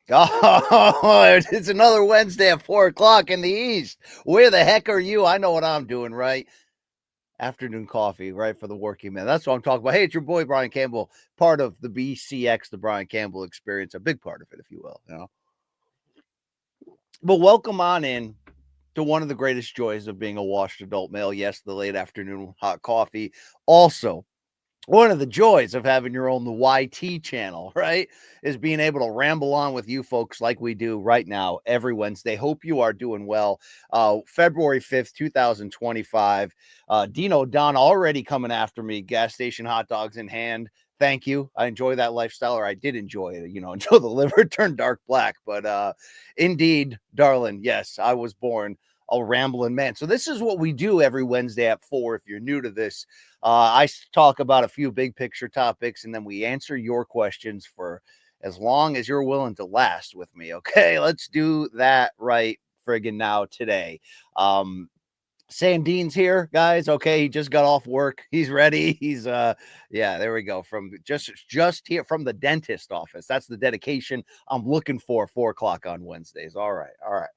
Oh, it's another Wednesday at 4 o'clock in the East. Where the heck are you? I know what I'm doing, right? Afternoon coffee, right, for the working man. That's what I'm talking about. Hey, it's your boy, Brian Campbell, part of the BCX, the Brian Campbell Experience, a big part of it, if you will. But welcome on in to one of the greatest joys of being a washed adult male. Yes, the late afternoon hot coffee. Also, one of the joys of having your own the YT channel, right, is being able to ramble on with you folks like we do right now every Wednesday. Hope you are doing well. February 5th, 2025. Dino Don already coming after me, gas station hot dogs in hand. Thank you. I enjoy that lifestyle, or I did enjoy it, until the liver turned dark black. But indeed, darling, yes, I was born a rambling man. So this is what we do every Wednesday at 4. If you're new to this, I talk about a few big picture topics, and then we answer your questions for as long as you're willing to last with me. Okay, let's do that right friggin' now today. Sandine's here, guys. Okay, he just got off work. He's ready. He's yeah, there we go. From just here from the dentist office. That's the dedication I'm looking for. 4 o'clock on Wednesdays. All right, all right.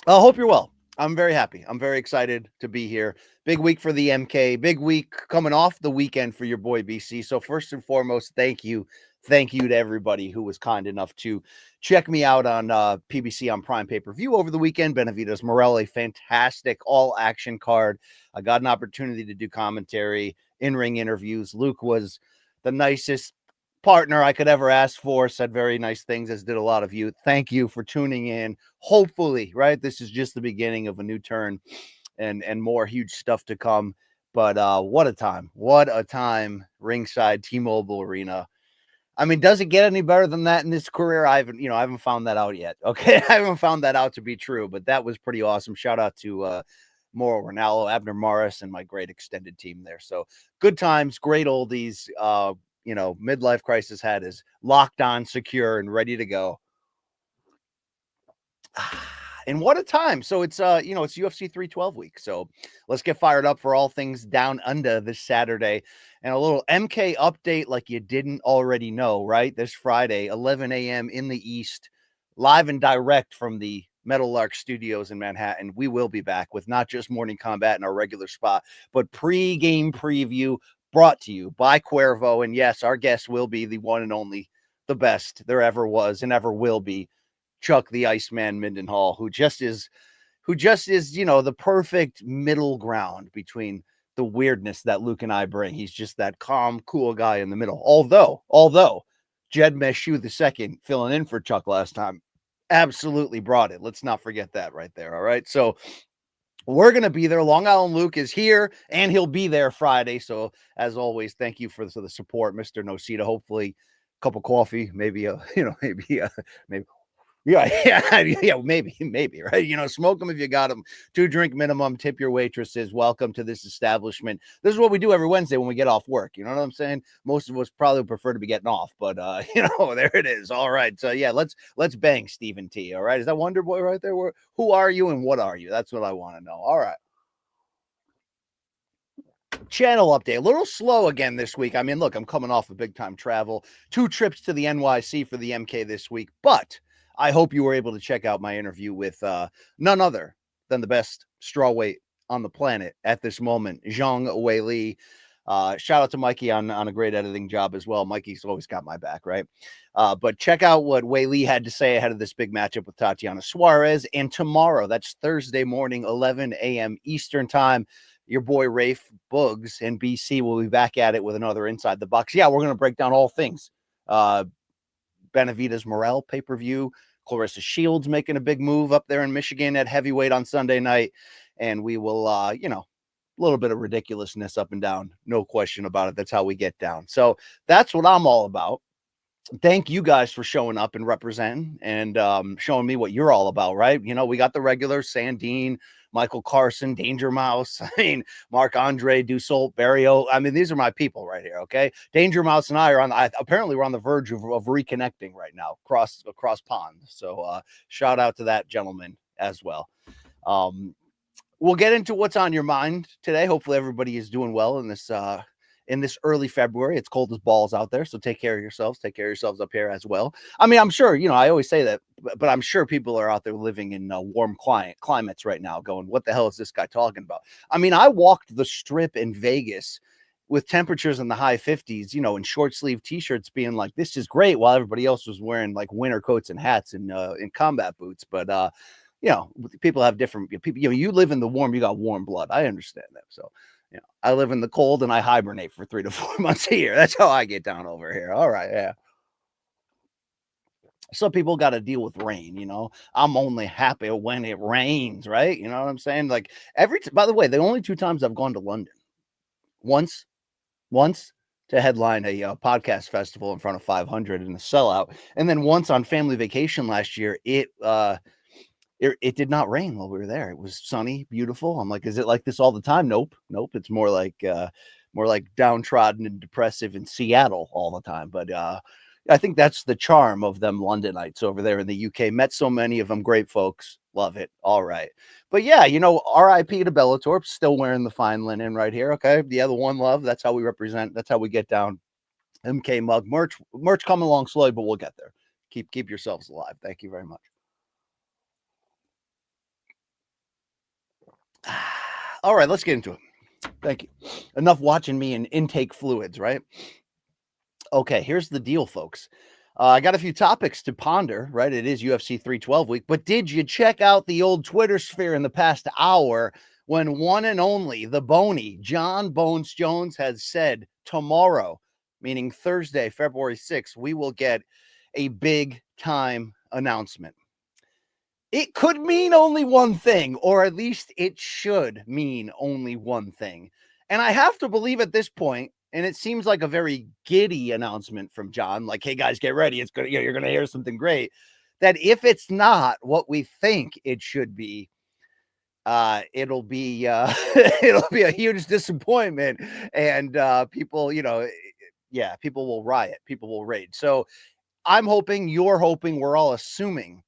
I hope you're well. I'm very happy. I'm very excited to be here. Big week for the MK. Big week coming off the weekend for your boy BC. So first and foremost, thank you. Thank you to everybody who was kind enough to check me out on PBC on Prime pay-per-view over the weekend. Benavidez-Morrell, a fantastic all-action card. I got an opportunity to do commentary, in-ring interviews. Luke was the nicest partner I could ever ask for, said very nice things, as did a lot of you. Thank you for tuning in. Hopefully, right, this is just the beginning of a new turn and more huge stuff to come. But what a time ringside T-Mobile Arena. I mean, does it get any better than that in this career? I haven't found that out yet. Okay, I haven't found that out to be true, but that was pretty awesome. Shout out to Mauro Ronaldo, Abner Morris, and my great extended team there. So good times, great oldies. Midlife crisis hat is locked on, secure, and ready to go. And what a time. So it's it's UFC 312 week. So let's get fired up for all things down under this Saturday. And a little MK update like you didn't already know, right? This Friday, 11 a.m. in the East, live and direct from the Meadowlark Studios in Manhattan. We will be back with not just Morning Combat in our regular spot, but pre-game preview brought to you by Cuervo. And yes, our guest will be the one and only, the best there ever was and ever will be, Chuck the Iceman Mindenhall, who just is, the perfect middle ground between the weirdness that Luke and I bring. He's just that calm, cool guy in the middle. Although Jed Meshew II filling in for Chuck last time absolutely brought it. Let's not forget that right there. All right. So we're going to be there. Long Island Luke is here and he'll be there Friday. So as always, thank you for the support, Mr. Nocita. Hopefully a cup of coffee, maybe maybe yeah, maybe, right? Smoke them if you got them. 2-drink minimum, tip your waitresses. Welcome to this establishment. This is what we do every Wednesday when we get off work. You know what I'm saying? Most of us probably prefer to be getting off, but there it is. All right. So yeah, let's bang Stephen T. All right. Is that Wonder Boy right there? Who are you and what are you? That's what I want to know. All right. Channel update. A little slow again this week. I mean, look, I'm coming off a big time travel. 2 trips to the NYC for the MK this week, but I hope you were able to check out my interview with none other than the best strawweight on the planet at this moment, Zhang Weili. Shout out to Mikey on a great editing job as well. Mikey's always got my back, right? But check out what Weili had to say ahead of this big matchup with Tatiana Suarez. And tomorrow, that's Thursday morning, 11 a.m. Eastern time, your boy Rafe Boogs and BC will be back at it with another Inside the Box. Yeah, we're going to break down all things. Benavidez-Morrell pay-per-view. Claressa Shields making a big move up there in Michigan at heavyweight on Sunday night. And we will, a little bit of ridiculousness up and down. No question about it. That's how we get down. So that's what I'm all about. Thank you guys for showing up and representing and showing me what you're all about, right? We got the regulars, Sandine, Michael Carson, Danger Mouse, Mark Andre, Dussault, Barrio. These are my people right here, okay? Danger Mouse and I are apparently we're on the verge of reconnecting right now across pond. So shout out to that gentleman as well. We'll get into what's on your mind today. Hopefully everybody is doing well in this in this early February. It's cold as balls out there, so take care of yourselves. Take care of yourselves up here as well. I mean, I'm sure, I always say that, but I'm sure people are out there living in warm climates right now going, what the hell is this guy talking about? I mean, I walked the strip in Vegas with temperatures in the high 50s, in short sleeve t-shirts being like, this is great, while everybody else was wearing like winter coats and hats and combat boots. But, people have different people, you live in the warm, you got warm blood. I understand that. So, I live in the cold and I hibernate for 3 to 4 months a year. That's how I get down over here. All right. Yeah. Some people got to deal with rain, I'm only happy when it rains, right? You know what I'm saying? Like by the way, the only 2 times I've gone to London, once to headline a podcast festival in front of 500 in a sellout, and then once on family vacation last year, it did not rain while we were there. It was sunny, beautiful. I'm like, is it like this all the time? Nope. It's more like downtrodden and depressive in Seattle all the time. But I think that's the charm of them Londonites over there in the UK. Met so many of them, great folks. Love it. All right. But yeah, RIP to Bellator, still wearing the fine linen right here. Okay. The other one love. That's how we represent. That's how we get down. MK mug merch coming along slowly, but we'll get there. Keep yourselves alive. Thank you very much. All right, let's get into it. Thank you. Enough watching me and intake fluids, right? Okay, here's the deal, folks. I got a few topics to ponder, right? It is UFC 312 week, but did you check out the old Twitter sphere in the past hour when one and only the Boney, Jon Bones Jones, has said tomorrow, meaning Thursday, February 6th, we will get a big time announcement? It could mean only one thing, or at least it should mean only one thing. And I have to believe at this point, and it seems like a very giddy announcement from Jon, like, hey guys, get ready. It's gonna, you're gonna hear something great. That if it's not what we think it should be, it'll be it'll be a huge disappointment, and people, people will riot, people will rage. So I'm hoping, you're hoping, we're all assuming,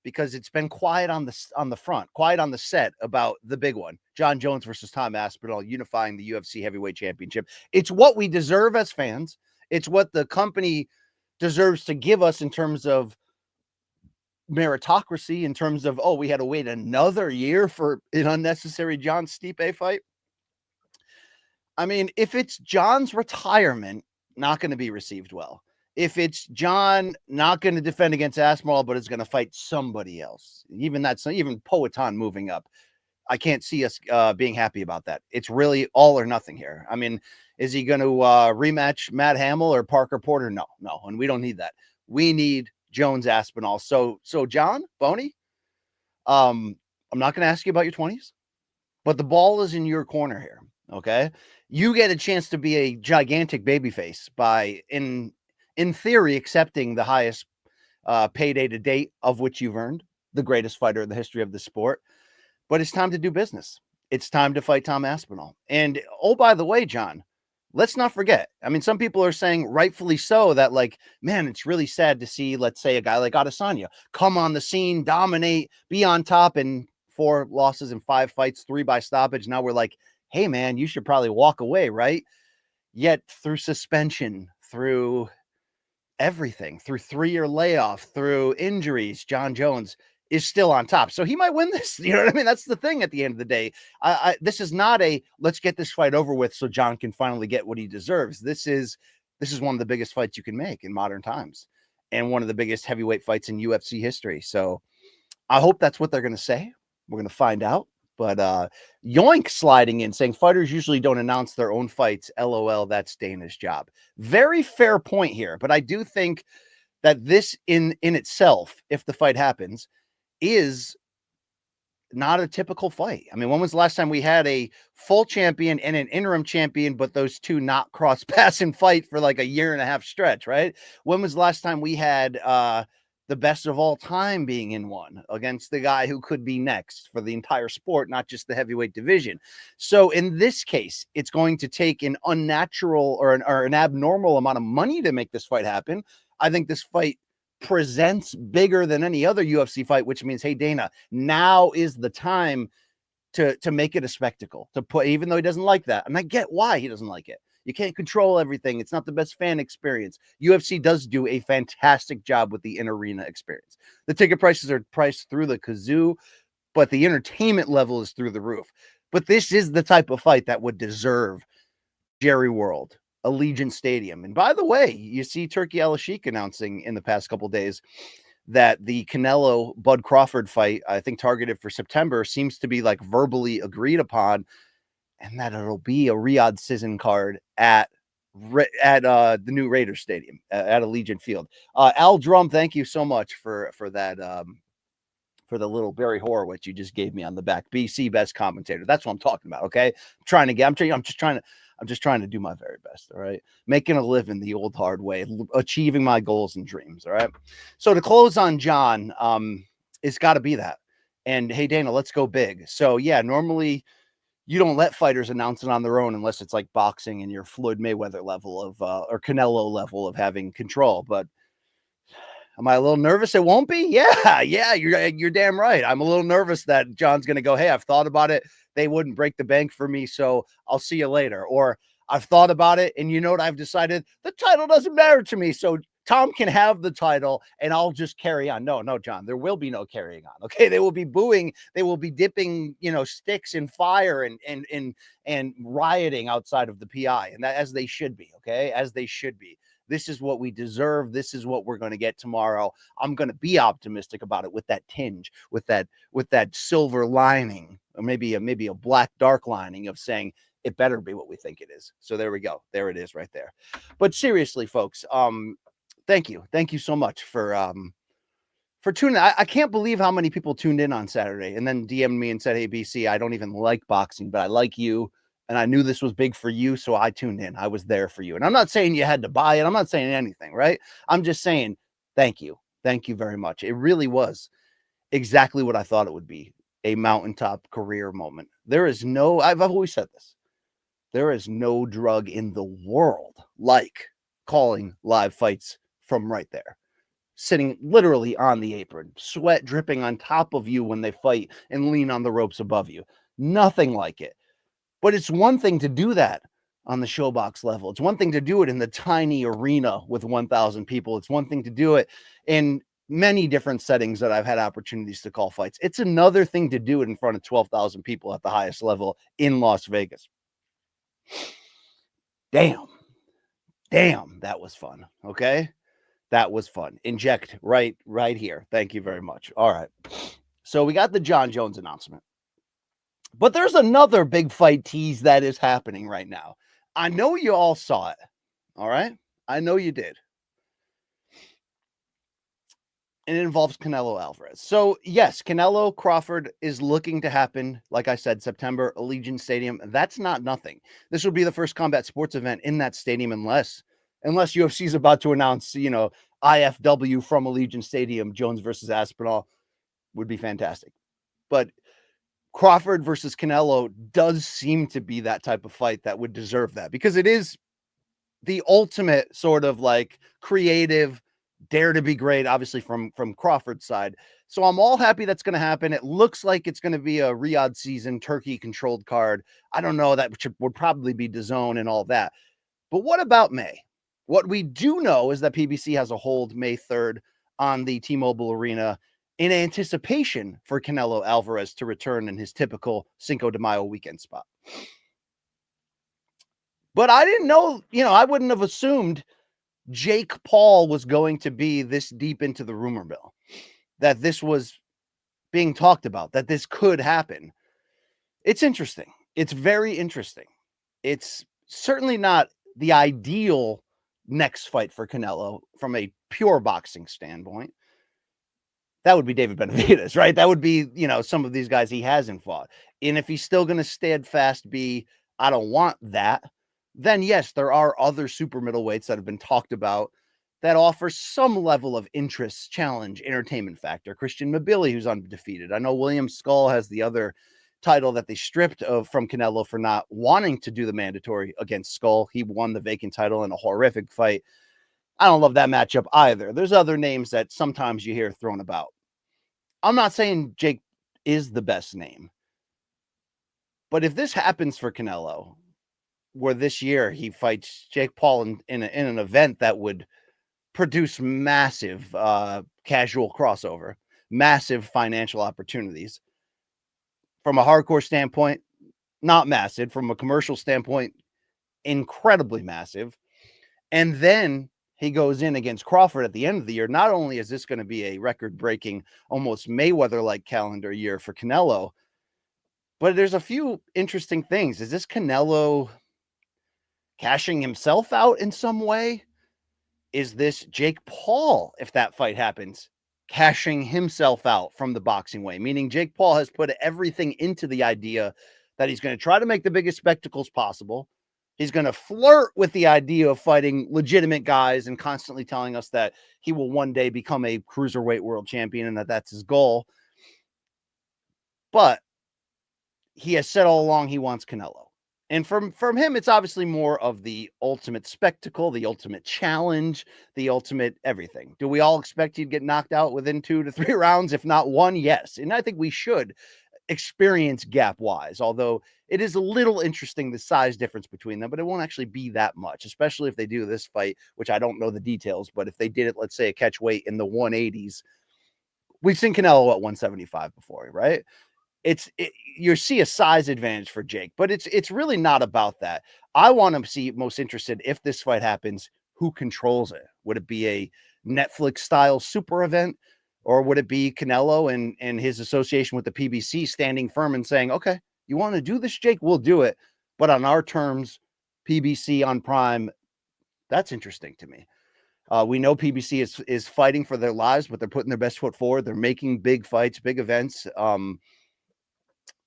because it's been quiet on the front, quiet on the set about the big one, Jon Jones versus Tom Aspinall, unifying the UFC heavyweight championship. It's what we deserve as fans. It's what the company deserves to give us in terms of meritocracy, in terms of, we had to wait another year for an unnecessary Jon Stipe fight. I mean, if it's Jon's retirement, not going to be received well. If it's Jon not going to defend against Aspinall, but is going to fight somebody else, even Poatan moving up, I can't see us being happy about that. It's really all or nothing here. I mean, is he going to rematch Matt Hamill or Parker Porter? No, and we don't need that. We need Jones Aspinall. So Jon, Boney, I'm not going to ask you about your 20s, but the ball is in your corner here. Okay, you get a chance to be a gigantic babyface by in theory, accepting the highest payday to date, of which you've earned, the greatest fighter in the history of the sport. But it's time to do business. It's time to fight Tom Aspinall. And, oh, by the way, Jon, let's not forget. I mean, some people are saying, rightfully so, that, like, man, it's really sad to see, let's say, a guy like Adesanya come on the scene, dominate, be on top, in 4 losses in 5 fights, 3 by stoppage. Now we're like, hey, man, you should probably walk away, right? Yet through suspension, through everything, through 3-year layoff, through injuries, Jon Jones is still on top. So he might win this. You know what I mean? That's the thing at the end of the day. This is not a let's get this fight over with so Jon can finally get what he deserves. This is one of the biggest fights you can make in modern times, and one of the biggest heavyweight fights in UFC history. So I hope that's what they're going to say. We're going to find out. But Yoink sliding in saying fighters usually don't announce their own fights. LOL, that's Dana's job. Very fair point here. But I do think that this in itself, if the fight happens, is not a typical fight. I mean, when was the last time we had a full champion and an interim champion, but those two not cross pass and fight for like a 1.5-year stretch, right? When was the last time we had the best of all time being in one against the guy who could be next for the entire sport, not just the heavyweight division? So in this case, it's going to take an unnatural or an abnormal amount of money to make this fight happen. I think this fight presents bigger than any other UFC fight, which means, hey, Dana, now is the time to make it a spectacle, to put, even though he doesn't like that. And I get why he doesn't like it. You can't control everything. It's not the best fan experience. UFC does do a fantastic job with the in-arena experience. The ticket prices are priced through the kazoo, but the entertainment level is through the roof. But this is the type of fight that would deserve Jerry World, Allegiant Stadium. And by the way, you see Turki Monopoly announcing in the past couple days that the Canelo Bud Crawford fight, I think targeted for September, seems to be like verbally agreed upon, and that it'll be a Riyadh Season card at the new Raiders Stadium at Allegiant Field. Al Drum, thank you so much for that. For the little Barry Horowitz you just gave me on the back. BC best commentator. That's what I'm talking about. Okay. I'm just trying to do my very best. All right. Making a living the old hard way, achieving my goals and dreams. All right. So to close on Jon, it's got to be that. And hey, Dana, let's go big. So yeah, normally you don't let fighters announce it on their own unless it's like boxing and your Floyd Mayweather level of, or Canelo level of having control. But am I a little nervous? It won't be. Yeah. You're damn right. I'm a little nervous that Jon's going to go, hey, I've thought about it. They wouldn't break the bank for me, so I'll see you later. Or I've thought about it, and you know what? I've decided the title doesn't matter to me, so Tom can have the title, and I'll just carry on. No, Jon, there will be no carrying on. Okay, they will be booing. They will be dipping, sticks in fire and rioting outside of the PI, and that as they should be. Okay, as they should be. This is what we deserve. This is what we're going to get tomorrow. I'm going to be optimistic about it with that tinge, with that silver lining, or maybe a black dark lining of saying it better be what we think it is. So there we go. There it is right there. But seriously, folks, thank you. Thank you so much for tuning in. I can't believe how many people tuned in on Saturday and then DM'd me and said, hey, BC, I don't even like boxing, but I like you. And I knew this was big for you, so I tuned in. I was there for you. And I'm not saying you had to buy it. I'm not saying anything, right? I'm just saying thank you. Thank you very much. It really was exactly what I thought it would be, a mountaintop career moment. I've always said this. There is no drug in the world like calling live fights from right there. Sitting literally on the apron, sweat dripping on top of you when they fight and lean on the ropes above you. Nothing like it. But it's one thing to do that on the showbox level. It's one thing to do it in the tiny arena with 1,000 people. It's one thing to do it in many different settings that I've had opportunities to call fights. It's another thing to do it in front of 12,000 people at the highest level in Las Vegas. Damn, that was fun. Okay, that was fun. Inject right here. Thank you very much. All right. So we got the Jon Jones announcement. But there's another big fight tease that is happening right now. I know you all saw it. All right. I know you did. And it involves Canelo Alvarez. So yes, Canelo Crawford is looking to happen. Like I said, September, Allegiant Stadium. That's not nothing. This would be the first combat sports event in that stadium unless UFC is about to announce, IFW from Allegiant Stadium, Jones versus Aspinall would be fantastic. But Crawford versus Canelo does seem to be that type of fight that would deserve that, because it is the ultimate sort of like creative dare to be great, obviously from Crawford's side. So I'm all happy that's going to happen. It looks like it's going to be a Riyadh Season Turkey controlled card. I don't know, that would probably be DAZN and all that. But what about May? What we do know is that PBC has a hold May 3rd on the T-Mobile Arena in anticipation for Canelo Alvarez to return in his typical Cinco de Mayo weekend spot. But I didn't know, I wouldn't have assumed Jake Paul was going to be this deep into the rumor mill, that this was being talked about, that this could happen. It's interesting. It's very interesting. It's certainly not the ideal next fight for Canelo from a pure boxing standpoint. That would be David Benavidez, right? That would be, some of these guys he hasn't fought. And if he's still going to steadfast be, I don't want that, then yes, there are other super middleweights that have been talked about that offer some level of interest, challenge, entertainment factor. Christian Mabili, who's undefeated. I know William Skull has the other title that they stripped from Canelo for not wanting to do the mandatory against Skull. He won the vacant title in a horrific fight. I don't love that matchup either. There's other names that sometimes you hear thrown about. I'm not saying Jake is the best name, but if this happens for Canelo, where this year he fights Jake Paul in an event that would produce massive casual crossover, massive financial opportunities. From a hardcore standpoint, not massive. From a commercial standpoint, incredibly massive. And then he goes in against Crawford at the end of the year. Not only is this going to be a record-breaking, almost Mayweather-like calendar year for Canelo, but there's a few interesting things. Is this Canelo cashing himself out in some way? Is this Jake Paul, if that fight happens, cashing himself out from the boxing way? Meaning Jake Paul has put everything into the idea that he's going to try to make the biggest spectacles possible. He's going to flirt with the idea of fighting legitimate guys and constantly telling us that he will one day become a cruiserweight world champion and that that's his goal. But he has said all along he wants Canelo. And from him, it's obviously more of the ultimate spectacle, the ultimate challenge, the ultimate everything. Do we all expect he'd get knocked out within 2 to 3 rounds? If not one, yes. And I think we should, experience gap-wise, although it is a little interesting, the size difference between them, but it won't actually be that much, especially if they do this fight, which I don't know the details, but if they did it, let's say, a catch weight in the 180s, we've seen Canelo at 175 before, right? You see a size advantage for Jake, but it's really not about that. I want to see, most interested, if this fight happens, who controls it? Would it be a Netflix style super event, or would it be Canelo and his association with the PBC standing firm and saying, okay, you want to do this, Jake? We'll do it, but on our terms, PBC on Prime. That's interesting to me. We know PBC is fighting for their lives, but they're putting their best foot forward. They're making big fights, big events.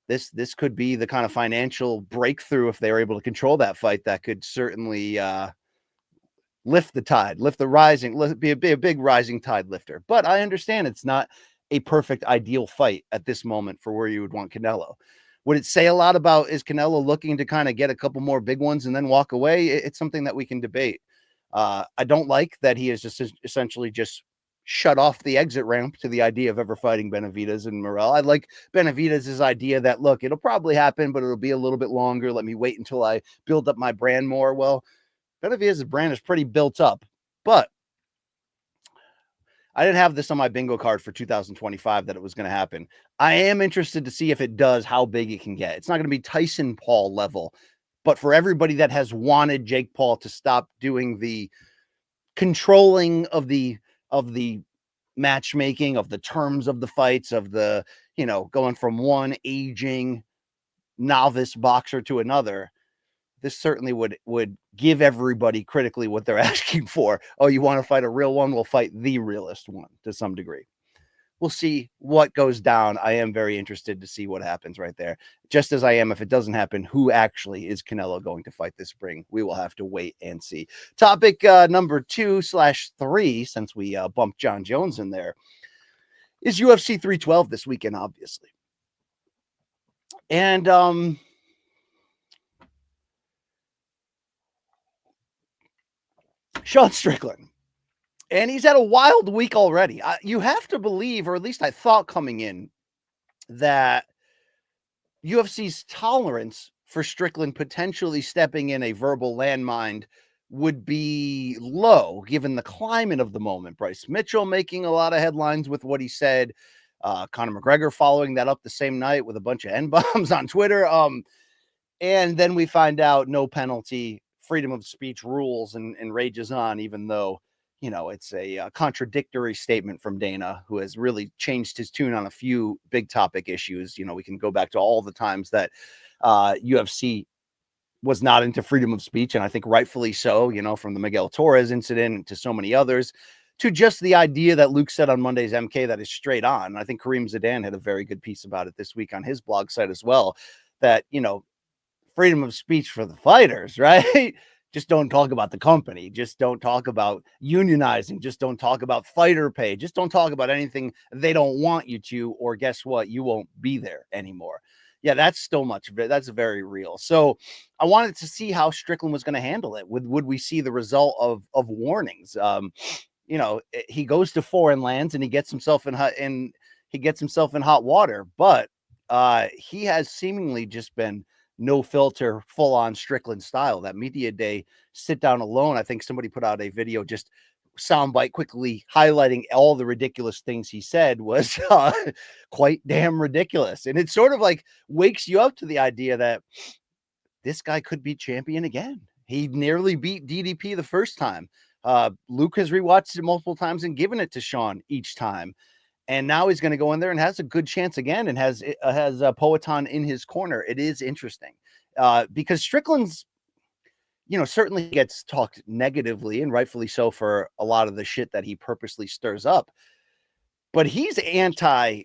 This could be the kind of financial breakthrough, if they were able to control that fight, that could certainly lift the tide, be a big rising tide lifter. But I understand it's not a perfect ideal fight at this moment for where you would want Canelo. Would it say a lot about, is Canelo looking to kind of get a couple more big ones and then walk away? It's something that we can debate. I don't like that he is just essentially just shut off the exit ramp to the idea of ever fighting Benavidez and Morrell. I like Benavidez's idea that, look, it'll probably happen, but it'll be a little bit longer. Let me wait until I build up my brand more. Well, Benavidez's brand is pretty built up, but I didn't have this on my bingo card for 2025 that it was going to happen. I am interested to see if it does, how big it can get. It's not going to be Tyson Paul level, but for everybody that has wanted Jake Paul to stop doing the controlling of the matchmaking, of the terms of the fights, of the, going from one aging novice boxer to another, this certainly would give everybody critically what they're asking for. Oh, you want to fight a real one? We'll fight the realest one to some degree. We'll see what goes down. I am very interested to see what happens right there. Just as I am, if it doesn't happen, who actually is Canelo going to fight this spring? We will have to wait and see. Topic number 2/3, since we bumped Jon Jones in there, is UFC 312 this weekend, obviously. And Sean Strickland. And he's had a wild week already. You have to believe, or at least I thought coming in, that UFC's tolerance for Strickland potentially stepping in a verbal landmine would be low, given the climate of the moment. Bryce Mitchell making a lot of headlines with what he said. Conor McGregor following that up the same night with a bunch of N-bombs on Twitter. And then we find out no penalty, freedom of speech rules, and rages on, even though, it's a contradictory statement from Dana, who has really changed his tune on a few big topic issues. We can go back to all the times that UFC was not into freedom of speech, and I think rightfully so, from the Miguel Torres incident to so many others, to just the idea that Luke said on Monday's MK that is straight on. I think Kareem Zidane had a very good piece about it this week on his blog site as well, that, freedom of speech for the fighters, right? Just don't talk about the company. Just don't talk about unionizing. Just don't talk about fighter pay. Just don't talk about anything they don't want you to, or guess what? You won't be there anymore. Yeah, that's that's very real. So I wanted to see how Strickland was going to handle it. Would we see the result of warnings? He goes to foreign lands and he gets himself in hot water, but he has seemingly just been no filter, full on Strickland style. That media day sit down alone. I think somebody put out a video, just soundbite quickly highlighting all the ridiculous things he said was quite damn ridiculous. And it sort of like wakes you up to the idea that this guy could be champion again. He nearly beat DDP the first time. Luke has rewatched it multiple times and given it to Sean each time. And now he's going to go in there and has a good chance again, and has Poatan in his corner. It is interesting because Strickland's, certainly gets talked negatively, and rightfully so, for a lot of the shit that he purposely stirs up. But he's anti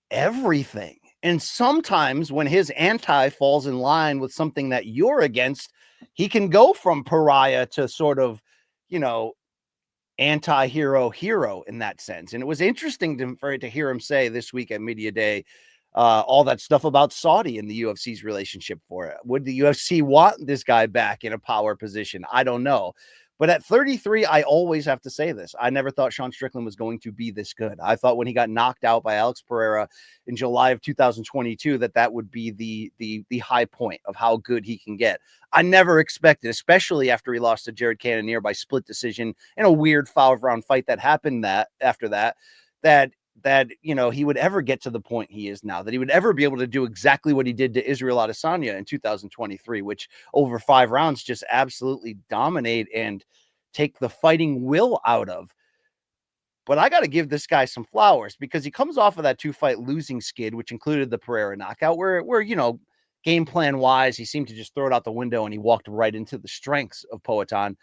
everything. And sometimes when his anti falls in line with something that you're against, he can go from pariah to sort of, anti-hero hero in that sense. And it was interesting to hear him say this week at Media Day, all that stuff about Saudi and the UFC's relationship for it. Would the UFC want this guy back in a power position? I don't know. But at 33, I always have to say this. I never thought Sean Strickland was going to be this good. I thought when he got knocked out by Alex Pereira in July of 2022, that would be the high point of how good he can get. I never expected, especially after he lost to Jared Cannonier by split decision in a weird 5-round fight that happened after that he would ever get to the point he is now, that he would ever be able to do exactly what he did to Israel Adesanya in 2023, which over 5 rounds just absolutely dominate and take the fighting will out of. But I got to give this guy some flowers, because he comes off of that 2-fight losing skid, which included the Pereira knockout, where game plan wise, he seemed to just throw it out the window and he walked right into the strengths of Poatan.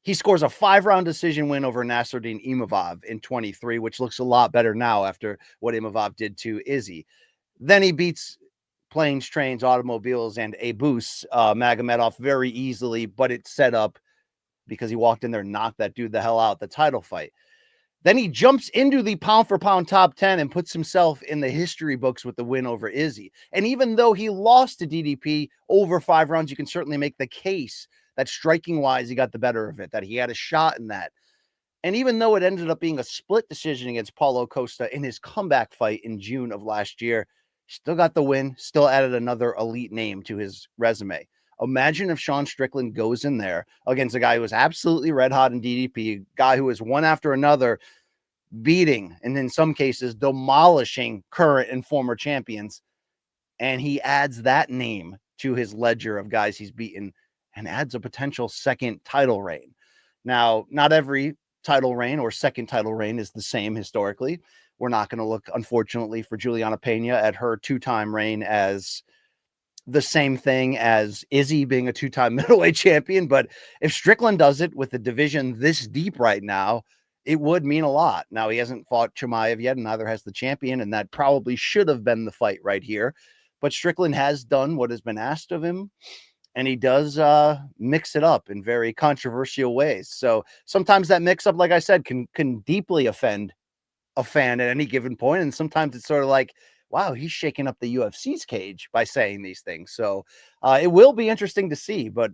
He scores a 5-round decision win over Nasruddin Imavov in 23, which looks a lot better now after what Imavov did to Izzy. Then he beats planes, trains, automobiles, and Abus Magomedov very easily, but it's set up because he walked in there and knocked that dude the hell out, the title fight. Then he jumps into the pound-for-pound top 10 and puts himself in the history books with the win over Izzy. And even though he lost to DDP over 5 rounds, you can certainly make the case that striking-wise, he got the better of it, that he had a shot in that. And even though it ended up being a split decision against Paulo Costa in his comeback fight in June of last year, still got the win, still added another elite name to his resume. Imagine if Sean Strickland goes in there against a guy who was absolutely red hot in DDP, a guy who was one after another beating, and in some cases demolishing current and former champions, and he adds that name to his ledger of guys he's beaten and adds a potential second title reign. Now, not every title reign or second title reign is the same historically. We're not going to look, unfortunately, for Juliana Pena at her 2-time reign as the same thing as Izzy being a 2-time middleweight champion. But if Strickland does it with the division this deep right now, it would mean a lot. Now, he hasn't fought Chimaev yet, and neither has the champion, and that probably should have been the fight right here. But Strickland has done what has been asked of him, and he does mix it up in very controversial ways. So sometimes that mix-up, like I said, can deeply offend a fan at any given point, and sometimes it's sort of like, wow, he's shaking up the UFC's cage by saying these things. So it will be interesting to see, but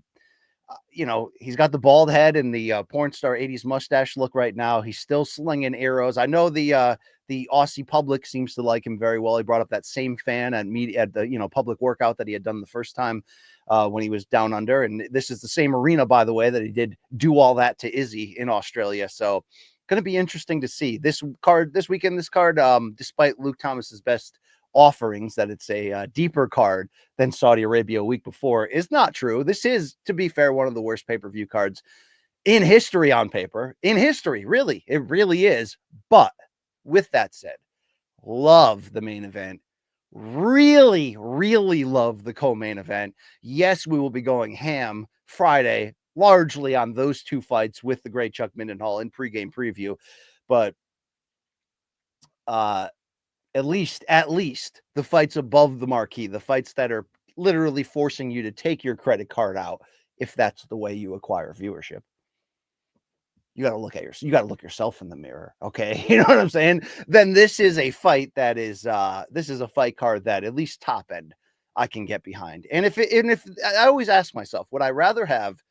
he's got the bald head and the porn star 80s mustache look right now. He's still slinging arrows. I know the Aussie public seems to like him very well. He brought up that same fan at the public workout that he had done the first time when he was down under. And this is the same arena, by the way, that he did do all that to Izzy in Australia. So going to be interesting to see this weekend, despite Luke Thomas's best offerings that it's a deeper card than Saudi Arabia a week before, is not true. This is, to be fair, one of the worst pay-per-view cards in history on paper. In history, really. It really is. But with that said, love the main event. Really, really love the co-main event. Yes, we will be going ham Friday, largely on those 2 fights with the great Chuck Mindenhall in pregame preview. But at least the fights above the marquee, the fights that are literally forcing you to take your credit card out, if that's the way you acquire viewership. You got to look yourself in the mirror. Okay. You know what I'm saying? Then this is a fight that is, this is a fight card that at least top end I can get behind. And if I always ask myself, would I rather have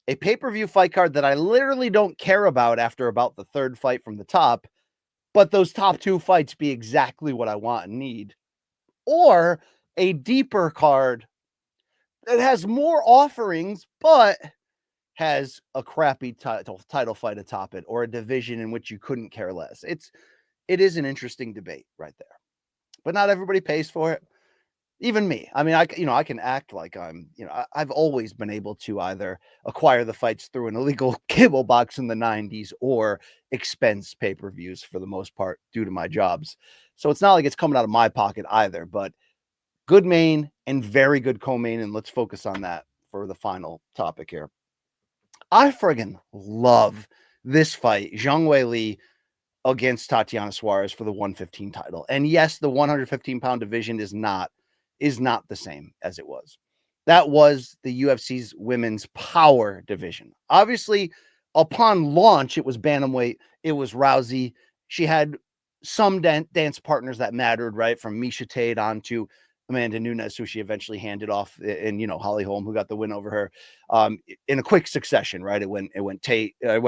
a pay-per-view fight card that I literally don't care about after about the 3rd fight from the top, but those top 2 fights be exactly what I want and need? Or a deeper card that has more offerings, but has a crappy title fight atop it, or a division in which you couldn't care less. It is an interesting debate right there, but not everybody pays for it. Even me. I mean, I can act like I've always been able to either acquire the fights through an illegal cable box in the 90s or expense pay-per-views for the most part due to my jobs. So it's not like it's coming out of my pocket either, but good main and very good co-main, and let's focus on that for the final topic here. I friggin' love this fight, Zhang Weili against Tatiana Suarez for the 115 title. And yes, the 115-pound division is not the same as it was. That was the UFC's women's power division. Obviously, upon launch, it was bantamweight. It was Rousey. She had some dance partners that mattered, right? From Miesha Tate on to Amanda Nunes, who she eventually handed off, and Holly Holm, who got the win over her, in a quick succession, right? It went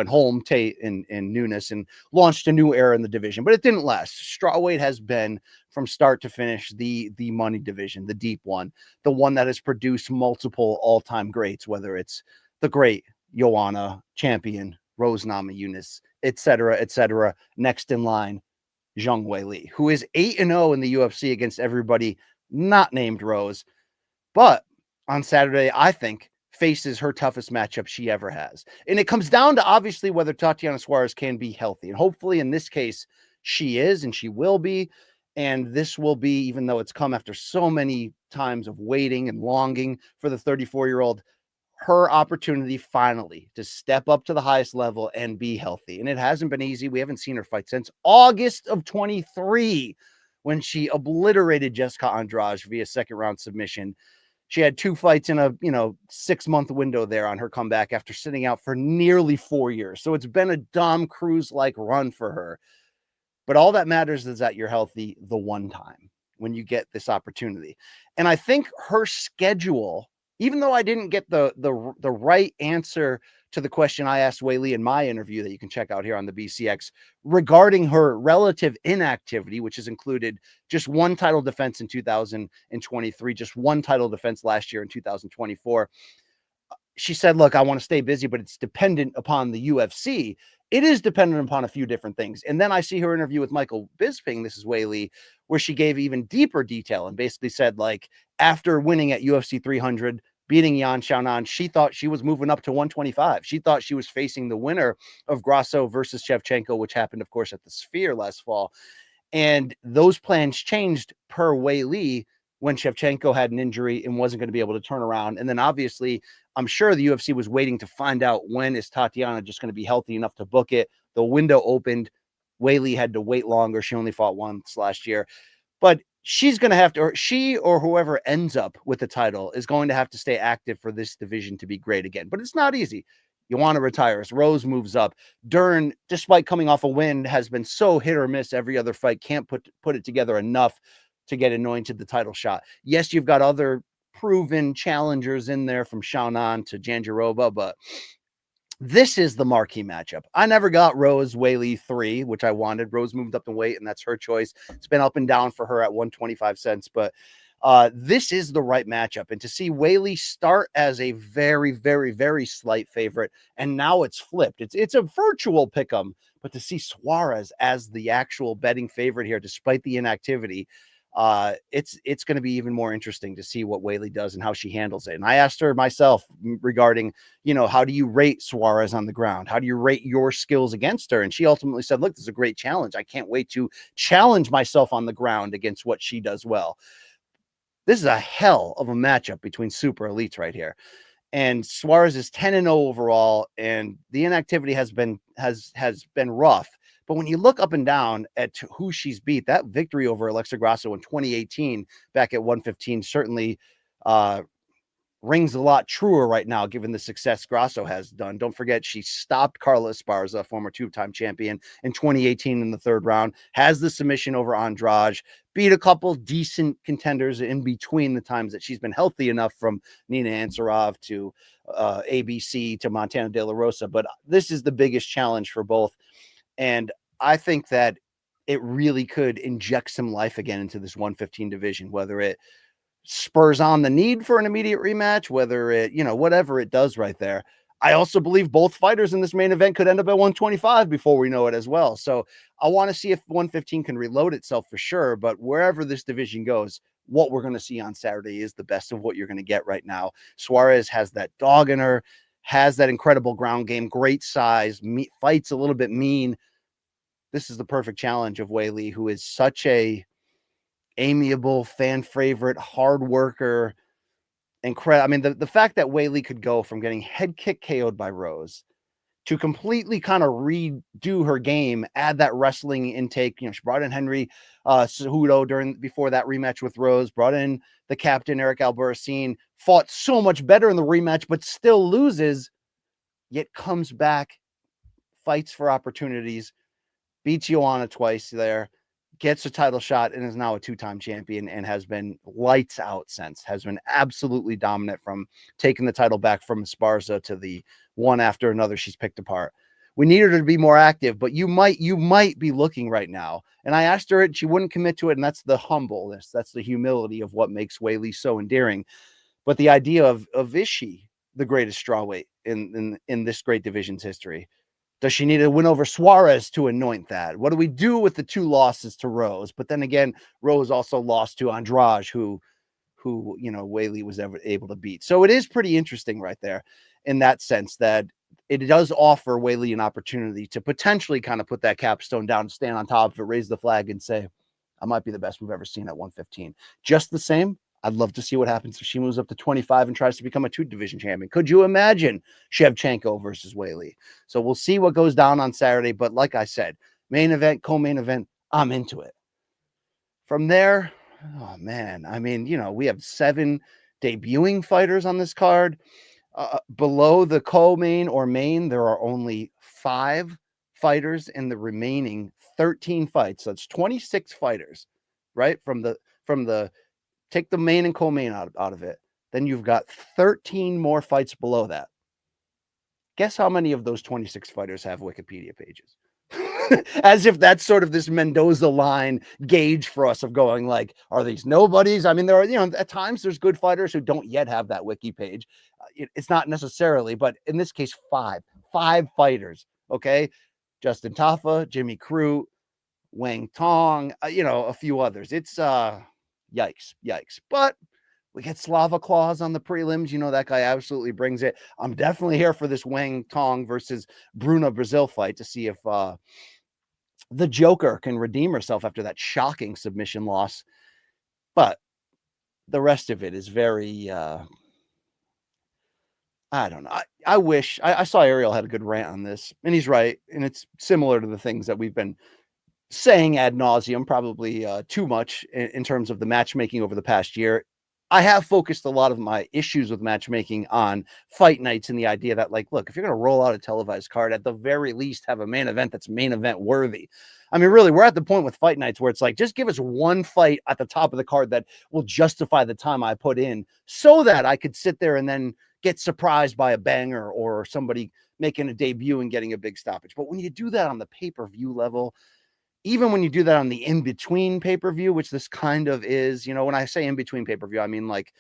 Holm, Tate, and Nunes, and launched a new era in the division. But it didn't last. Strawweight has been, from start to finish, the money division, the deep one, the one that has produced multiple all-time greats, whether it's the great Joanna, champion, Rose Namajunas, et cetera, next in line, Zhang Weili, who is 8-0 in the UFC against everybody not named Rose, but on Saturday, I think, faces her toughest matchup she ever has. And it comes down to, obviously, whether Tatiana Suarez can be healthy. And hopefully, in this case, she is, and she will be. And this will be, even though it's come after so many times of waiting and longing for the 34-year-old, her opportunity finally to step up to the highest level and be healthy. And it hasn't been easy. We haven't seen her fight since August of 23, when she obliterated Jessica Andrade via second-round submission. She had 2 fights in a 6-month window there on her comeback after sitting out for nearly 4 years. So it's been a Dom Cruz-like run for her. But all that matters is that you're healthy the one time when you get this opportunity. And I think her schedule, even though I didn't get the right answer to the question I asked Weili in my interview that you can check out here on the BCX regarding her relative inactivity, which has included just 1 title defense in 2023, just 1 title defense last year in 2024. She said, look, I want to stay busy, but it's dependent upon the UFC. It is dependent upon a few different things. And then I see her interview with Michael Bisping, this is Weili, where she gave even deeper detail and basically said, like, after winning at UFC 300, beating Yan Xiaonan, she thought she was moving up to 125. She thought she was facing the winner of Grasso versus Shevchenko, which happened, of course, at the Sphere last fall. And those plans changed per Weili when Shevchenko had an injury and wasn't going to be able to turn around. And then obviously, I'm sure the UFC was waiting to find out, when is Tatiana just going to be healthy enough to book it. The window opened. Weili had to wait longer. She only fought once last year. But she's going to have to, or she or whoever ends up with the title is going to have to stay active for this division to be great again. But it's not easy. Joanna retires. Rose moves up. Dern, despite coming off a win, has been so hit or miss every other fight. Can't put it together enough to get anointed the title shot. Yes, you've got other proven challengers in there, from Xiaonan to Jandiroba, but this is the marquee matchup. I never got Rose Weili 3, which I wanted. Rose moved up in weight, and that's her choice. It's been up and down for her at 125 cents, but this is the right matchup. And to see Weili start as a very, very, very slight favorite, and now it's flipped. It's a virtual pick'em, but to see Suarez as the actual betting favorite here, despite the inactivity, it's going to be even more interesting to see what Weili does and how she handles it. And I asked her myself regarding, how do you rate Suarez on the ground? How do you rate your skills against her? And she ultimately said, look, this is a great challenge. I can't wait to challenge myself on the ground against what she does well. This is a hell of a matchup between super elites right here. And Suarez is 10-0 overall, and the inactivity has been rough. But when you look up and down at who she's beat, that victory over Alexa Grasso in 2018 back at 115 certainly rings a lot truer right now, given the success Grasso has done. Don't forget, she stopped Carla Esparza, former 2-time champion, in 2018 in the 3rd round, has the submission over Andrade, beat a couple decent contenders in between the times that she's been healthy enough, from Nina Ansaroff to ABC to Montana De La Rosa. But this is the biggest challenge for both. And I think that it really could inject some life again into this 115 division, whether it spurs on the need for an immediate rematch, whether it, whatever it does right there. I also believe both fighters in this main event could end up at 125 before we know it as well. So I want to see if 115 can reload itself for sure. But wherever this division goes, what we're going to see on Saturday is the best of what you're going to get right now. Suarez has that dog in her, has that incredible ground game, great size, fights a little bit mean. This is the perfect challenge of Weili, who is such a amiable, fan favorite, hard worker. Incredible. I mean, the fact that Weili could go from getting head kick KO'd by Rose to completely kind of redo her game, add that wrestling intake. She brought in Henry Cejudo before that rematch with Rose, brought in the captain, Eric Albarracin, fought so much better in the rematch, but still loses, yet comes back, fights for opportunities, beats Joanna twice there, gets a title shot, and is now a two-time champion and has been lights out since, has been absolutely dominant from taking the title back from Esparza to the one after another she's picked apart. We need her to be more active, but you might be looking right now. And I asked her it, she wouldn't commit to it, and that's the humbleness, that's the humility of what makes Weili so endearing. But the idea of is she the greatest strawweight in this great division's history? Does she need to win over Suarez to anoint that? What do we do with the two losses to Rose? But then again, Rose also lost to Andrade, who Weili was ever able to beat. So it is pretty interesting right there in that sense that it does offer Weili an opportunity to potentially kind of put that capstone down, stand on top of it, raise the flag and say, I might be the best we've ever seen at 115. Just the same, I'd love to see what happens if she moves up to 25 and tries to become a two-division champion. Could you imagine Shevchenko versus Weili? So we'll see what goes down on Saturday. But like I said, main event, co-main event, I'm into it. From there, oh man, I mean, we have 7 debuting fighters on this card. Below the co-main or main, there are only 5 fighters in the remaining 13 fights. So that's 26 fighters, right? From the take the main and co-main out of it. Then you've got 13 more fights below that. Guess how many of those 26 fighters have Wikipedia pages? As if that's sort of this Mendoza line gauge for us of going like, are these nobodies? I mean, there are, at times there's good fighters who don't yet have that wiki page. It's not necessarily, but in this case, 5 fighters. Okay. Justin Tafa, Jimmy Crute, Wang Tong, a few others. It's, yikes. But we get Slava Claus on the prelims. That guy absolutely brings it. I'm definitely here for this Wang Tong versus Bruna Brazil fight to see if the Joker can redeem herself after that shocking submission loss. But the rest of it is very, I don't know. I wish, I saw Ariel had a good rant on this, and he's right. And it's similar to the things that we've been saying ad nauseum, probably too much in terms of the matchmaking over the past year. I have focused a lot of my issues with matchmaking on fight nights and the idea that, like, look, if you're going to roll out a televised card, at the very least have a main event that's main event worthy. I mean, really, we're at the point with fight nights where it's like, just give us one fight at the top of the card that will justify the time I put in so that I could sit there and then get surprised by a banger or somebody making a debut and getting a big stoppage. But when you do that on the pay-per-view level, even when you do that on the in-between pay-per-view, which this kind of is, when I say in-between pay-per-view, I mean, like,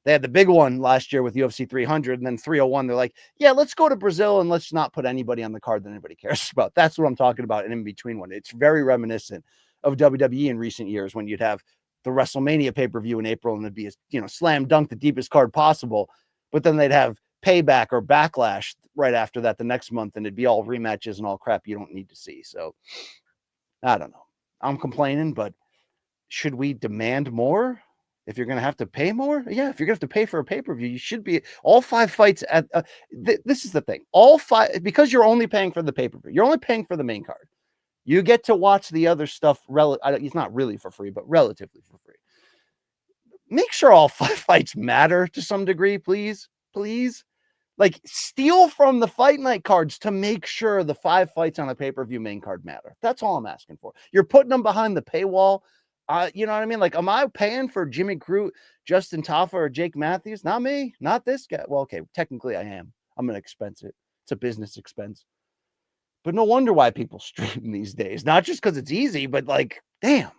they had the big one last year with UFC 300, and then 301, they're like, yeah, let's go to Brazil and let's not put anybody on the card that anybody cares about. That's what I'm talking about, an in-between one. It's very reminiscent of WWE in recent years when you'd have the WrestleMania pay-per-view in April, and it'd be, slam dunk, the deepest card possible, but then they'd have Payback or Backlash right after that the next month, and it'd be all rematches and all crap you don't need to see. So I don't know. I'm complaining, but should we demand more? If you're going to have to pay more? Yeah, if you're going to have to pay for a pay-per-view, you should be all 5 fights at this is the thing. All 5, because you're only paying for the pay-per-view. You're only paying for the main card. You get to watch the other stuff. It's not really for free, but relatively for free. Make sure all 5 fights matter to some degree, please. Like, steal from the fight night cards to make sure the 5 fights on a pay-per-view main card matter. That's all I'm asking for. You're putting them behind the paywall. You know what I mean? Like, am I paying for Jimmy Crute, Justin Tafa, or Jake Matthews? Not me. Not this guy. Well, okay, technically I am. I'm going to expense it. It's a business expense. But no wonder why people stream these days. Not just because it's easy, but like, damn.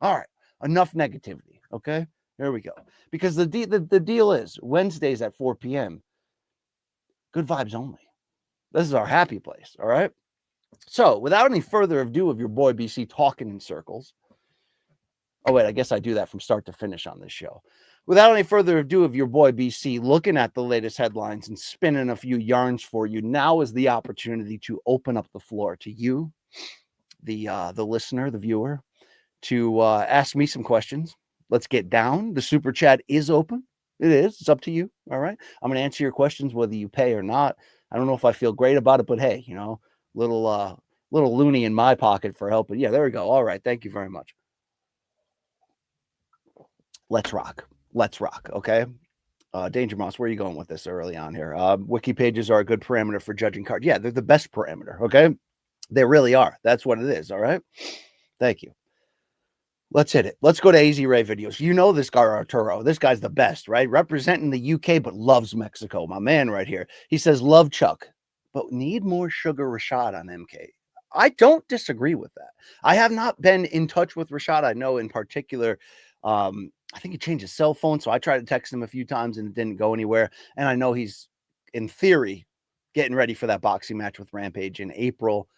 All right. Enough negativity, okay? Here we go. Because the deal is Wednesdays at 4 p.m. Good vibes only. This is our happy place. All right. So without any further ado of your boy BC talking in circles. Oh, wait, I guess I do that from start to finish on this show. Without any further ado of your boy BC looking at the latest headlines and spinning a few yarns for you, now is the opportunity to open up the floor to you, the listener, the viewer, to ask me some questions. Let's get down. The super chat is open. It is. It's up to you. All right. I'm going to answer your questions whether you pay or not. I don't know if I feel great about it, but hey, little loony in my pocket for help. But yeah, there we go. All right. Thank you very much. Let's rock. Let's rock. Okay. Danger Mouse, where are you going with this early on here? Wiki pages are a good parameter for judging cards. Yeah, they're the best parameter. Okay. They really are. That's what it is. All right. Thank you. Let's hit it. Let's go to AZ Ray videos. You know this guy, Arturo. This guy's the best, right? Representing the UK, but loves Mexico. My man right here. He says, love Chuck, but need more Sugar Rashad on MK. I don't disagree with that. I have not been in touch with Rashad. I know in particular, I think he changed his cell phone. So I tried to text him a few times and it didn't go anywhere. And I know he's, in theory, getting ready for that boxing match with Rampage in April,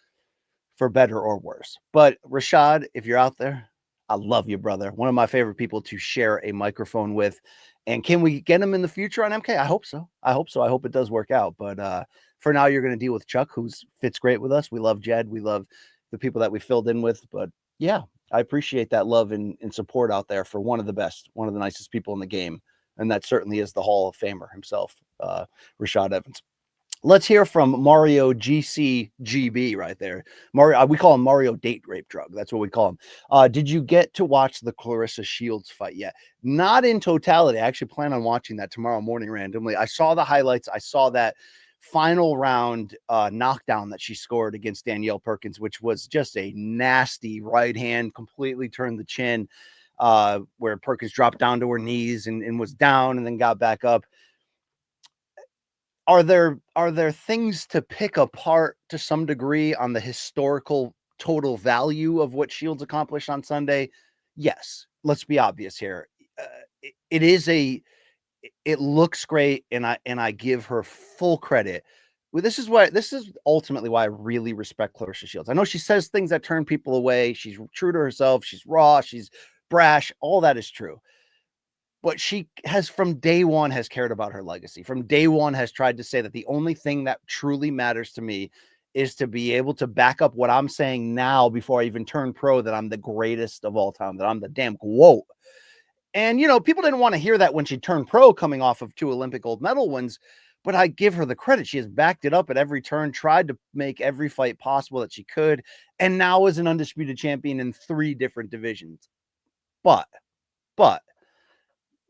for better or worse. But Rashad, if you're out there, I love you, brother. One of my favorite people to share a microphone with. And can we get him in the future on MK? I hope so. I hope so. I hope it does work out. But for now, you're going to deal with Chuck, who fits great with us. We love Jed. We love the people that we filled in with. But yeah, I appreciate that love and support out there for one of the best, one of the nicest people in the game. And that certainly is the Hall of Famer himself, Rashad Evans. Let's hear from Mario GCGB right there. Mario, we call him Mario Date Rape Drug. That's what we call him. Did you get to watch the Claressa Shields fight yet? Not in totality. I actually plan on watching that tomorrow morning randomly. I saw the highlights. I saw that final round knockdown that she scored against Danielle Perkins, which was just a nasty right hand, completely turned the chin, where Perkins dropped down to her knees and was down and then got back up. Are there things to pick apart to some degree on the historical total value of what Shields accomplished on Sunday? Yes. Let's be obvious here. It looks great, and I give her full credit. Well, this is ultimately why I really respect Claressa Shields. I know she says things that turn people away. She's true to herself. She's raw. She's brash. All that is true. But she has from day one has cared about her legacy. From day one has tried to say that the only thing that truly matters to me is to be able to back up what I'm saying now before I even turn pro, that I'm the greatest of all time, that I'm the damn GOAT. And, people didn't want to hear that when she turned pro coming off of 2 Olympic gold medal wins, but I give her the credit. She has backed it up at every turn, tried to make every fight possible that she could, and now is an undisputed champion in 3 different divisions. But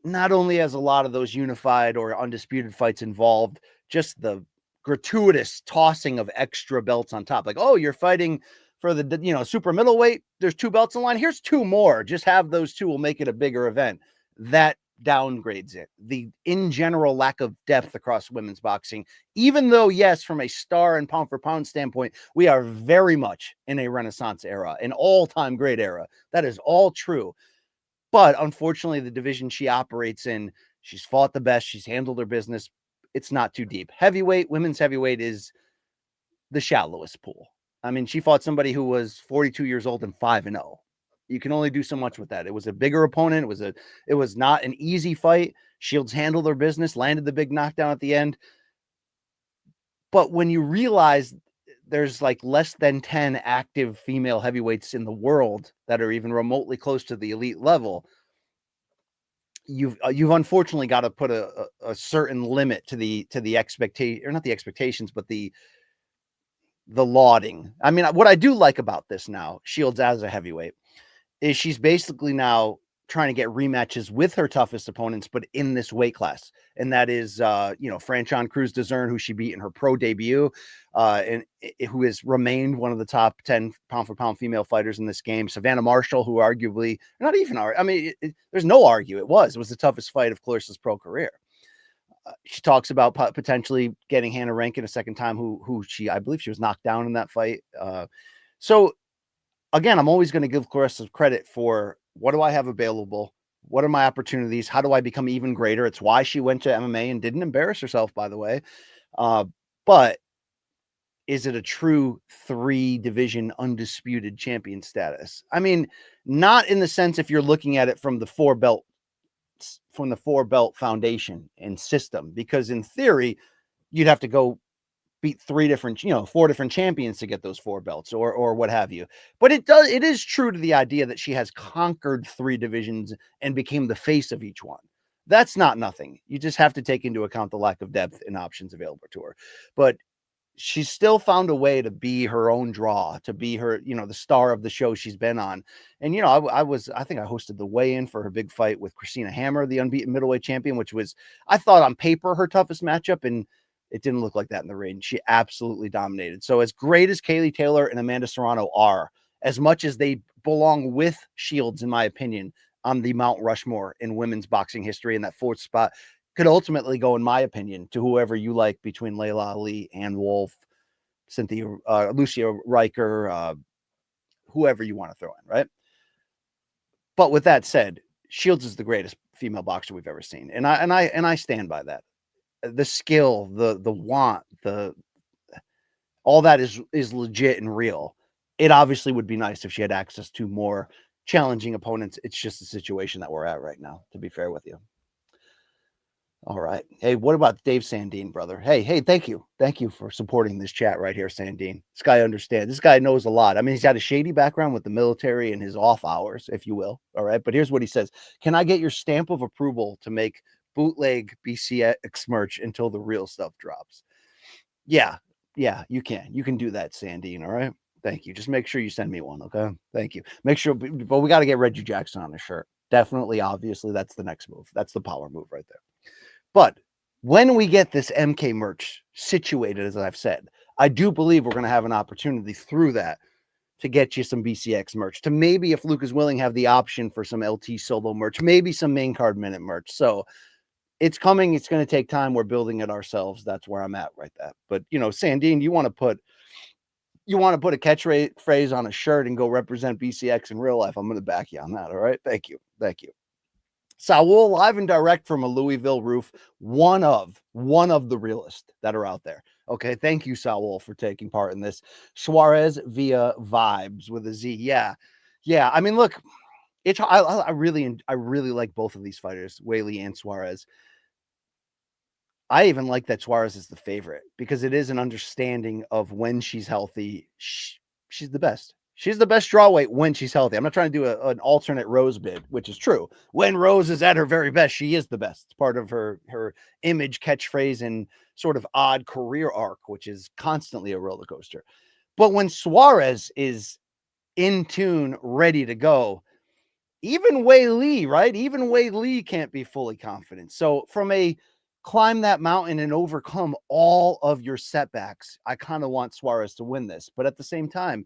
not only has a lot of those unified or undisputed fights involved just the gratuitous tossing of extra belts on top. Like, oh, you're fighting for the, super middleweight. There's 2 belts in line. Here's 2 more. Just have those 2 will make it a bigger event. That downgrades it. The, in general, lack of depth across women's boxing, even though, yes, from a star and pound for pound standpoint, we are very much in a Renaissance era, an all-time great era. That is all true. But unfortunately, the division she operates in, she's fought the best. She's handled her business. It's not too deep. Heavyweight, women's heavyweight is the shallowest pool. I mean, she fought somebody who was 42 years old and 5-0. You can only do so much with that. It was a bigger opponent. It was not an easy fight. Shields handled her business, landed the big knockdown at the end. But when you realize there's like less than 10 active female heavyweights in the world that are even remotely close to the elite level, you've unfortunately got to put a certain limit to the expectation, or not the expectations, but the lauding. I mean, what I do like about this now, Shields as a heavyweight, is she's basically now trying to get rematches with her toughest opponents, but in this weight class. And that is, Franchon Cruz Dezern, who she beat in her pro debut, and who has remained one of the top 10 pound for pound female fighters in this game. Savannah Marshall, who arguably, not even, I mean, there's no argue. It was the toughest fight of Claressa's pro career. She talks about potentially getting Hannah Rankin a second time, who I believe she was knocked down in that fight. So again, I'm always going to give Claressa credit for what do I have available? What are my opportunities? How do I become even greater? It's why she went to MMA and didn't embarrass herself, by the way. But is it a true 3-division undisputed champion status? I mean, not in the sense if you're looking at it from the 4-belt foundation and system, because in theory, you'd have to go beat 4 different champions to get those 4 belts or what have you. But it is true to the idea that she has conquered 3 divisions and became the face of each one. That's not nothing. You just have to take into account the lack of depth and options available to her. But she's still found a way to be her own draw, to be her, the star of the show she's been on. And, I think I hosted the weigh-in for her big fight with Christina Hammer, the unbeaten middleweight champion, which was, I thought on paper, her toughest matchup. And it didn't look like that in the ring. She absolutely dominated. So as great as Kaylee Taylor and Amanda Serrano are, as much as they belong with Shields, in my opinion, on the Mount Rushmore in women's boxing history, in that 4th spot, could ultimately go, in my opinion, to whoever you like between Layla Ali, Ann Wolfe, Lucia Riker, whoever you want to throw in, right? But with that said, Shields is the greatest female boxer we've ever seen, and I stand by that. The skill, the want, all that is legit and real. It obviously would be nice if she had access to more challenging opponents. It's just the situation that we're at right now, to be fair with you. All right. Hey, what about Dave Sandine, brother? Hey, thank you. Thank you for supporting this chat right here, Sandine. This guy understands. This guy knows a lot. I mean, he's got a shady background with the military and his off hours, if you will. All right. But here's what he says. Can I get your stamp of approval to make bootleg BCX merch until the real stuff drops? Yeah, you can. You can do that, Sandine. All right. Thank you. Just make sure you send me one. Okay. Thank you. Make sure, but we got to get Reggie Jackson on the shirt. Definitely. Obviously, that's the next move. That's the power move right there. But when we get this MK merch situated, as I've said, I do believe we're going to have an opportunity through that to get you some BCX merch, to maybe, if Luke is willing, have the option for some LT solo merch, maybe some main card minute merch. So it's coming. It's going to take time. We're building it ourselves. That's where I'm at right there. But, Sandine, you want to put a catchphrase on a shirt and go represent BCX in real life, I'm going to back you on that. All right. Thank you. Saul, live and direct from a Louisville roof, one of the realest that are out there. Okay, thank you, Saul, for taking part in this. Suarez via Vibes with a Z. Yeah. I mean, look, I really like both of these fighters, Weili and Suarez. I even like that Suarez is the favorite because it is an understanding of when she's healthy. She's the best. She's the best strawweight when she's healthy. I'm not trying to do an alternate Rose bid, which is true. When Rose is at her very best, she is the best. It's part of her image, catchphrase, and sort of odd career arc, which is constantly a roller coaster. But when Suarez is in tune, ready to go, even Weili, right? Even Weili can't be fully confident. So from a climb that mountain and overcome all of your setbacks, I kind of want Suarez to win this. But at the same time,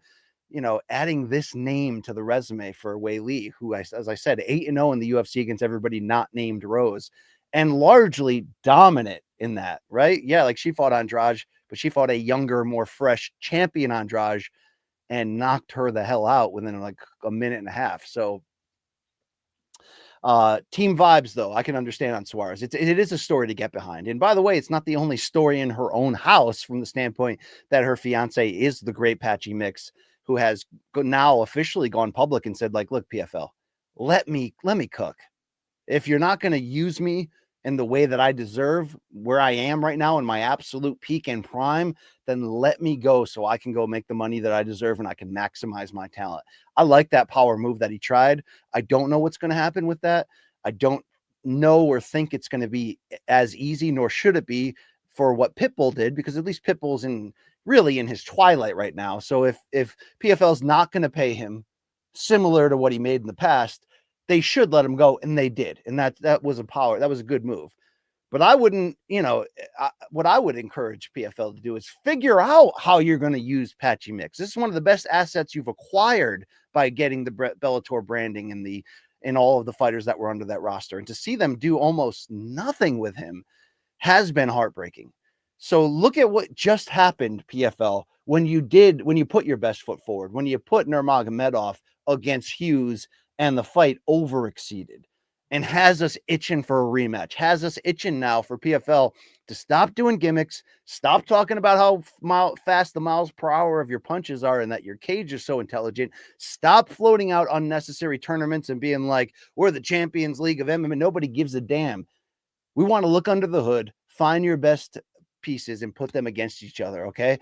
adding this name to the resume for Weili, who, as I said, 8-0 in the UFC against everybody not named Rose, and largely dominant in that, right? Yeah, like she fought Andrade, but she fought a younger, more fresh champion Andrade and knocked her the hell out within like a minute and a half. So team vibes, though, I can understand on Suarez. It is a story to get behind. And by the way, it's not the only story in her own house from the standpoint that her fiance is the great Patchy Mix, who has now officially gone public and said, like, look, PFL, let me cook. If you're not going to use me in the way that I deserve, where I am right now in my absolute peak and prime, then let me go so I can go make the money that I deserve and I can maximize my talent. I like that power move that he tried. I don't know what's going to happen with that. I don't know or think it's going to be as easy, nor should it be, for what Pitbull did, because at least Pitbull's really in his twilight right now. So if PFL's not going to pay him similar to what he made in the past, they should let him go, and they did. And that was a good move. But I wouldn't, what I would encourage PFL to do is figure out how you're going to use Patchy Mix. This is one of the best assets you've acquired by getting the Bellator branding and all of the fighters that were under that roster. And to see them do almost nothing with him has been heartbreaking. So look at what just happened, PFL, when you put your best foot forward, when you put Nurmagomedov against Hughes and the fight overexceeded. and has us itching for a rematch, has us itching now for PFL to stop doing gimmicks, stop talking about how fast the miles per hour of your punches are and that your cage is so intelligent. Stop floating out unnecessary tournaments and being like, we're the Champions League of MMA. Nobody gives a damn. We want to look under the hood, find your best pieces and put them against each other, okay?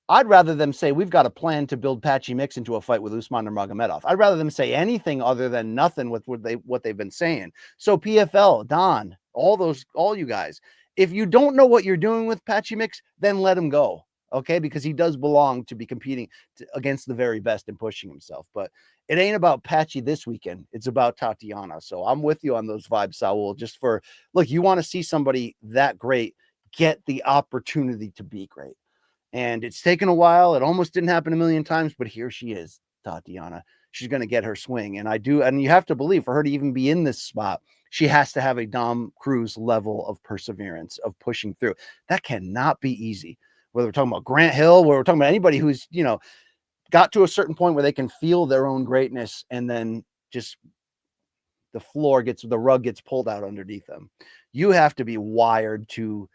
I'd rather them say we've got a plan to build Patchy Mix into a fight with Usman Nurmagomedov. I'd rather them say anything other than nothing with what they've been saying. So PFL, Don, all you guys, if you don't know what you're doing with Patchy Mix, then let him go, okay? Because he does belong to be competing against the very best and pushing himself. But it ain't about Patchy this weekend. It's about Tatiana. So I'm with you on those vibes, Saul. Just for, look, you want to see somebody that great get the opportunity to be great. And it's taken a while. It almost didn't happen a million times, but here she is, Tatiana. She's going to get her swing. And you have to believe for her to even be in this spot, she has to have a Dom Cruz level of perseverance, of pushing through. That cannot be easy. Whether we're talking about Grant Hill, whether we're talking about anybody who's, got to a certain point where they can feel their own greatness and then just the rug gets pulled out underneath them. You have to be wired to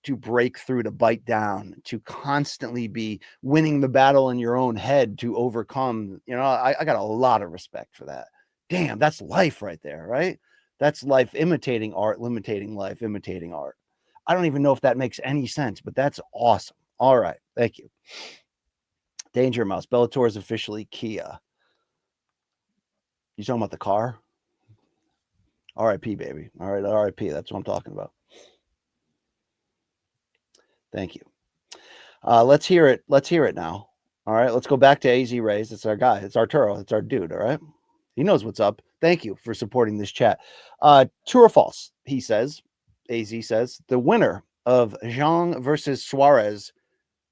break through, to bite down, to constantly be winning the battle in your own head to overcome. I got a lot of respect for that. Damn, that's life right there, right? That's life imitating art, imitating life, imitating art. I don't even know if that makes any sense, but that's awesome. All right. Thank you. Danger Mouse. Bellator is officially Kia. You talking about the car? RIP, baby. All right, RIP. That's what I'm talking about. Thank you. Let's hear it. Let's hear it now. All right, let's go back to AZ Rays. It's our guy. It's Arturo. It's our dude. All right. He knows what's up. Thank you for supporting this chat. True or false? He says, AZ says, the winner of Zhang versus Suarez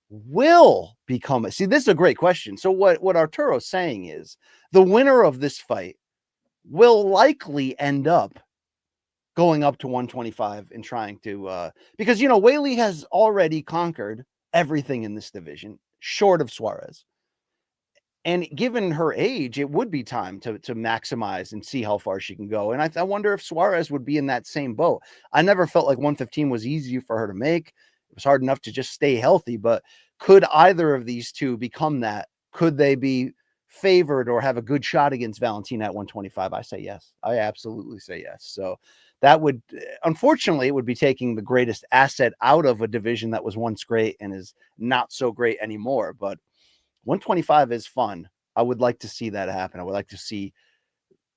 will become see, this is a great question. So what Arturo's saying is the winner of this fight will likely end up going up to 125 and trying to because Weili has already conquered everything in this division short of Suarez. And given her age, it would be time to maximize and see how far she can go. And I wonder if Suarez would be in that same boat. I never felt like 115 was easy for her to make. It was hard enough to just stay healthy. But could either of these two become that? Could they be favored or have a good shot against Valentina at 125? I say yes. I absolutely say yes. So that would, unfortunately, it would be taking the greatest asset out of a division that was once great and is not so great anymore. But 125 is fun. I would like to see that happen. I would like to see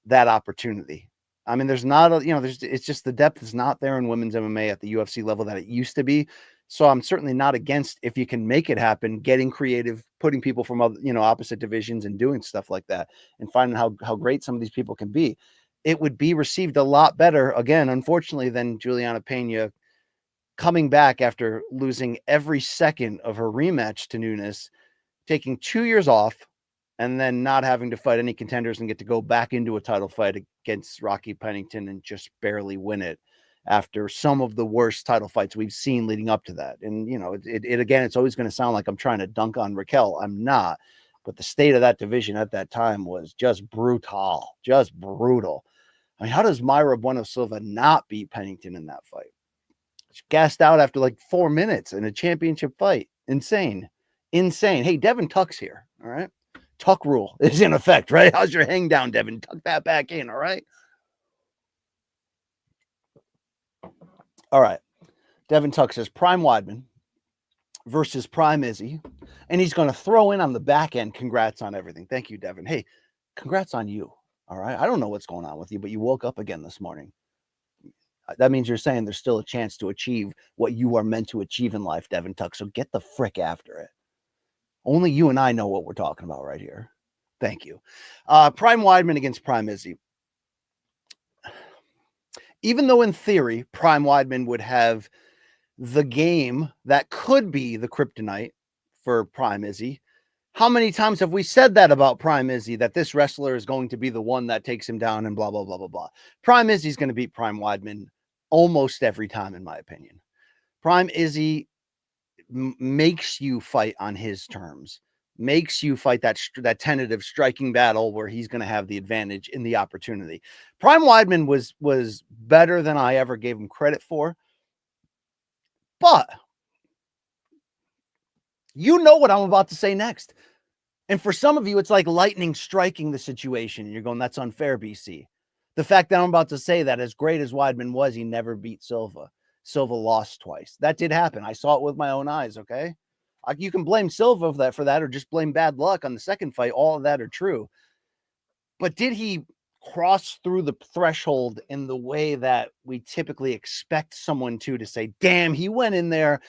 that opportunity. I mean, there's not it's just the depth is not there in women's MMA at the UFC level that it used to be. So I'm certainly not against, if you can make it happen, getting creative, putting people from other, opposite divisions and doing stuff like that and finding how great some of these people can be. It would be received a lot better, again, unfortunately, than Juliana Pena coming back after losing every second of her rematch to Nunes, taking 2 years off, and then not having to fight any contenders and get to go back into a title fight against Rocky Pennington and just barely win it after some of the worst title fights we've seen leading up to that. And, it again, it's always going to sound like I'm trying to dunk on Raquel. I'm not. But the state of that division at that time was just brutal. I mean, how does Mayra Bueno Silva not beat Pennington in that fight? She gassed out after like 4 minutes in a championship fight. Insane. Hey, Devin Tuck's here. All right. Tuck rule is in effect, right? How's your hang down, Devin? Tuck that back in. All right. All right. Devin Tuck says Prime Weidman versus Prime Izzy. And he's going to throw in on the back end. Congrats on everything. Thank you, Devin. Hey, congrats on you. All right. I don't know what's going on with you, but you woke up again this morning. That means you're saying there's still a chance to achieve what you are meant to achieve in life, Devin Tuck. So get the frick after it. Only you and I know what we're talking about right here. Thank you. Prime Weidman against Prime Izzy. Even though in theory, Prime Weidman would have the game that could be the kryptonite for Prime Izzy, how many times have we said that about Prime Izzy, that this wrestler is going to be the one that takes him down and blah, blah, blah, blah, blah. Prime Izzy's going to beat Prime Weidman almost every time, in my opinion. Prime Izzy makes you fight on his terms. makes you fight that tentative striking battle where he's going to have the advantage in the opportunity. Prime Weidman was better than I ever gave him credit for, but you know what I'm about to say next. And for some of you, it's like lightning striking the situation. And you're going, that's unfair, BC. The fact that I'm about to say that, as great as Weidman was, he never beat Silva. Silva lost twice. That did happen. I saw it with my own eyes, okay? You can blame Silva for that or just blame bad luck on the second fight. All of that are true. But did he cross through the threshold in the way that we typically expect someone to say, damn, he went in there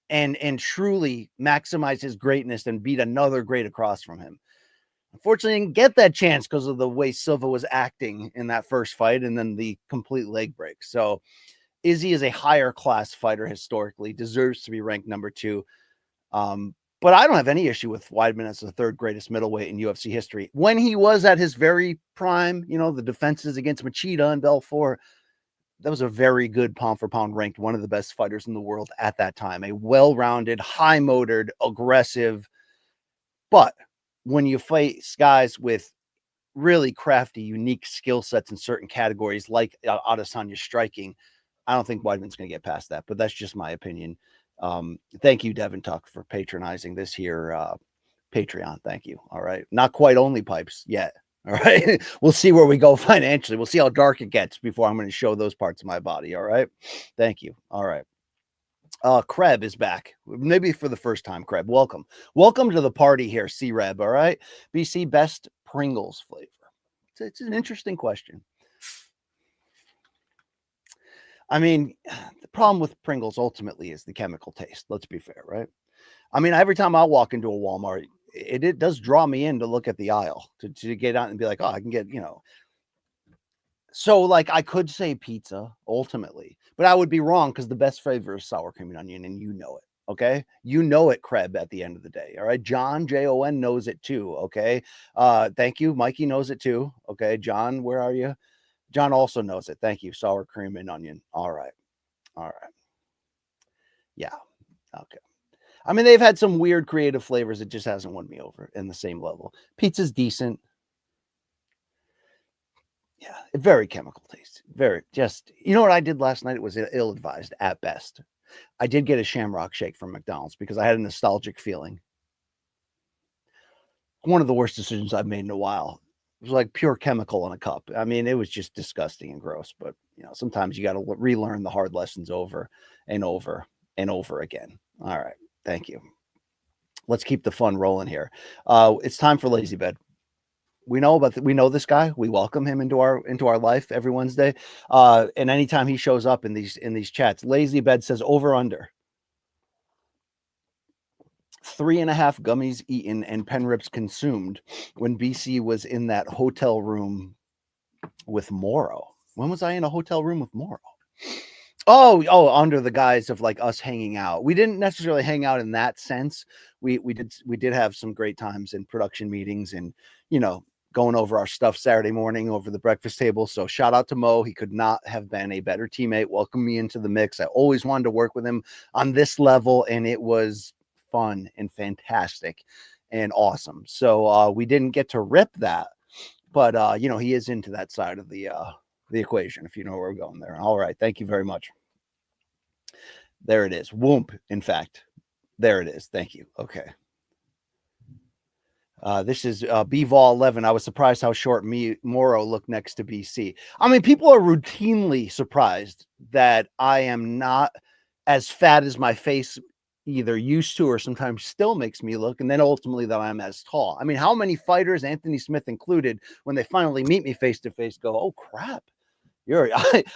and truly maximize his greatness and beat another great across from him? Unfortunately, didn't get that chance because of the way Silva was acting in that first fight and then the complete leg break. So Izzy is a higher class fighter historically, deserves to be ranked number 2. But I don't have any issue with Weidman as the 3rd greatest middleweight in UFC history. When he was at his very prime, the defenses against Machida and Belfort, that was a very good pound for pound ranked, one of the best fighters in the world at that time. A well-rounded, high-motored, aggressive. But when you fight guys with really crafty, unique skill sets in certain categories, like Adesanya's striking, I don't think Weidman's going to get past that. But that's just my opinion. Thank you, Devin Tuck, for patronizing this here Patreon. Thank you. All right. Not quite only pipes yet. All right. We'll see where we go financially. We'll see how dark it gets before I'm going to show those parts of my body. All right. Thank you. All right. Kreb is back. Maybe for the first time. Kreb, welcome. Welcome to the party here, C-Reb. All right. BC, best Pringles flavor. It's an interesting question. I mean, the problem with Pringles ultimately is the chemical taste. Let's be fair, right? I mean, every time I walk into a Walmart, it does draw me in to look at the aisle to get out and be like, oh, I can get, So, like, I could say pizza ultimately, but I would be wrong because the best flavor is sour cream and onion, and you know it. Okay, you know it, Kreb. At the end of the day, all right. John Jon knows it too. Okay, thank you. Mikey knows it too. Okay, John, where are you? John also knows it. Thank you. Sour cream and onion. All right. All right. Yeah. Okay. I mean, they've had some weird creative flavors. It just hasn't won me over in the same level. Pizza's decent. Yeah. Very chemical taste. Very just, what I did last night? It was ill-advised at best. I did get a Shamrock shake from McDonald's because I had a nostalgic feeling. One of the worst decisions I've made in a while. It was like pure chemical in a cup. I mean, it was just disgusting and gross, but sometimes you got to relearn the hard lessons over and over and over again. All right. Thank you. Let's keep the fun rolling here. It's time for Lazy Bed. We know this guy. We welcome him into our life every Wednesday. And anytime he shows up in these chats, Lazy Bed says over under 3.5 gummies eaten and pen rips consumed when BC was in that hotel room with Mauro. When was I in a hotel room with Mauro? Oh, under the guise of like us hanging out. We didn't necessarily hang out in that sense. We did have some great times in production meetings and, going over our stuff Saturday morning over the breakfast table. So shout out to Mo. He could not have been a better teammate. Welcome me into the mix. I always wanted to work with him on this level, and it was fun and fantastic and awesome. So we didn't get to rip that, but he is into that side of the equation, if you know where we're going there. All right. Thank you very much. There it is. Whoomp. In fact, there it is. Thank you. Okay. This is BVol 11. I was surprised how short Mauro looked next to BC. I mean, people are routinely surprised that I am not as fat as my face either used to or sometimes still makes me look, and then ultimately that I'm as tall. I mean, how many fighters, Anthony Smith included, when they finally meet me face to face, go, "Oh crap,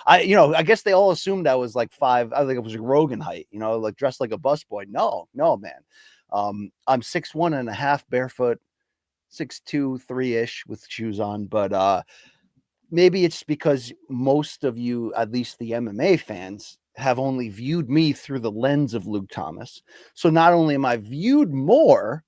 I guess they all assumed I was like 5. I think it was Rogan height, like dressed like a busboy. No, man. I'm 6'1.5" barefoot, 6'2", 3-ish with shoes on, but maybe it's because most of you, at least the MMA fans, have only viewed me through the lens of Luke Thomas. So not only am I viewed more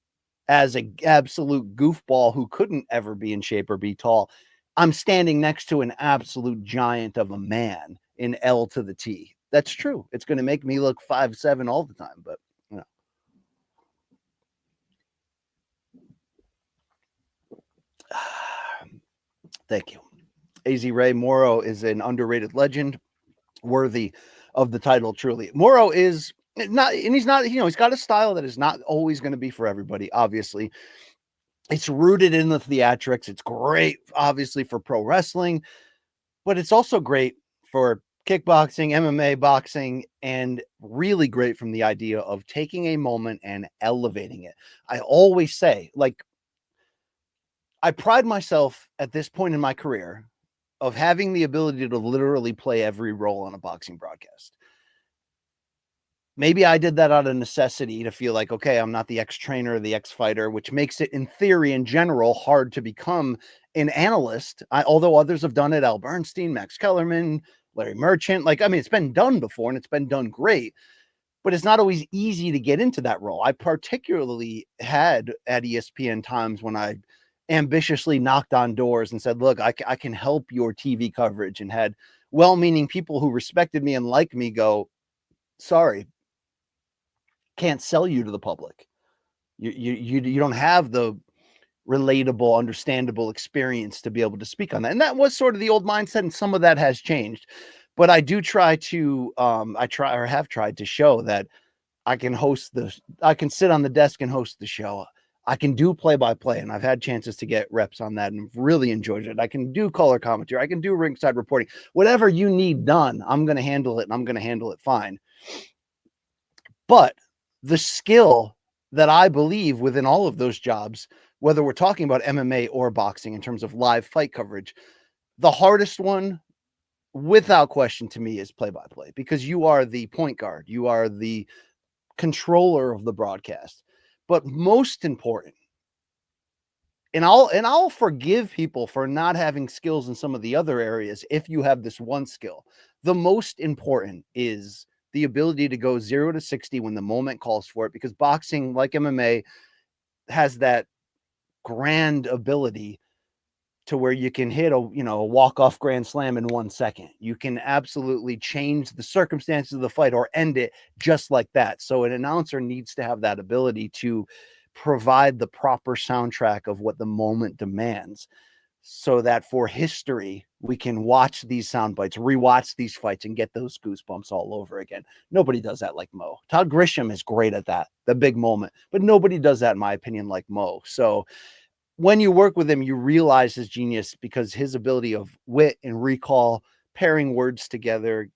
as an absolute goofball who couldn't ever be in shape or be tall, I'm standing next to an absolute giant of a man in L to the T. That's true. It's going to make me look 5'7" all the time, but Thank you. AZ Ray, Mauro is an underrated legend, worthy of the title, truly. Mauro is not, and he's not, he's got a style that is not always going to be for everybody, obviously. It's rooted in the theatrics. It's great, obviously, for pro wrestling, but it's also great for kickboxing, MMA, boxing, and really great from the idea of taking a moment and elevating it. I always say, like, I pride myself at this point in my career of having the ability to literally play every role on a boxing broadcast. Maybe I did that out of necessity to feel like, okay, I'm not the ex-trainer or the ex-fighter, which makes it, in theory, in general, hard to become an analyst. Although others have done it, Al Bernstein, Max Kellerman, Larry Merchant. Like, I mean, it's been done before and it's been done great, but it's not always easy to get into that role. I particularly had at ESPN times when I ambitiously knocked on doors and said, look, I can help your TV coverage, and had well-meaning people who respected me and liked me go, sorry, can't sell you to the public. You don't have the relatable, understandable experience to be able to speak on that. And that was sort of the old mindset, and some of that has changed. But I do try to, have tried to show that I can I can sit on the desk and host the show. I can do play-by-play, and I've had chances to get reps on that and really enjoyed it. I can do color commentary. I can do ringside reporting. Whatever you need done, I'm going to handle it, and I'm going to handle it fine. But the skill that I believe within all of those jobs, whether we're talking about MMA or boxing in terms of live fight coverage, the hardest one, without question, to me, is play-by-play, because you are the point guard. You are the controller of the broadcast. But most important, and I'll forgive people for not having skills in some of the other areas if you have this one skill. The most important is the ability to go 0 to 60 when the moment calls for it, because boxing, like MMA, has that grand ability to where you can hit a walk-off grand slam in 1 second. You can absolutely change the circumstances of the fight or end it just like that. So an announcer needs to have that ability to provide the proper soundtrack of what the moment demands, so that for history, we can watch these sound bites, rewatch these fights, and get those goosebumps all over again. Nobody does that like Mo. Todd Grisham is great at that, the big moment, but nobody does that, in my opinion, like Mo. So when you work with him, you realize his genius, because his ability of wit and recall, pairing words together,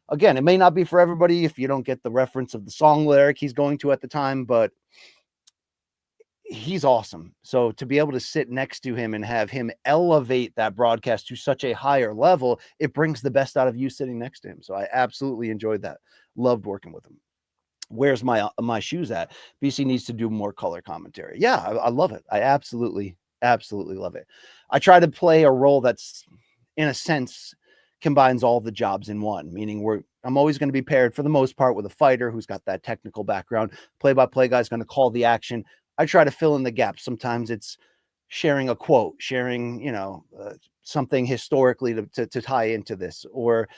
again, it may not be for everybody if you don't get the reference of the song lyric he's going to at the time, but he's awesome. So to be able to sit next to him and have him elevate that broadcast to such a higher level, it brings the best out of you sitting next to him. So I absolutely enjoyed that. Loved working with him. Where's my shoes at? BC needs to do more color commentary. Yeah, I love it. I absolutely love it. I try to play a role that's, in a sense, combines all the jobs in one, meaning I'm always going to be paired, for the most part, with a fighter who's got that technical background. Play-by-play guy's going to call the action. I try to fill in the gaps. Sometimes it's sharing a quote, sharing, something historically to tie into this, or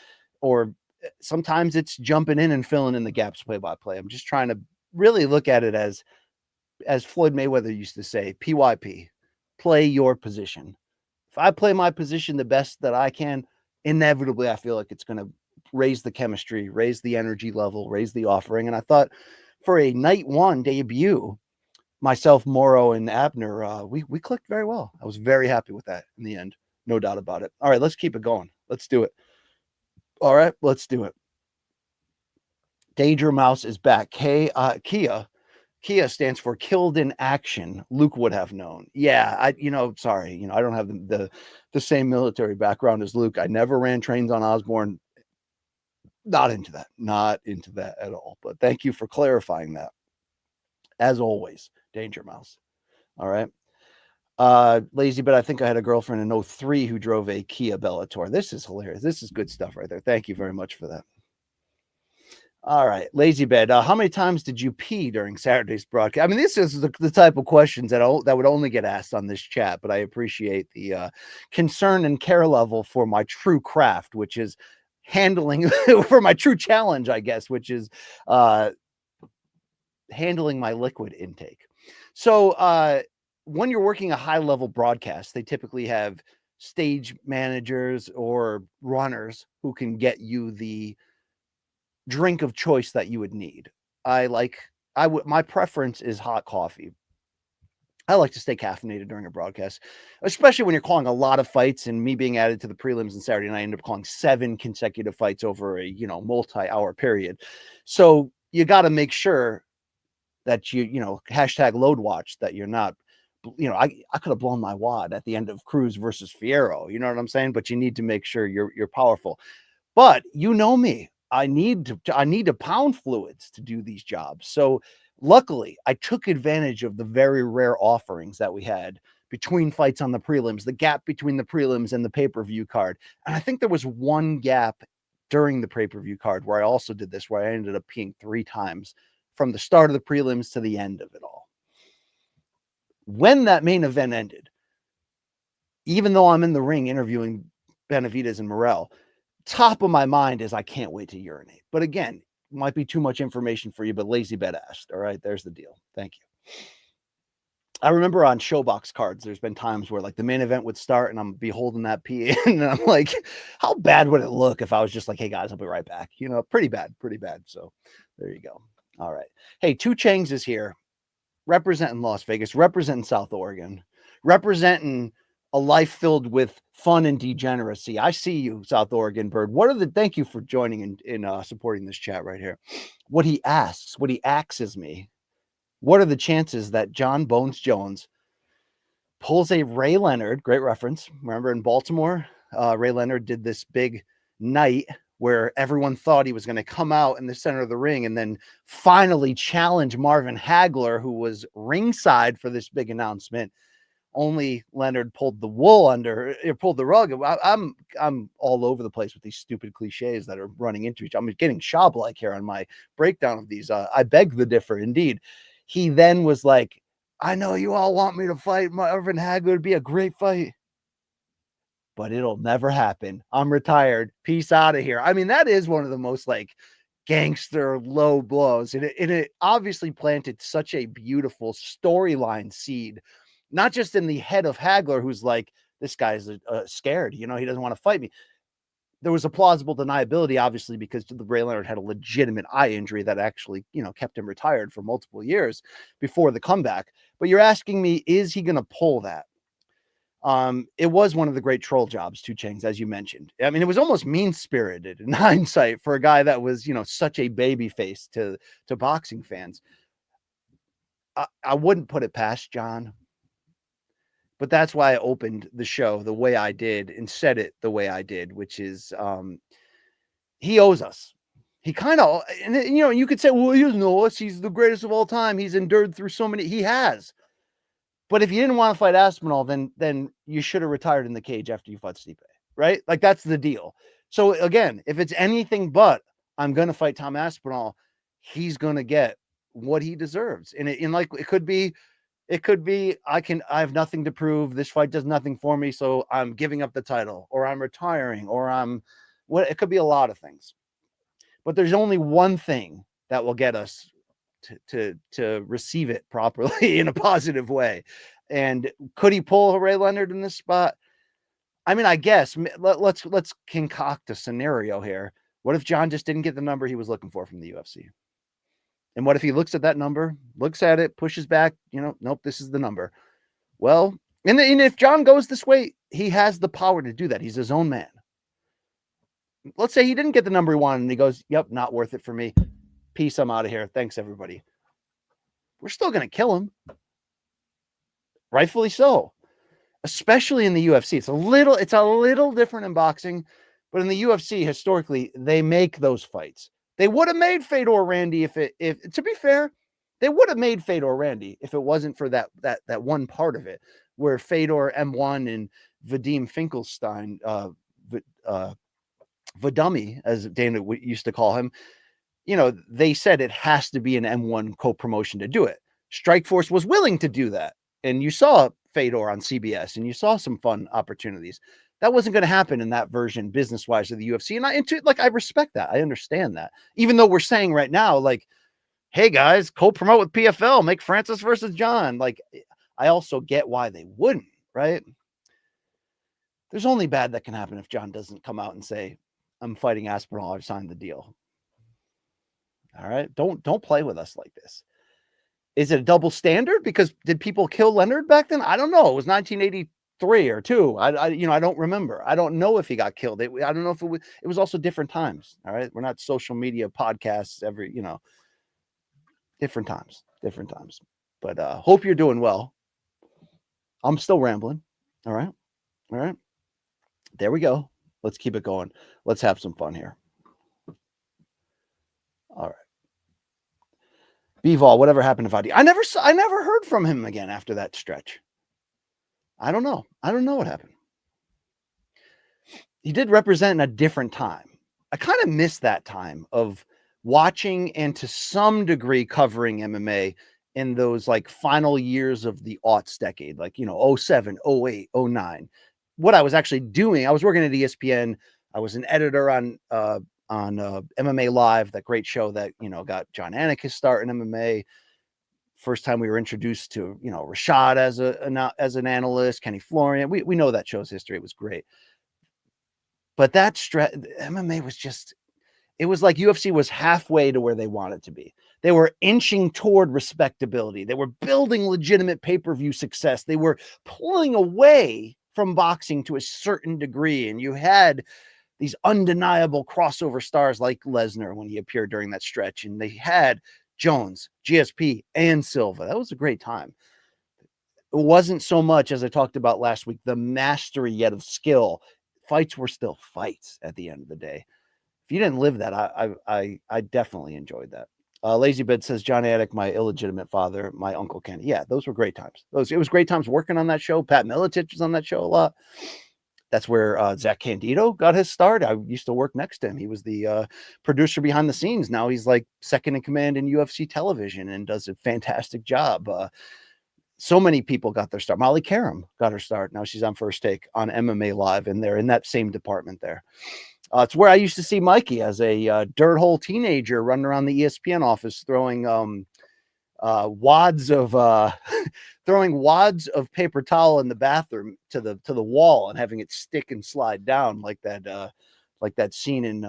sometimes it's jumping in and filling in the gaps play-by-play. I'm just trying to really look at it as Floyd Mayweather used to say, PYP, play your position. If I play my position the best that I can, inevitably I feel like it's going to raise the chemistry, raise the energy level, raise the offering. And I thought, for a night one debut, myself, Mauro, and Abner, we clicked very well. I was very happy with that in the end. No doubt about it. All right, let's keep it going. Let's do it. All right, let's do it. Danger Mouse is back. Kia stands for killed in action. Luke would have known. Yeah, sorry. I don't have the same military background as Luke. I never ran trains on Osborne. Not into that at all. But thank you for clarifying that. As always, Danger Mouse. All right. Lazy, but I think I had a girlfriend in 03 who drove a Kia Bellator. This is hilarious. This is good stuff right there. Thank you very much for that. All right, Lazy Bed. How many times did you pee during Saturday's broadcast? I mean, this is the type of questions that would only get asked on this chat, but I appreciate the concern and care level for my true craft, which is handling for my true challenge, I guess, which is handling my liquid intake. So when you're working a high level broadcast, they typically have stage managers or runners who can get you the drink of choice that you would need. My preference is hot coffee. I like to stay caffeinated during a broadcast, especially when you're calling a lot of fights. And me being added to the prelims on Saturday night, I ended up calling 7 consecutive fights over a multi-hour period. So you got to make sure that you hashtag load watch, that you're not, I could have blown my wad at the end of Cruz versus Fierro. You know what I'm saying? But you need to make sure you're powerful. But you know me, I need to pound fluids to do these jobs. So luckily, I took advantage of the very rare offerings that we had between fights on the prelims, the gap between the prelims and the pay-per-view card. And I think there was one gap during the pay-per-view card where I also did this, where I ended up peeing 3 times from the start of the prelims to the end of it all. When that main event ended, even though I'm in the ring interviewing Benavidez and Morrell, top of my mind is I can't wait to urinate. But again, might be too much information for you, but Lazy Bet asked. All right, there's the deal. Thank you. I remember on Showbox cards, there's been times where like the main event would start and I'm be holding that pee and I'm like, how bad would it look if I was just like, hey guys, I'll be right back. Pretty bad. So there you go. All right. Hey, 2 Chainz is here, representing Las Vegas, representing South Oregon, representing a life filled with fun and degeneracy. I see you, South Oregon bird. Thank you for joining in supporting this chat right here. What he axes me, what are the chances that Jon Bones Jones pulls a Ray Leonard, great reference. Remember in Baltimore, Ray Leonard did this big night where everyone thought he was going to come out in the center of the ring and then finally challenge Marvin Hagler, who was ringside for this big announcement. Only Leonard pulled the pulled the rug. I'm all over the place with these stupid cliches that are running into each other. I'm getting Schaub-like here on my breakdown of these. I beg the differ, indeed. He then was like, I know you all want me to fight Marvin Hagler. It'd be a great fight, but it'll never happen. I'm retired. Peace out of here. I mean, that is one of the most like gangster low blows. And it obviously planted such a beautiful storyline seed, not just in the head of Hagler, who's like, this guy's scared, he doesn't want to fight me. There was a plausible deniability, obviously, because the Ray Leonard had a legitimate eye injury that actually, kept him retired for multiple years before the comeback. But you're asking me, is he going to pull that? It was one of the great troll jobs, 2 Chainz, as you mentioned. I mean, it was almost mean-spirited in hindsight for a guy that was, such a baby face to boxing fans. I wouldn't put it past Jon. But that's why I opened the show the way I did and said it the way I did, which is he owes us. He kind of, and you could say, well, he doesn't know us. He's the greatest of all time. He's endured through so many. He has. But if you didn't want to fight Aspinall, then you should have retired in the cage after you fought Stipe, right? Like that's the deal. So again, if it's anything but I'm going to fight Tom Aspinall, he's going to get what he deserves. And it could be I have nothing to prove. This fight does nothing for me, so I'm giving up the title, or I'm retiring, or it could be a lot of things. But there's only one thing that will get us to receive it properly in a positive way. And could he pull Ray Leonard in this spot? I mean, I guess let's concoct a scenario here. What if Jon just didn't get the number he was looking for from the UFC? And what if he looks at that number, looks at it, pushes back, nope, this is the number. Well, and if Jon goes this way, he has the power to do that. He's his own man. Let's say he didn't get the number he wanted and he goes, yep, not worth it for me. Peace, I'm out of here. Thanks, everybody. We're still going to kill him. Rightfully so. Especially in the UFC. It's a little different in boxing, but in the UFC, historically, they make those fights. They would have made Fedor Randy if to be fair, they would have made Fedor Randy if it wasn't for that one part of it where Fedor M1 and Vadim Finkelstein, Vadummy, as Dana used to call him, they said it has to be an M1 co-promotion to do it. Strikeforce was willing to do that. And you saw Fedor on CBS and you saw some fun opportunities. That wasn't going to happen in that version business-wise of the UFC. And I respect that. I understand that. Even though we're saying right now, like, hey guys, co-promote with PFL, make Francis versus Jon. Like, I also get why they wouldn't, right? There's only bad that can happen if Jon doesn't come out and say, I'm fighting Aspinall, I've signed the deal. All right. Don't play with us like this. Is it a double standard? Because did people kill Leonard back then? I don't know. It was 1983 or 2. I don't remember. I don't know if he got killed. I don't know if it was also different times. All right. We're not social media podcasts different times. But hope you're doing well. I'm still rambling. All right. There we go. Let's keep it going. Let's have some fun here. All right. Bivol, whatever happened to Vadi? I never heard from him again after that stretch. I don't know what happened. He did represent in a different time. I kind of miss that time of watching and to some degree covering MMA in those like final years of the aughts decade, like, 07, 08, 09. What I was actually doing, I was working at ESPN. I was an editor on MMA Live, that great show that, got John Anik his start in MMA. First time we were introduced to, Rashad as an analyst, Kenny Florian. We know that show's history. It was great. But that MMA was just, it was like UFC was halfway to where they wanted to be. They were inching toward respectability. They were building legitimate pay-per-view success. They were pulling away from boxing to a certain degree. And you had these undeniable crossover stars like Lesnar when he appeared during that stretch. And they had Jones, GSP, and Silva. That was a great time. It wasn't so much, as I talked about last week, the mastery yet of skill. Fights were still fights at the end of the day. If you didn't live that, I definitely enjoyed that. Lazy Bed says, John Anik, my illegitimate father, my Uncle Kenny. Yeah, those were great times. It was great times working on that show. Pat Miletich was on that show a lot. That's where Zach Candido got his start. I used to work next to him. He was the producer behind the scenes. Now he's like second in command in UFC television and does a fantastic job. So many people got their start. Molly Karam got her start. Now she's on First Take on MMA Live, and they're in that same department there. It's where I used to see Mikey as a dirt hole teenager running around the ESPN office throwing wads of throwing wads of paper towel in the bathroom to the wall and having it stick and slide down like that scene in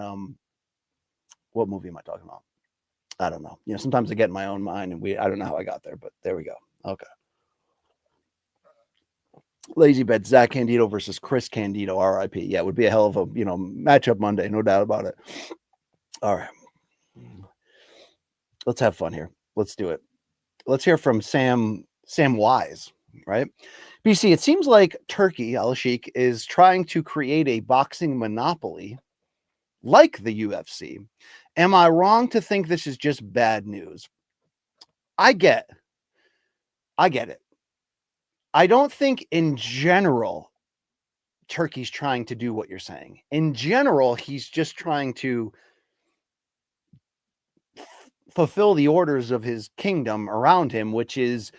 what movie am I talking about? I don't know. Sometimes I get in my own mind and I don't know how I got there, but there we go. Okay. Lazy Bet, Zach Candido versus Chris Candido, RIP. Yeah, it would be a hell of a matchup Monday, no doubt about it. All right. Let's have fun here. Let's do it. Let's hear from Sam Wise, right? BC, it seems like Turki Al-Sheikh is trying to create a boxing monopoly like the UFC. Am I wrong to think this is just bad news? I get it. I don't think in general Turki's trying to do what you're saying. In general, he's just trying to fulfill the orders of his kingdom around him, which is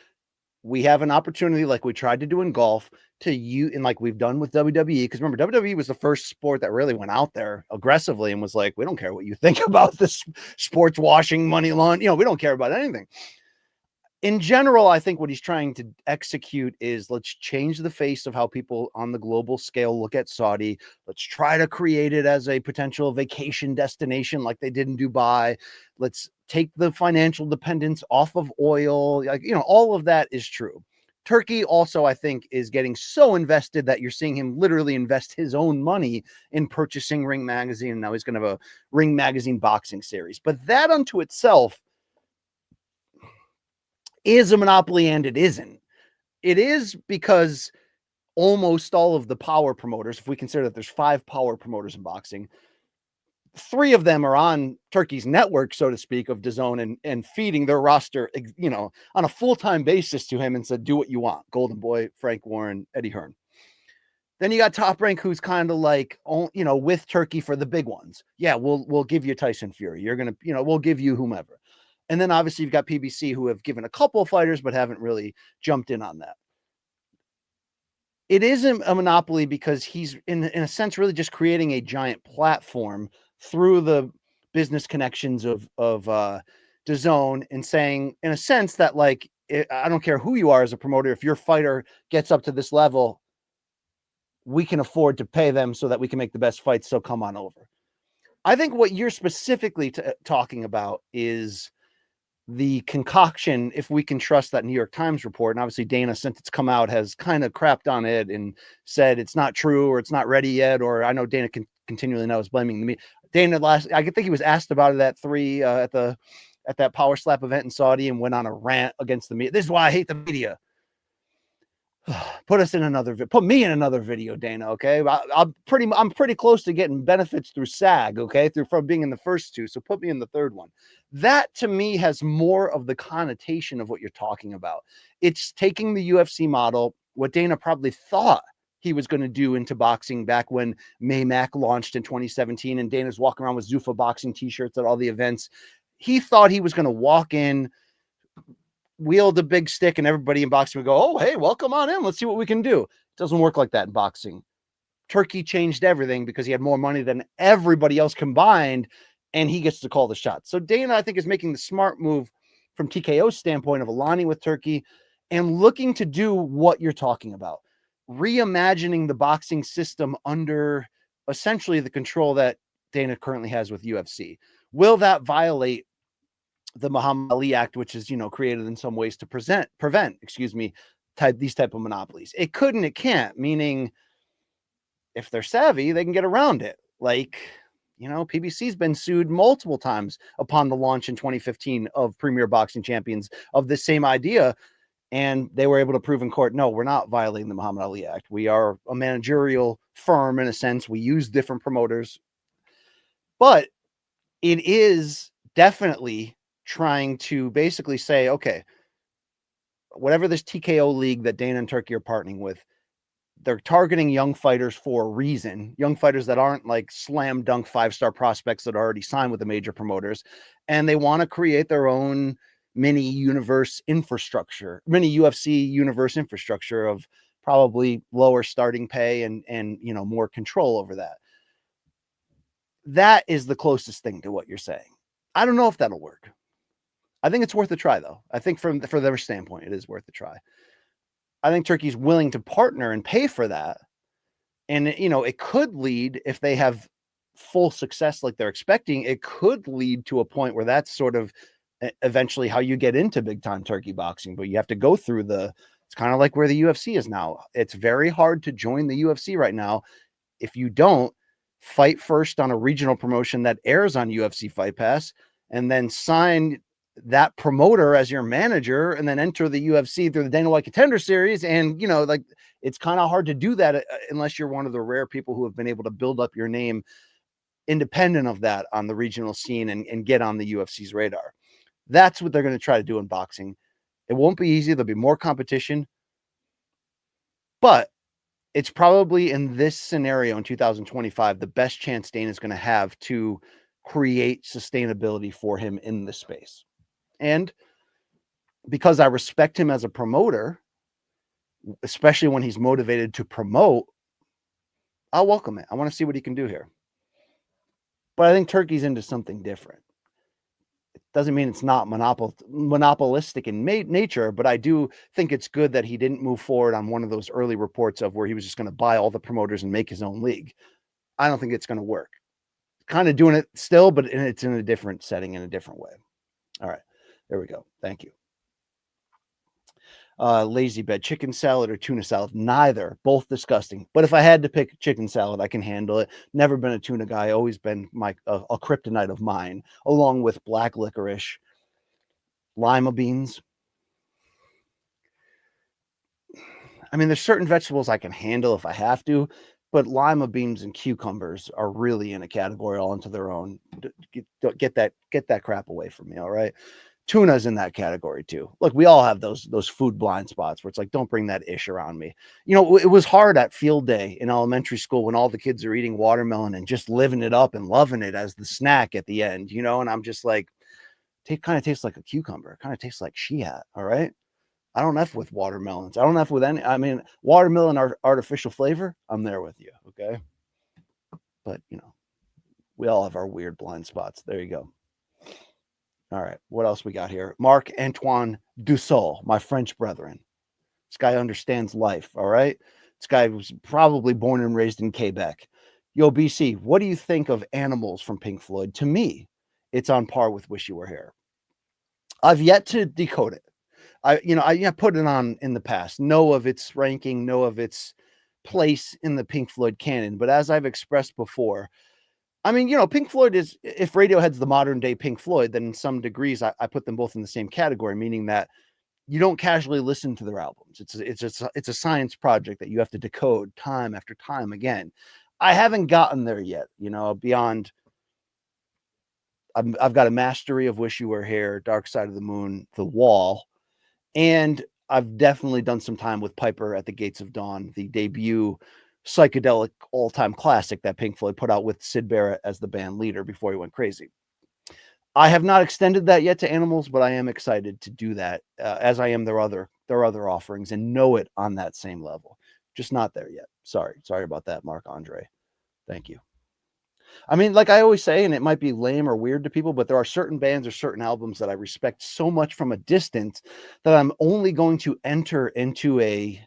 we have an opportunity like we tried to do in golf and like we've done with WWE. Because remember, WWE was the first sport that really went out there aggressively and was like, we don't care what you think about this sports washing, money laundering. We don't care about anything. In general, I think what he's trying to execute is let's change the face of how people on the global scale look at Saudi. Let's try to create it as a potential vacation destination like they did in Dubai. Let's take the financial dependence off of oil. All of that is true. Turki also, I think, is getting so invested that you're seeing him literally invest his own money in purchasing Ring Magazine. And now he's going to have a Ring Magazine boxing series. But that unto itself is a monopoly, and it isn't. It is because almost all of the power promoters, if we consider that there's 5 power promoters in boxing, 3 of them are on Turki's network, so to speak, of DAZN and feeding their roster, on a full-time basis to him and said, do what you want. Golden Boy, Frank Warren, Eddie Hearn. Then you got Top Rank, who's kind of like, with Turki for the big ones. Yeah, we'll give you Tyson Fury. You're going to, we'll give you whomever. And then obviously you've got PBC, who have given a couple of fighters, but haven't really jumped in on that. It isn't a monopoly because he's in a sense really just creating a giant platform through the business connections of DAZN and saying, in a sense, that like, I don't care who you are as a promoter, if your fighter gets up to this level, we can afford to pay them so that we can make the best fights. So come on over. I think what you're specifically talking about is the concoction, if we can trust that New York Times report. And obviously Dana, since it's come out, has kind of crapped on it and said it's not true or it's not ready yet. Or I know Dana continually now is blaming me. Dana I think he was asked about it at 3 at that Power Slap event in Saudi and went on a rant against the media. This is why I hate the media. Put me in another video, Dana. Okay. I'm pretty close to getting benefits through SAG. Okay. From being in the first 2. So put me in the 3rd one. That to me has more of the connotation of what you're talking about. It's taking the UFC model, what Dana probably thought he was going to do into boxing back when Maymac launched in 2017 and Dana's walking around with Zuffa boxing t-shirts at all the events. He thought he was going to walk in, wield a big stick, and everybody in boxing would go, oh, hey, welcome on in. Let's see what we can do. It doesn't work like that in boxing. Turki changed everything because he had more money than everybody else combined, and he gets to call the shots. So Dana, I think, is making the smart move from TKO's standpoint of aligning with Turki and looking to do what you're talking about, reimagining the boxing system under essentially the control that Dana currently has with UFC. Will that violate the Muhammad Ali Act, which is, created in some ways to prevent these type of monopolies? It couldn't, it can't, meaning if they're savvy, they can get around it. Like, PBC's been sued multiple times upon the launch in 2015 of Premier Boxing Champions of the same idea. And they were able to prove in court, no, we're not violating the Muhammad Ali Act. We are a managerial firm in a sense. We use different promoters. But it is definitely trying to basically say, okay, whatever this TKO league that Dana and Turki are partnering with, they're targeting young fighters for a reason, young fighters that aren't like slam dunk 5-star prospects that are already signed with the major promoters. And they want to create their own mini UFC universe infrastructure of probably lower starting pay and more control over that. That is the closest thing to what you're saying. I don't know if that'll work. I think it's worth a try, though. I think from their standpoint, it is worth a try. I think Turki's willing to partner and pay for that. And, it could lead, if they have full success like they're expecting, it could lead to a point where that's sort of eventually how you get into big time Turki boxing. But you have to go through it's kind of like where the UFC is now. It's very hard to join the UFC right now if you don't fight first on a regional promotion that airs on UFC Fight Pass and then sign that promoter as your manager and then enter the UFC through the Dana White Contender Series. And, it's kind of hard to do that unless you're one of the rare people who have been able to build up your name independent of that on the regional scene and get on the UFC's radar. That's what they're going to try to do in boxing. It won't be easy. There'll be more competition, but it's probably in this scenario in 2025, the best chance Dana's going to have to create sustainability for him in this space. And because I respect him as a promoter, especially when he's motivated to promote, I'll welcome it. I want to see what he can do here. But I think Turki's into something different. It doesn't mean it's not monopolistic in nature, but I do think it's good that he didn't move forward on one of those early reports of where he was just going to buy all the promoters and make his own league. I don't think it's going to work. Kind of doing it still, but it's in a different setting, in a different way. All right. There we go. Thank you. Lazy bed, chicken salad or tuna salad? Neither. Both disgusting. But if I had to pick chicken salad, I can handle it. Never been a tuna guy. Always been a kryptonite of mine, along with black licorice, lima beans. I mean, there's certain vegetables I can handle if I have to, but lima beans and cucumbers are really in a category all into their own. Get that crap away from me. All right. Tuna's in that category too. Look, we all have those food blind spots where it's like, don't bring that ish around me. It was hard at field day in elementary school when all the kids are eating watermelon and just living it up and loving it as the snack at the end, and I'm just like, it kind of tastes like a cucumber. It kind of tastes like Shihat. All right. I don't F with watermelons. I don't F with watermelon artificial flavor. I'm there with you. Okay. But we all have our weird blind spots. There you go. All right, what else we got here? Marc-Antoine Dussault, my French brethren. This guy understands life, all right? This guy was probably born and raised in Quebec. Yo, BC, what do you think of Animals from Pink Floyd? To me, it's on par with Wish You Were Here. I've yet to decode it. I put it on in the past, know of its ranking, know of its place in the Pink Floyd canon. But as I've expressed before, I mean, Pink Floyd is, if Radiohead's the modern day Pink Floyd, then in some degrees, I put them both in the same category, meaning that you don't casually listen to their albums. It's a science project that you have to decode time after time again. I haven't gotten there yet, beyond. I've got a mastery of Wish You Were Here, Dark Side of the Moon, The Wall, and I've definitely done some time with Piper at the Gates of Dawn, the debut psychedelic all-time classic that Pink Floyd put out with Syd Barrett as the band leader before he went crazy. I have not extended that yet to Animals, but I am excited to do that, as I am their other offerings, and know it on that same level. Just not there yet. Sorry about that, Marc Andre. Thank you. I mean, like I always say, and it might be lame or weird to people, but there are certain bands or certain albums that I respect so much from a distance that I'm only going to enter into a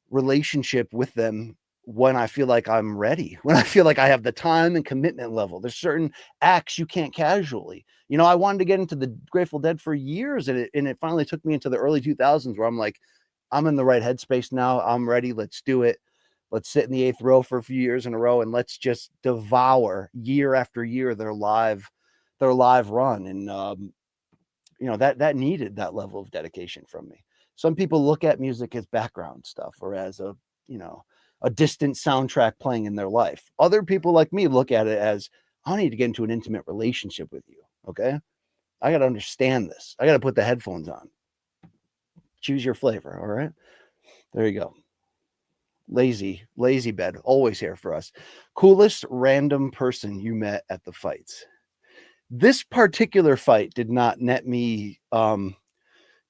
relationship with them when I feel like I'm ready, when I feel like I have the time and commitment level. There's certain acts you can't casually. I wanted to get into the Grateful Dead for years, and it finally took me into the early 2000s where I'm like, I'm in the right headspace now. I'm ready. Let's do it. Let's sit in the 8th row for a few years in a row, and let's just devour year after year their live run. And that needed that level of dedication from me. Some people look at music as background stuff or as a distant soundtrack playing in their life. Other people like me look at it as, I need to get into an intimate relationship with you. Okay. I got to understand this. I got to put the headphones on. Choose your flavor. All right. There you go. Lazy bed, always here for us. Coolest random person you met at the fights. This particular fight did not net me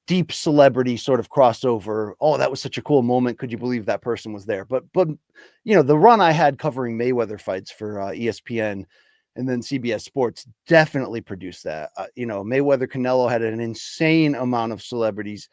deep celebrity sort of crossover. Oh, that was such a cool moment. Could you believe that person was there? But the run I had covering Mayweather fights for ESPN and then CBS Sports definitely produced that. Mayweather Canelo had an insane amount of celebrities.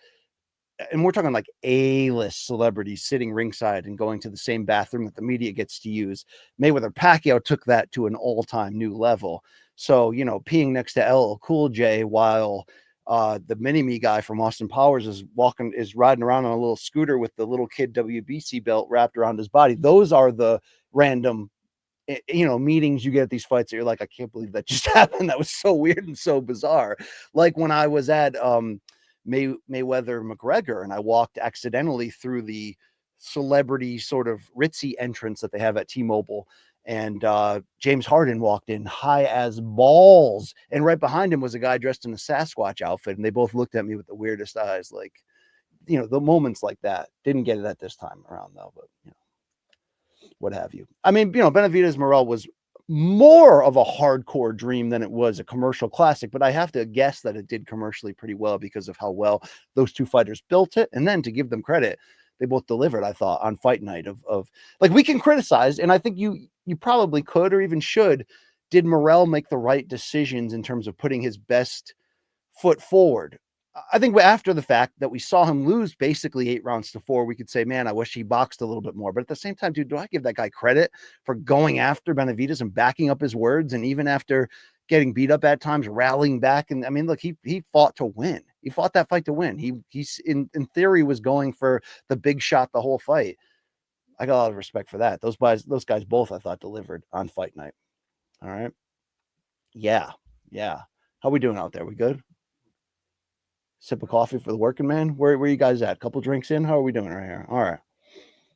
And we're talking like A-list celebrities sitting ringside and going to the same bathroom that the media gets to use. Mayweather Pacquiao took that to an all-time new level. So, peeing next to LL Cool J while the mini-me guy from Austin Powers is riding around on a little scooter with the little kid WBC belt wrapped around his body. Those are the random, meetings you get at these fights that you're like, I can't believe that just happened. That was so weird and so bizarre. Like when I was at, Mayweather McGregor, and I walked accidentally through the celebrity sort of ritzy entrance that they have at T-Mobile, and James Harden walked in high as balls, and right behind him was a guy dressed in a Sasquatch outfit, and they both looked at me with the weirdest eyes. Like, the moments like that. Didn't get it at this time around though, but what have you. I mean, Benavidez-Morrell was more of a hardcore dream than it was a commercial classic, but I have to guess that it did commercially pretty well because of how well those two fighters built it. And then to give them credit, they both delivered, I thought, on fight night of like, we can criticize, and I think you probably could or even should. Did Morrell make the right decisions in terms of putting his best foot forward? I think after the fact that we saw him lose basically 8 rounds to 4, we could say, man, I wish he boxed a little bit more. But at the same time, dude, do I give that guy credit for going after Benavidez and backing up his words? And even after getting beat up at times, rallying back. And I mean, look, he fought to win. He fought that fight to win. He's in theory was going for the big shot the whole fight. I got a lot of respect for that. Those guys both, I thought, delivered on fight night. All right. Yeah. How we doing out there? We good? Sip of coffee for the working man. Where you guys at? Couple drinks in? How are we doing right here? All right.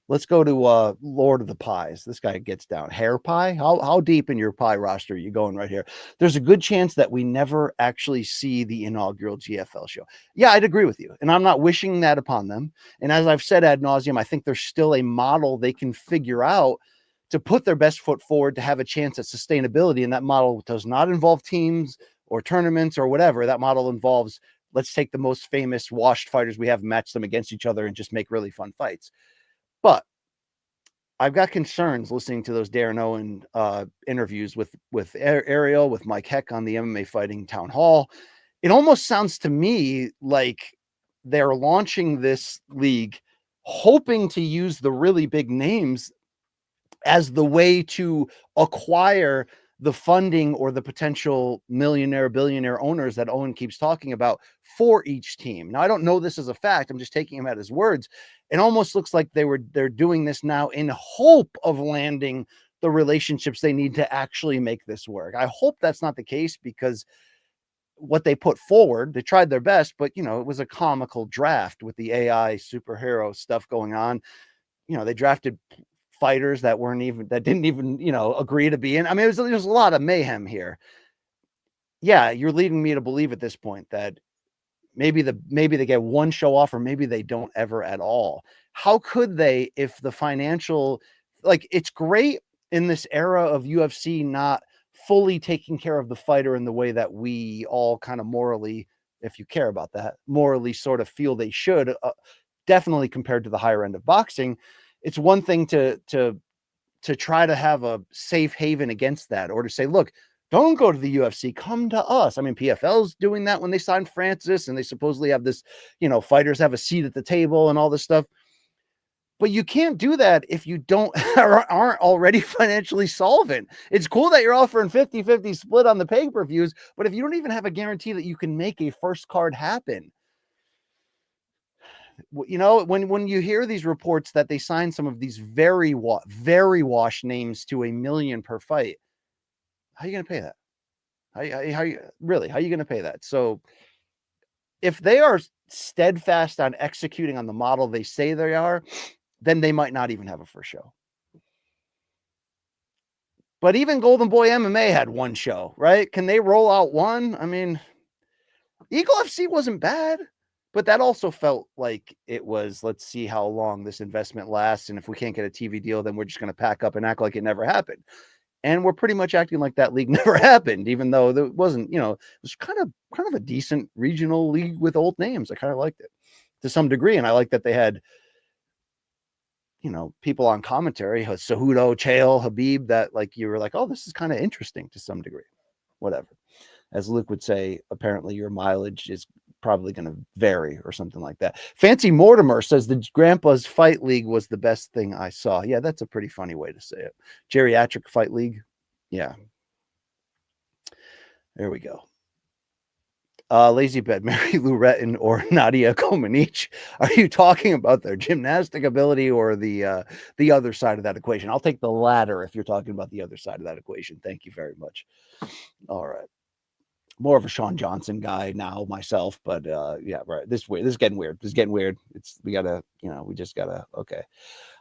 Let's go to Lord of the Pies. This guy gets down. Hair pie? How deep in your pie roster are you going right here? There's a good chance that we never actually see the inaugural GFL show. Yeah, I'd agree with you. And I'm not wishing that upon them. And as I've said ad nauseum, I think there's still a model they can figure out to put their best foot forward to have a chance at sustainability. And that model does not involve teams or tournaments or whatever. That model involves, let's take the most famous washed fighters we have, match them against each other, and just make really fun fights. But I've got concerns listening to those Darren Owen interviews with Ariel, with Mike Heck on the MMA Fighting Town Hall. It almost sounds to me like they're launching this league hoping to use the really big names as the way to acquire the funding or the potential millionaire, billionaire owners that Owen keeps talking about for each team. Now, I don't know this as a fact. I'm just taking him at his words. It almost looks like they're doing this now in hope of landing the relationships they need to actually make this work. I hope that's not the case, because what they put forward, they tried their best, but it was a comical draft with the AI superhero stuff going on. They drafted fighters that didn't even agree to be in. I mean, there's a lot of mayhem here. Yeah, you're leading me to believe at this point that maybe they get one show off, or maybe they don't ever at all. How could they, if the financial, it's great in this era of UFC not fully taking care of the fighter in the way that we all kind of morally, if you care about that, morally sort of feel they should, definitely compared to the higher end of boxing. It's one thing to try to have a safe haven against that, or to say, look, don't go to the UFC, come to us. I mean, PFL's doing that when they signed Francis, and they supposedly have this, fighters have a seat at the table and all this stuff. But you can't do that if you aren't already financially solvent. It's cool that you're offering 50-50 split on the pay-per-views, but if you don't even have a guarantee that you can make a first card happen, when you hear these reports that they sign some of these very washed names to $1 million per fight, how are you going to pay that? How are you going to pay that? So if they are steadfast on executing on the model they say they are, then they might not even have a first show. But even Golden Boy MMA had one show, right? Can they roll out one? I mean, Eagle FC wasn't bad, but that also felt like it was, let's see how long this investment lasts, and if we can't get a TV deal, then we're just going to pack up and act like it never happened. And we're pretty much acting like that league never happened, even though it wasn't, it was kind of a decent regional league with old names. I kind of liked it to some degree, and I like that they had, people on commentary, Cejudo, Chael, Habib, that you were like, oh, this is kind of interesting to some degree. Whatever. As Luke would say, apparently your mileage is probably going to vary or something like that. Fancy Mortimer says the Grandpa's Fight League was the best thing I saw. Yeah, that's a pretty funny way to say it. Geriatric Fight League. Yeah. There we go. Lazy Bet, Mary Lou Retton or Nadia Comaneci. Are you talking about their gymnastic ability or the other side of that equation? I'll take the latter if you're talking about the other side of that equation. Thank you very much. All right. More of a Sean Johnson guy now myself, but yeah, right. This is getting weird. We just gotta, okay.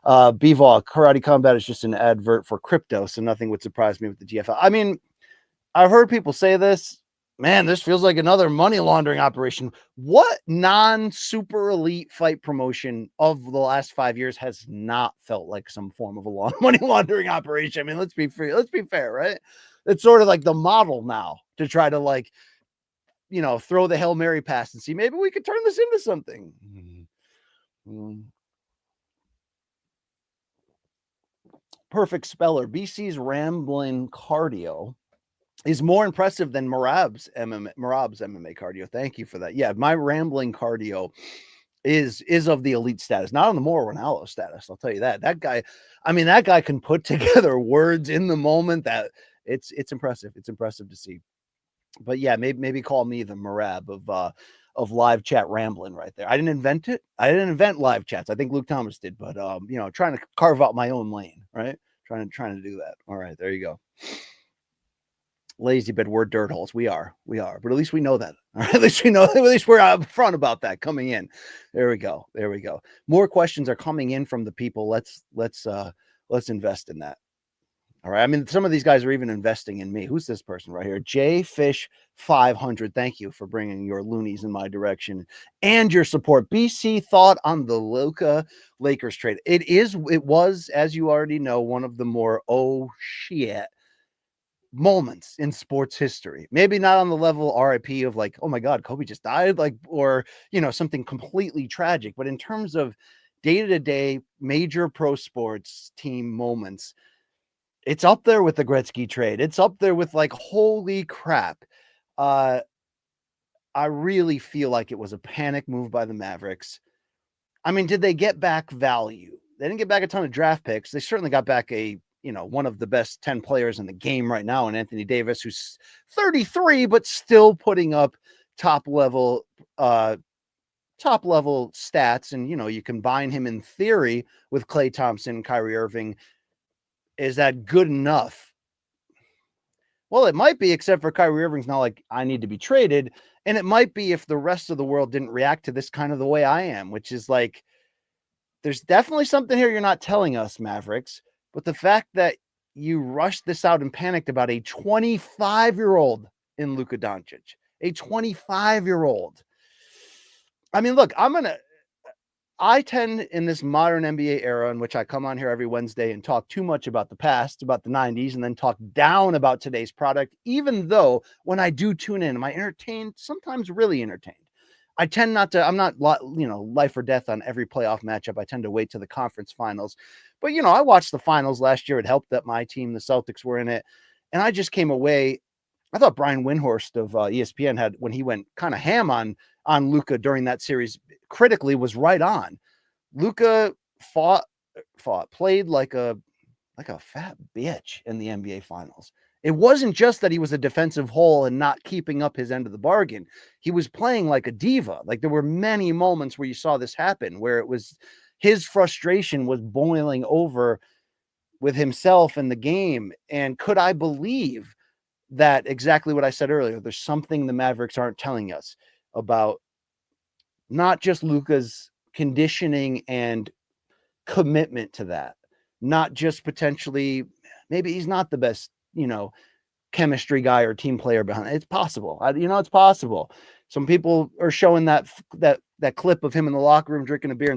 BVOG, Karate Combat is just an advert for crypto, so nothing would surprise me with the GFL. I mean, I've heard people say this. Man, this feels like another money laundering operation. What non-super elite fight promotion of the last 5 years has not felt like some form of a money laundering operation? I mean, let's be fair, right? It's sort of like the model now to try to throw the Hail Mary pass and see maybe we could turn this into something. Perfect Speller. BC's rambling cardio is more impressive than Merab's MMA cardio. Thank you for that. Yeah, my rambling cardio is of the elite status, not on the Mauro Ranallo status. I'll tell you that. That guy can put together words in the moment that it's impressive. It's impressive to see. But yeah, maybe call me the Merab of live chat rambling right there. I didn't invent it. I didn't invent live chats. I think Luke Thomas did, but trying to carve out my own lane, right? Trying to do that. All right, there you go. Lazy, but we're dirt holes. We are, but at least we know that. All right? At least we're up front about that coming in. There we go. More questions are coming in from the people. Let's invest in that. All right. I mean, some of these guys are even investing in me. Who's this person right here? Jfish 500. Thank you for bringing your loonies in my direction and your support. BC thought on the Luka Lakers trade. It was, as you already know, one of the more oh shit moments in sports history. Maybe not on the level RIP of oh my God, Kobe just died, or something completely tragic, but in terms of day-to-day major pro sports team moments, it's up there with the Gretzky trade. It's up there with holy crap. I really feel like it was a panic move by the Mavericks. I mean, did they get back value? They didn't get back a ton of draft picks. They certainly got back one of the best 10 players in the game right now in Anthony Davis, who's 33, but still putting up top level stats. And, you combine him in theory with Klay Thompson, Kyrie Irving. Is that good enough? Well, it might be, except for Kyrie Irving's not like, I need to be traded. And it might be if the rest of the world didn't react to this kind of the way I am, which is like, there's definitely something here you're not telling us, Mavericks. But the fact that you rushed this out and panicked about a 25-year-old in Luka Doncic, a 25-year-old. I mean, look, I tend in this modern NBA era in which I come on here every Wednesday and talk too much about the past, about the 90s, and then talk down about today's product, even though when I do tune in, am I entertained? Sometimes really entertained. I tend not to, I'm not, life or death on every playoff matchup. I tend to wait to the conference finals. But, I watched the finals last year. It helped that my team, the Celtics, were in it. And I just came away. I thought Brian Windhorst of ESPN had, when he went kind of ham on Luka during that series, critically was right on. Luka played like a fat bitch in the NBA finals. It wasn't just that he was a defensive hole and not keeping up his end of the bargain. He was playing like a diva. Like, there were many moments where you saw this happen, where it was his frustration was boiling over with himself and the game. And could I believe that exactly what I said earlier? There's something the Mavericks aren't telling us about not just Luka's conditioning and commitment to that, not just potentially, maybe he's not the best, chemistry guy or team player behind it. It's possible. It's possible. Some people are showing that clip of him in the locker room drinking a beer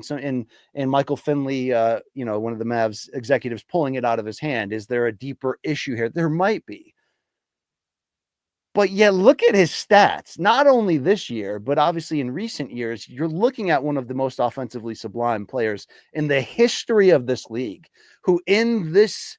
and Michael Finley, one of the Mavs executives, pulling it out of his hand. Is there a deeper issue here? There might be. But yeah, look at his stats, not only this year, but obviously in recent years. You're looking at one of the most offensively sublime players in the history of this league, who in this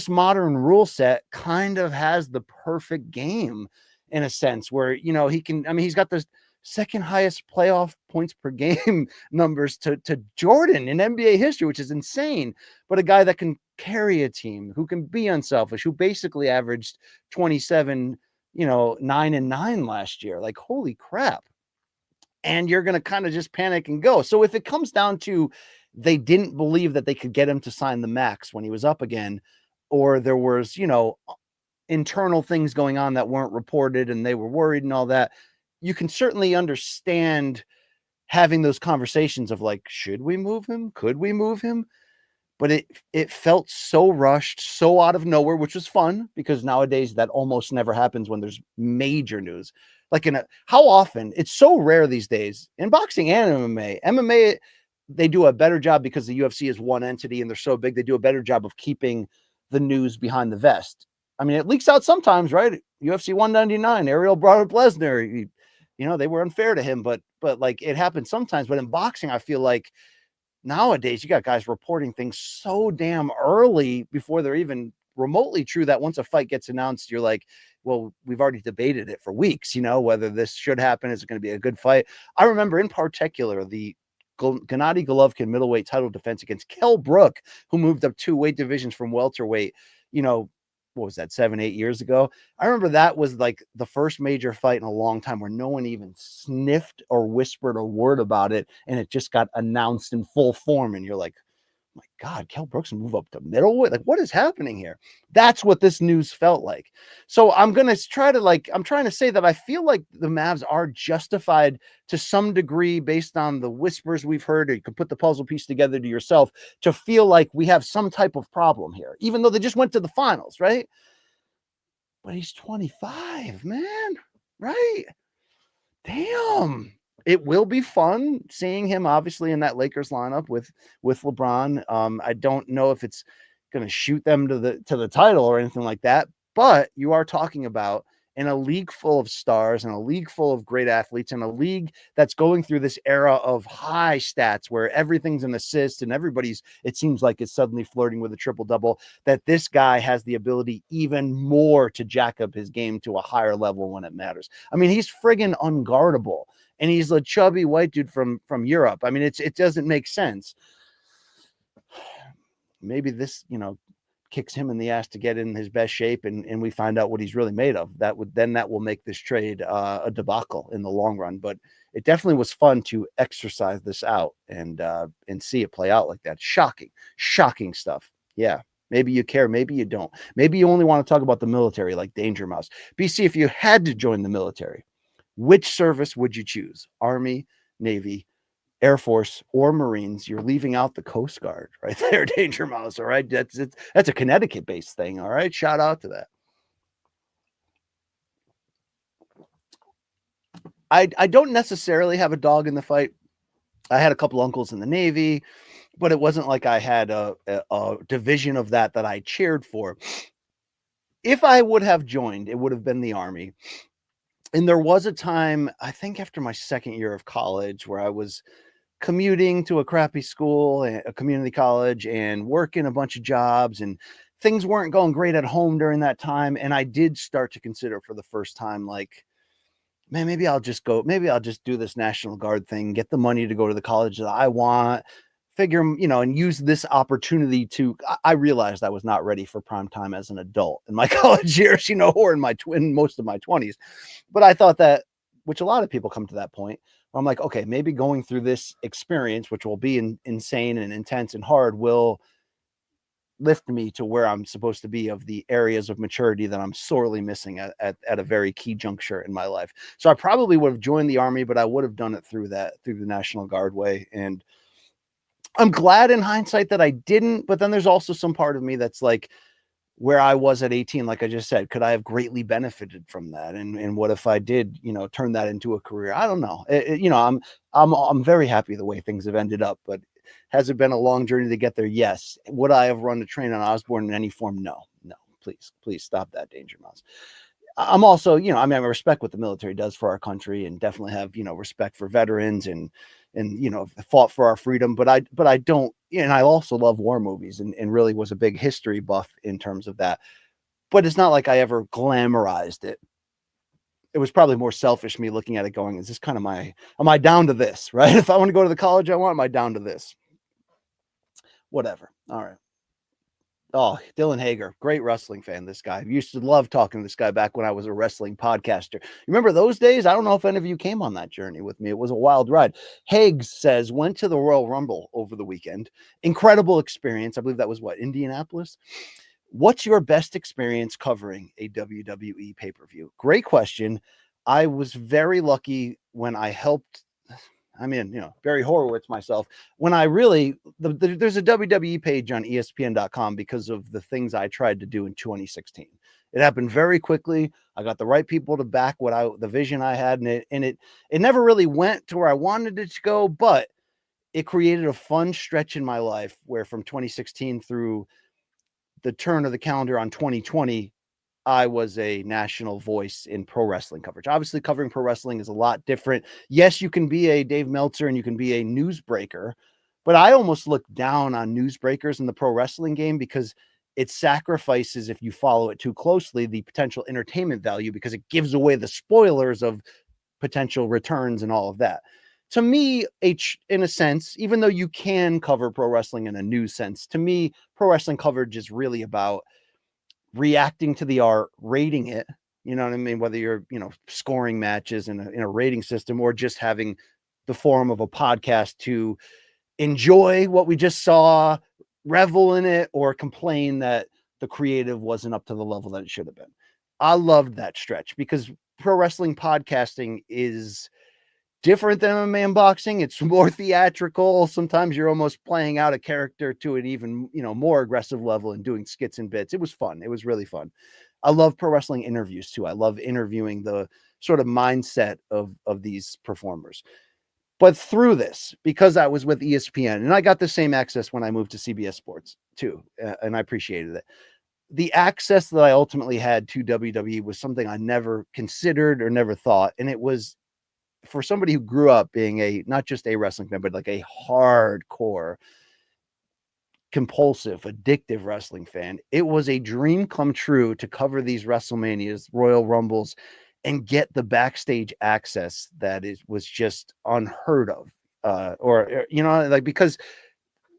modern rule set kind of has the perfect game in a sense, where, he's got the second highest playoff points per game numbers to Jordan in NBA history, which is insane. But a guy that can carry a team, who can be unselfish, who basically averaged 27, 9-9 last year. Like, holy crap. And you're going to kind of just panic and go. So if it comes down to they didn't believe that they could get him to sign the max when he was up again, or there was, internal things going on that weren't reported and they were worried and all that, you can certainly understand having those conversations of like, should we move him? Could we move him? But it felt so rushed, so out of nowhere, which was fun because nowadays that almost never happens when there's major news. Like how often, it's so rare these days in boxing and MMA, they do a better job because the UFC is one entity and they're so big. They do a better job of keeping the news behind the vest. I mean, it leaks out sometimes, right? UFC 199, Ariel brought up Lesnar. They were unfair to him, but like it happens sometimes. But in boxing, I feel like nowadays you got guys reporting things so damn early before they're even remotely true that once a fight gets announced, you're like, well, we've already debated it for weeks, whether this should happen. Is it going to be a good fight? I remember in particular the Gennady Golovkin middleweight title defense against Kell Brook, who moved up 2 weight divisions from welterweight, what was that, 7-8 years ago? I remember that was like the first major fight in a long time where no one even sniffed or whispered a word about it. And it just got announced in full form. And you're like, oh my God, Kell Brooks move up to middleweight. Like, what is happening here? That's what this news felt like. So I'm trying to say that I feel like the Mavs are justified to some degree based on the whispers we've heard, or you can put the puzzle piece together to yourself to feel like we have some type of problem here, even though they just went to the finals, right? But he's 25, man, right? Damn. It will be fun seeing him obviously in that Lakers lineup with LeBron. I don't know if it's going to shoot them to the title or anything like that, but you are talking about in a league full of stars and a league full of great athletes and a league that's going through this era of high stats where everything's an assist and it seems like it's suddenly flirting with a triple double, that this guy has the ability even more to jack up his game to a higher level when it matters. I mean, he's friggin' unguardable. and he's a chubby white dude from Europe. I mean, it doesn't make sense. Maybe this, kicks him in the ass to get in his best shape, and we find out what he's really made of. That will make this trade a debacle in the long run. But it definitely was fun to exercise this out and see it play out like that. Shocking stuff. Yeah. Maybe you care, maybe you don't. Maybe you only want to talk about the military like Danger Mouse. BC, if you had to join the military, which service would you choose? Army, Navy, Air Force, or Marines? You're leaving out the Coast Guard right there, Danger Mouse. All right. That's a Connecticut-based thing. All right. Shout out to that. I don't necessarily have a dog in the fight. I had a couple uncles in the Navy, but it wasn't like I had a division of that I cheered for. If I would have joined, it would have been the Army. And there was a time, I think after my second year of college, where I was commuting to a crappy school, a community college, and working a bunch of jobs, and things weren't going great at home during that time. And I did start to consider for the first time, like, man, maybe I'll just do this National Guard thing, get the money to go to the college that I want, figure, and use this opportunity to, I realized I was not ready for prime time as an adult in my college years, or in most of my 20s. But I thought that, which a lot of people come to that point, where I'm like, okay, maybe going through this experience, which will be insane and intense and hard, will lift me to where I'm supposed to be, of the areas of maturity that I'm sorely missing at a very key juncture in my life. So I probably would have joined the Army, but I would have done it through the National Guard way. And I'm glad in hindsight that I didn't, but then there's also some part of me that's like, where I was at 18, like I just said, could I have greatly benefited from that? And what if I did, turn that into a career? I don't know. I'm very happy the way things have ended up, but has it been a long journey to get there? Yes. Would I have run the train on Osborne in any form? No, please stop that, Danger Mouse. I'm also, I respect what the military does for our country, and definitely have, respect for veterans and fought for our freedom. But I don't, and I also love war movies, and really was a big history buff in terms of that. But it's not like I ever glamorized it. It was probably more selfish me looking at it going, is this kind of am I down to this, right? If I want to go to the college I want, am I down to this? Whatever. All right. Oh, Dylan Hager, great wrestling fan. This guy, I used to love talking to this guy back when I was a wrestling podcaster. You remember those days? I don't know if any of you came on that journey with me. It was a wild ride. Hags says, went to the Royal Rumble over the weekend. Incredible experience. I believe that was Indianapolis. What's your best experience covering a WWE pay-per-view? Great question. I was very lucky when I helped. Barry Horowitz myself, when I really, there's a WWE page on ESPN.com because of the things I tried to do in 2016. It happened very quickly. I got the right people to back the vision I had, and it never really went to where I wanted it to go, but it created a fun stretch in my life where from 2016 through the turn of the calendar on 2020, I was a national voice in pro wrestling coverage. Obviously, covering pro wrestling is a lot different. Yes, you can be a Dave Meltzer and you can be a newsbreaker, but I almost look down on newsbreakers in the pro wrestling game because it sacrifices, if you follow it too closely, the potential entertainment value, because it gives away the spoilers of potential returns and all of that. To me, in a sense, even though you can cover pro wrestling in a news sense, to me, pro wrestling coverage is really about reacting to the art, rating it, you know what I mean? Whether you're, scoring matches in a rating system, or just having the form of a podcast to enjoy what we just saw, revel in it, or complain that the creative wasn't up to the level that it should have been. I loved that stretch because pro wrestling podcasting is different than MMA and boxing. It's more theatrical. Sometimes you're almost playing out a character to an even, more aggressive level and doing skits and bits. It was fun. It was really fun. I love pro wrestling interviews too. I love interviewing the sort of mindset of these performers. But through this, because I was with ESPN, and I got the same access when I moved to CBS Sports too, and I appreciated it. The access that I ultimately had to WWE was something I never considered or never thought. And it was, for somebody who grew up being not just a wrestling fan, but like a hardcore, compulsive, addictive wrestling fan, it was a dream come true to cover these WrestleManias, Royal Rumbles, and get the backstage access that was just unheard of. Like, because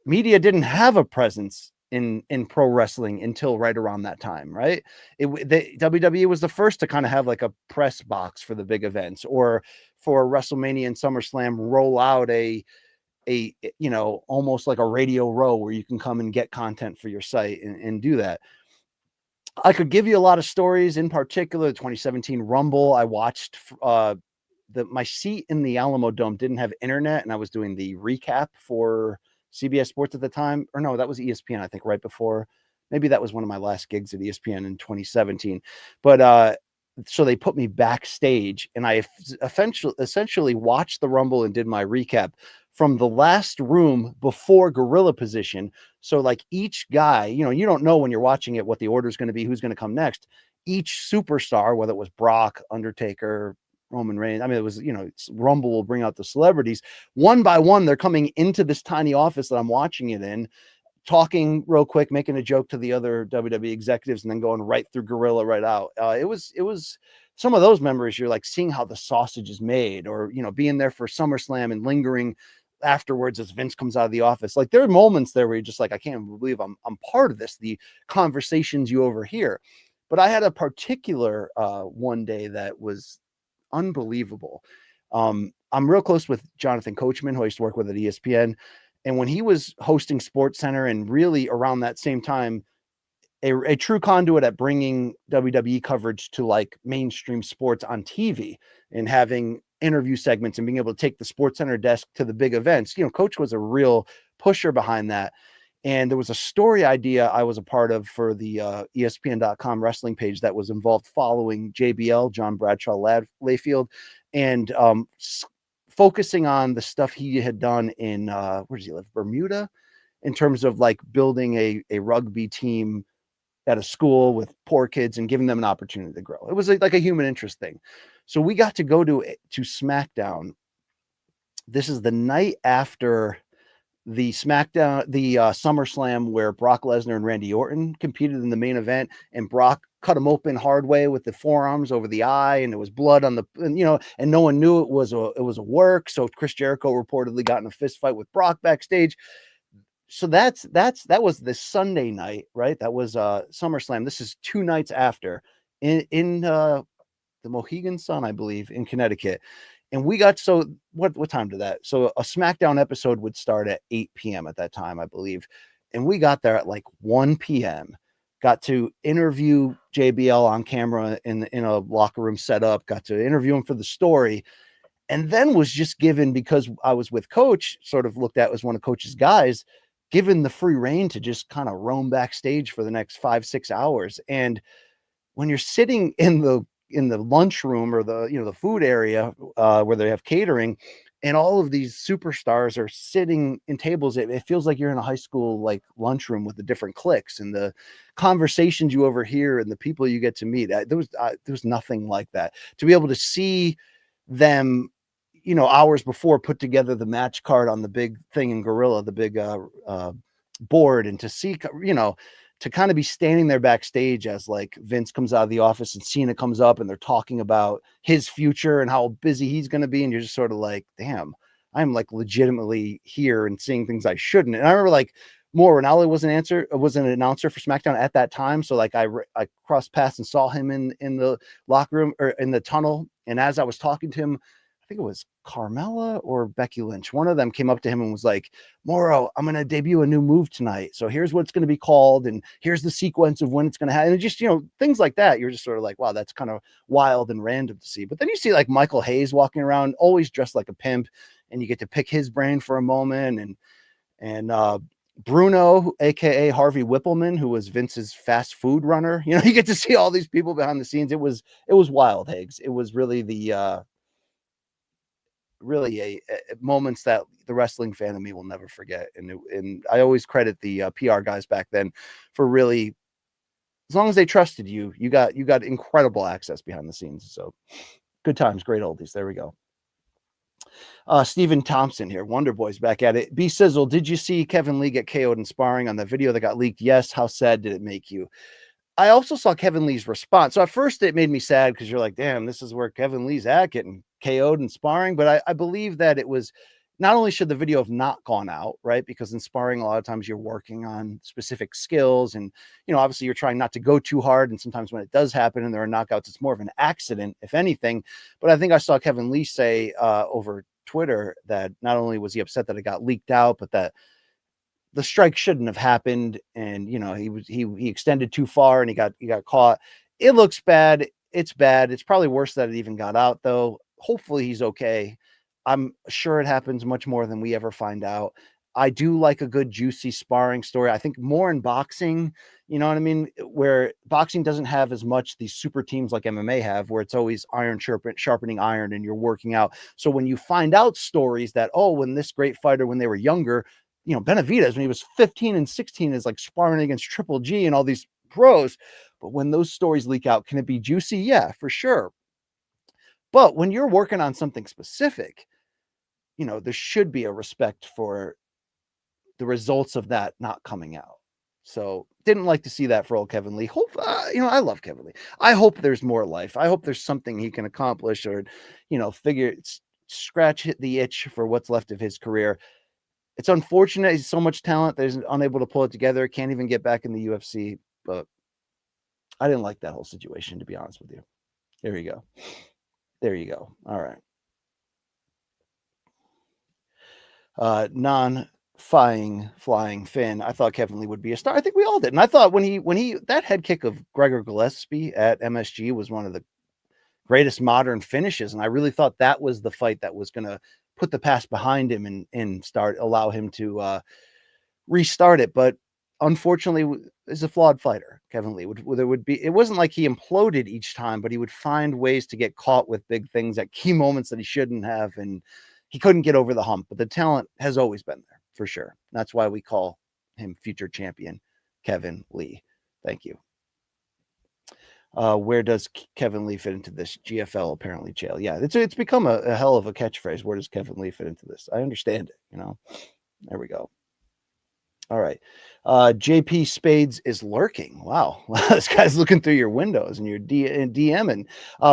media didn't have a presence in pro wrestling until right around that time, right? The WWE was the first to kind of have like a press box for the big events, or for WrestleMania and SummerSlam roll out a almost like a Radio Row where you can come and get content for your site and do that. I could give you a lot of stories, in particular the 2017 Rumble. I watched my seat in the Alamo Dome didn't have internet, and I was doing the recap for CBS Sports at the time. Or no, that was ESPN, I think, right before. Maybe that was one of my last gigs at ESPN in 2017. But so they put me backstage, and I essentially watched the Rumble and did my recap from the last room before gorilla position. So like each guy, you don't know when you're watching it what the order is going to be, who's going to come next. Each superstar, whether it was Brock, Undertaker, Roman Reigns, I mean, it was, Rumble will bring out the celebrities. One by one, they're coming into this tiny office that I'm watching it in, talking real quick, making a joke to the other WWE executives, and then going right through gorilla right out. It was some of those memories. You're like seeing how the sausage is made, or, being there for SummerSlam and lingering afterwards as Vince comes out of the office. Like, there are moments there where you're just like, I can't believe I'm part of this, the conversations you overhear. But I had a particular one day that was unbelievable. I'm real close with Jonathan Coachman, who I used to work with at ESPN. And when he was hosting SportsCenter, and really around that same time, a true conduit at bringing WWE coverage to like mainstream sports on TV, and having interview segments and being able to take the SportsCenter desk to the big events. Coach was a real pusher behind that. And there was a story idea I was a part of for the ESPN.com wrestling page that was involved following JBL, John Bradshaw Layfield, and focusing on the stuff he had done in, where does he live? Bermuda, in terms of like building a rugby team at a school with poor kids and giving them an opportunity to grow. It was like a human interest thing. So we got to go to SmackDown. This is the night after the SmackDown, the SummerSlam, where Brock Lesnar and Randy Orton competed in the main event, and Brock cut him open hard way with the forearms over the eye, and there was blood on and no one knew it was a work. So Chris Jericho reportedly got in a fist fight with Brock backstage. So that was this Sunday night, right? That was SummerSlam. This is 2 nights after in the Mohegan Sun, I believe, in Connecticut. And we got, so what time did that? So a SmackDown episode would start at 8 p.m. at that time, I believe. And we got there at like 1 p.m. Got to interview JBL on camera in a locker room setup, got to interview him for the story. And then was just given, because I was with Coach, sort of looked at as one of Coach's guys, given the free reign to just kind of roam backstage for the next 5-6 hours. And when you're sitting in the lunchroom, or the food area where they have catering, and all of these superstars are sitting in tables, it feels like you're in a high school like lunchroom with the different cliques, and the conversations you overhear and the people you get to meet. There was nothing like that. To be able to see them, hours before, put together the match card on the big thing in Gorilla, the big board, and to see, to kind of be standing there backstage as like Vince comes out of the office and Cena comes up, and they're talking about his future and how busy he's going to be. And you're just sort of like, damn, I'm like legitimately here and seeing things I shouldn't. And I remember like Mauro Ranallo was an announcer for SmackDown at that time. So like I crossed paths and saw him in the locker room, or in the tunnel. And as I was talking to him, I think it was Carmella or Becky Lynch, one of them came up to him and was like, Mauro, I'm going to debut a new move tonight. So here's what it's going to be called, and here's the sequence of when it's going to happen. And just, things like that. You're just sort of like, wow, that's kind of wild and random to see. But then you see like Michael Hayes walking around, always dressed like a pimp, and you get to pick his brain for a moment. And Bruno, aka Harvey Whippleman, who was Vince's fast food runner. You get to see all these people behind the scenes. It was wild, Higgs. It was really the moments that the wrestling fan of me will never forget. And I always credit the PR guys back then for really, as long as they trusted you, you got incredible access behind the scenes. So good times, great oldies. There we go. Stephen Thompson here. Wonder Boy's back at it. B Sizzle, did you see Kevin Lee get KO'd in sparring on the video that got leaked? Yes. How sad did it make you? I also saw Kevin Lee's response. So at first it made me sad because you're like, damn, this is where Kevin Lee's at, getting KO'd and sparring. But I believe that it was not only should the video have not gone out, right? Because in sparring, a lot of times you're working on specific skills and, obviously you're trying not to go too hard. And sometimes when it does happen and there are knockouts, it's more of an accident, if anything. But I think I saw Kevin Lee say over Twitter that not only was he upset that it got leaked out, but that the strike shouldn't have happened. And, he extended too far and he got caught. It looks bad. It's bad. It's probably worse that it even got out, though. Hopefully he's okay. I'm sure it happens much more than we ever find out. I do like a good juicy sparring story. I think more in boxing, you know what I mean? Where boxing doesn't have as much these super teams like MMA have, where it's always iron sharpening iron and you're working out. So when you find out stories that, when this great fighter, when they were younger, Benavidez, when he was 15 and 16 is like sparring against Triple G and all these pros. But when those stories leak out, can it be juicy? Yeah, for sure. But when you're working on something specific, there should be a respect for the results of that not coming out. So didn't like to see that for old Kevin Lee. Hope, I love Kevin Lee. I hope there's more life. I hope there's something he can accomplish or, scratch the itch for what's left of his career. It's unfortunate. He's so much talent that he's unable to pull it together. Can't even get back in the UFC. But I didn't like that whole situation, to be honest with you. There you go. There you go. All right. Flying Finn. I thought Kevin Lee would be a star. I think we all did. And I thought when he that head kick of Gregor Gillespie at MSG was one of the greatest modern finishes. And I really thought that was the fight that was going to put the past behind him and allow him to restart it. But unfortunately, is a flawed fighter. Kevin Lee it wasn't like he imploded each time, but he would find ways to get caught with big things at key moments that he shouldn't have. And he couldn't get over the hump, but the talent has always been there for sure. That's why we call him future champion, Kevin Lee. Thank you. Where does Kevin Lee fit into this? GFL apparently jail. Yeah, it's become a hell of a catchphrase. Where does Kevin Lee fit into this? I understand it. There we go. All right. JP Spades is lurking. Wow. This guy's looking through your windows and you're DMing.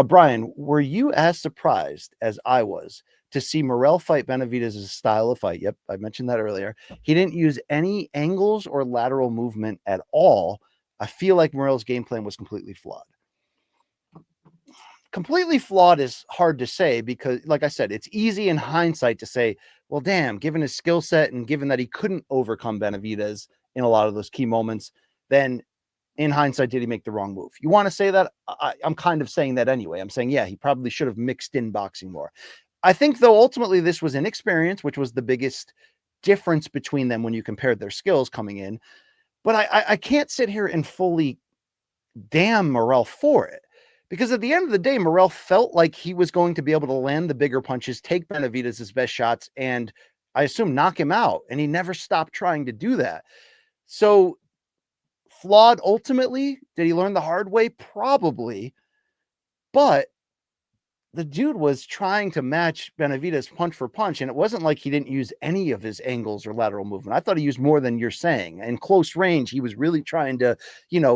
Brian, were you as surprised as I was to see Morrell fight Benavidez' style of fight? Yep, I mentioned that earlier. He didn't use any angles or lateral movement at all. I feel like Morrell's game plan was completely flawed. Completely flawed is hard to say because, like I said, it's easy in hindsight to say, well, damn, given his skill set and given that he couldn't overcome Benavidez in a lot of those key moments, then in hindsight, did he make the wrong move? You want to say that? I'm kind of saying that anyway. I'm saying, yeah, he probably should have mixed in boxing more. I think, though, ultimately this was inexperience, which was the biggest difference between them when you compared their skills coming in. But I can't sit here and fully damn Morrell for it. Because at the end of the day, Morrell felt like he was going to be able to land the bigger punches, take Benavidez' best shots, and I assume knock him out. And he never stopped trying to do that. So flawed ultimately. Did he learn the hard way? Probably. But the dude was trying to match Benavidez punch for punch, and it wasn't like he didn't use any of his angles or lateral movement. I thought he used more than you're saying. In close range, he was really trying to,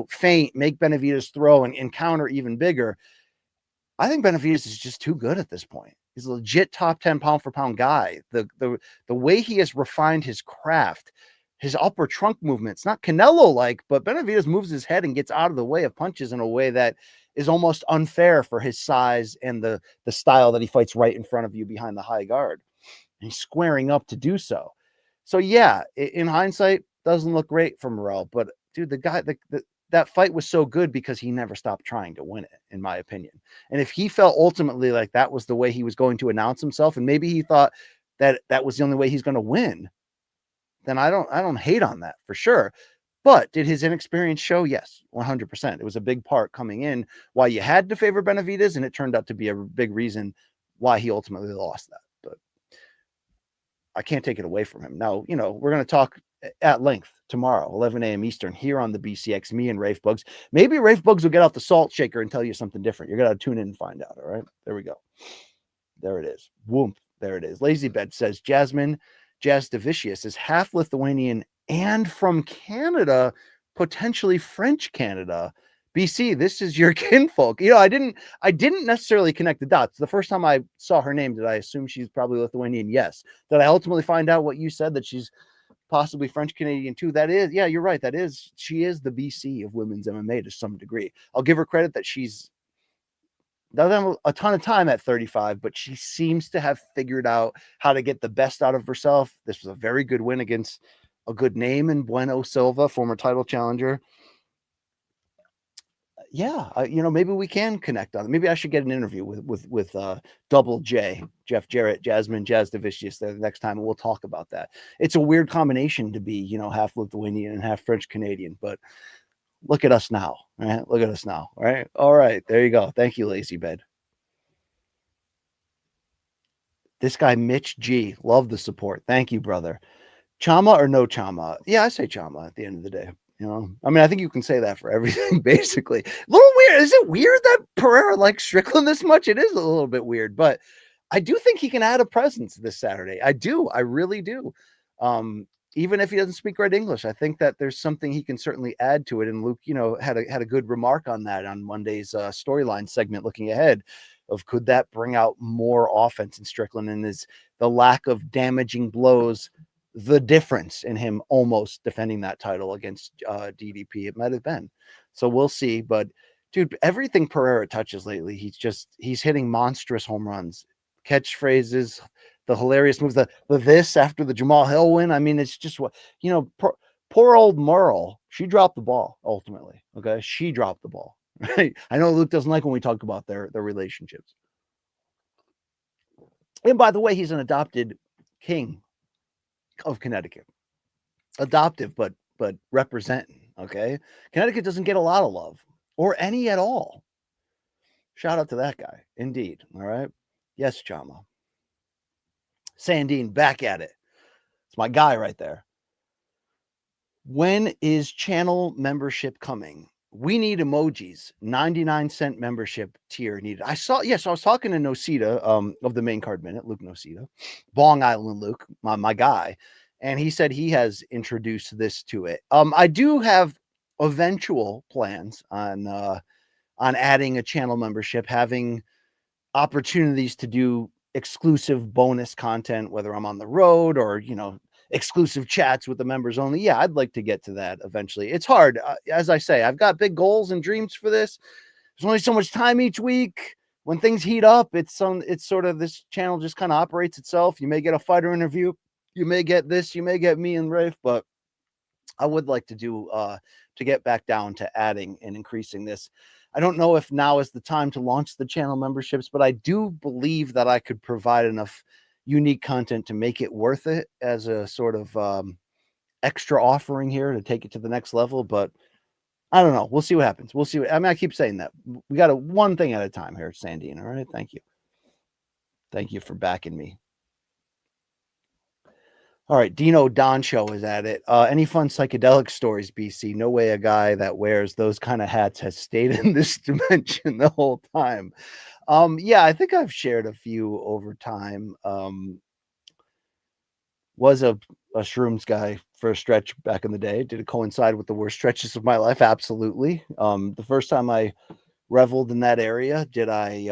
feint, make Benavidez throw and counter even bigger. I think Benavidez is just too good at this point. He's a legit top 10 pound for pound guy. The way he has refined his craft, his upper trunk movements, not Canelo-like, but Benavidez moves his head and gets out of the way of punches in a way that is almost unfair for his size and the style that he fights right in front of you behind the high guard. And he's squaring up to do so. So yeah, in hindsight, doesn't look great for Morrell, but dude, the guy, that fight was so good because he never stopped trying to win it, in my opinion. And if he felt ultimately like that was the way he was going to announce himself, and maybe he thought that that was the only way he's going to win, then I don't hate on that for sure. But did his inexperience show? Yes, 100%. It was a big part coming in why you had to favor Benavidez, and it turned out to be a big reason why he ultimately lost that. But I can't take it away from him. Now, we're going to talk at length tomorrow, 11 a.m. Eastern, here on the BCX, me and Rafe Bugs. Maybe Rafe Bugs will get out the salt shaker and tell you something different. You're going to tune in and find out, all right? There we go. There it is. Whoomp. There it is. Lazy Bed says Jasmine Jasudavicius is half Lithuanian and from Canada, potentially French Canada. BC, this is your kinfolk. You know, I didn't necessarily connect the dots. The first time I saw her name, did I assume she's probably Lithuanian? Yes. Did I ultimately find out what you said, that she's possibly French Canadian too? That is, yeah, you're right. She is the BC of women's MMA to some degree. I'll give her credit that she's doesn't have a ton of time at 35, but she seems to have figured out how to get the best out of herself. This was a very good win against a good name in Bueno Silva, former title challenger. Yeah, you know, maybe we can connect on it. Maybe I should get an interview with Double J, Jeff Jarrett, Jasmine Jasudavicius there the next time, and we'll talk about that. It's a weird combination to be, you know, half Lithuanian and half French Canadian, but look at us now, right? Look at us now, right? All right, there you go. Thank you, Lazy Bed. This guy, Mitch G, love the support. Thank you, brother. Chama or no Chama? Yeah, I say Chama at the end of the day. You know, I mean, I think you can say that for everything, basically. A little weird. Is it weird that Pereira likes Strickland this much? It is a little bit weird, but I do think he can add a presence this Saturday. I do. I really do. Even if he doesn't speak great English, I think that there's something he can certainly add to it. And Luke, you know, had a good remark on that on Monday's storyline segment, looking ahead, of could that bring out more offense in Strickland, and is the lack of damaging blows the difference in him almost defending that title against DDP? It might have been. So we'll see. But dude, everything Pereira touches lately, he's hitting monstrous home runs, catchphrases, the hilarious moves, the this after the Jamal Hill win. I mean, it's just what, you know, poor old Morrell, she dropped the ball ultimately. Okay. She dropped the ball. Right. I know Luke doesn't like when we talk about their relationships. And by the way, he's an adopted king of Connecticut. Adoptive, but representing. Okay. Connecticut doesn't get a lot of love, or any at all. Shout out to that guy. Indeed. All right. Yes, Chama. Sandine back at it. It's my guy right there. When is channel membership coming? We need emojis. 99-cent membership tier needed. I was talking to Nocita of the main card minute, Luke Nocita, Bong Island Luke, my guy, and he said he has introduced this to it. I do have eventual plans on adding a channel membership, having opportunities to do exclusive bonus content, whether I'm on the road or, you know, exclusive chats with the members only. Yeah, I'd like to get to that eventually. It's hard. As I say, I've got big goals and dreams for this. There's only so much time each week. When things heat up, it's sort of, this channel just kind of operates itself. You may get a fighter interview. You may get this. You may get me and Rafe, but I would like to do to get back down to adding and increasing this. I don't know if now is the time to launch the channel memberships, but I do believe that I could provide enough unique content to make it worth it as a sort of extra offering here to take it to the next level. But I don't know. We'll see what happens. We'll see. I mean, I keep saying that. We got one thing at a time here, Sandine. All right. Thank you. Thank you for backing me. All right, Dino Don Show is at it. Any fun psychedelic stories, BC? No way a guy that wears those kind of hats has stayed in this dimension the whole time. Yeah, I think I've shared a few over time. Was a shrooms guy for a stretch back in the day. Did it coincide with the worst stretches of my life? Absolutely. The first time I reveled in that area, did I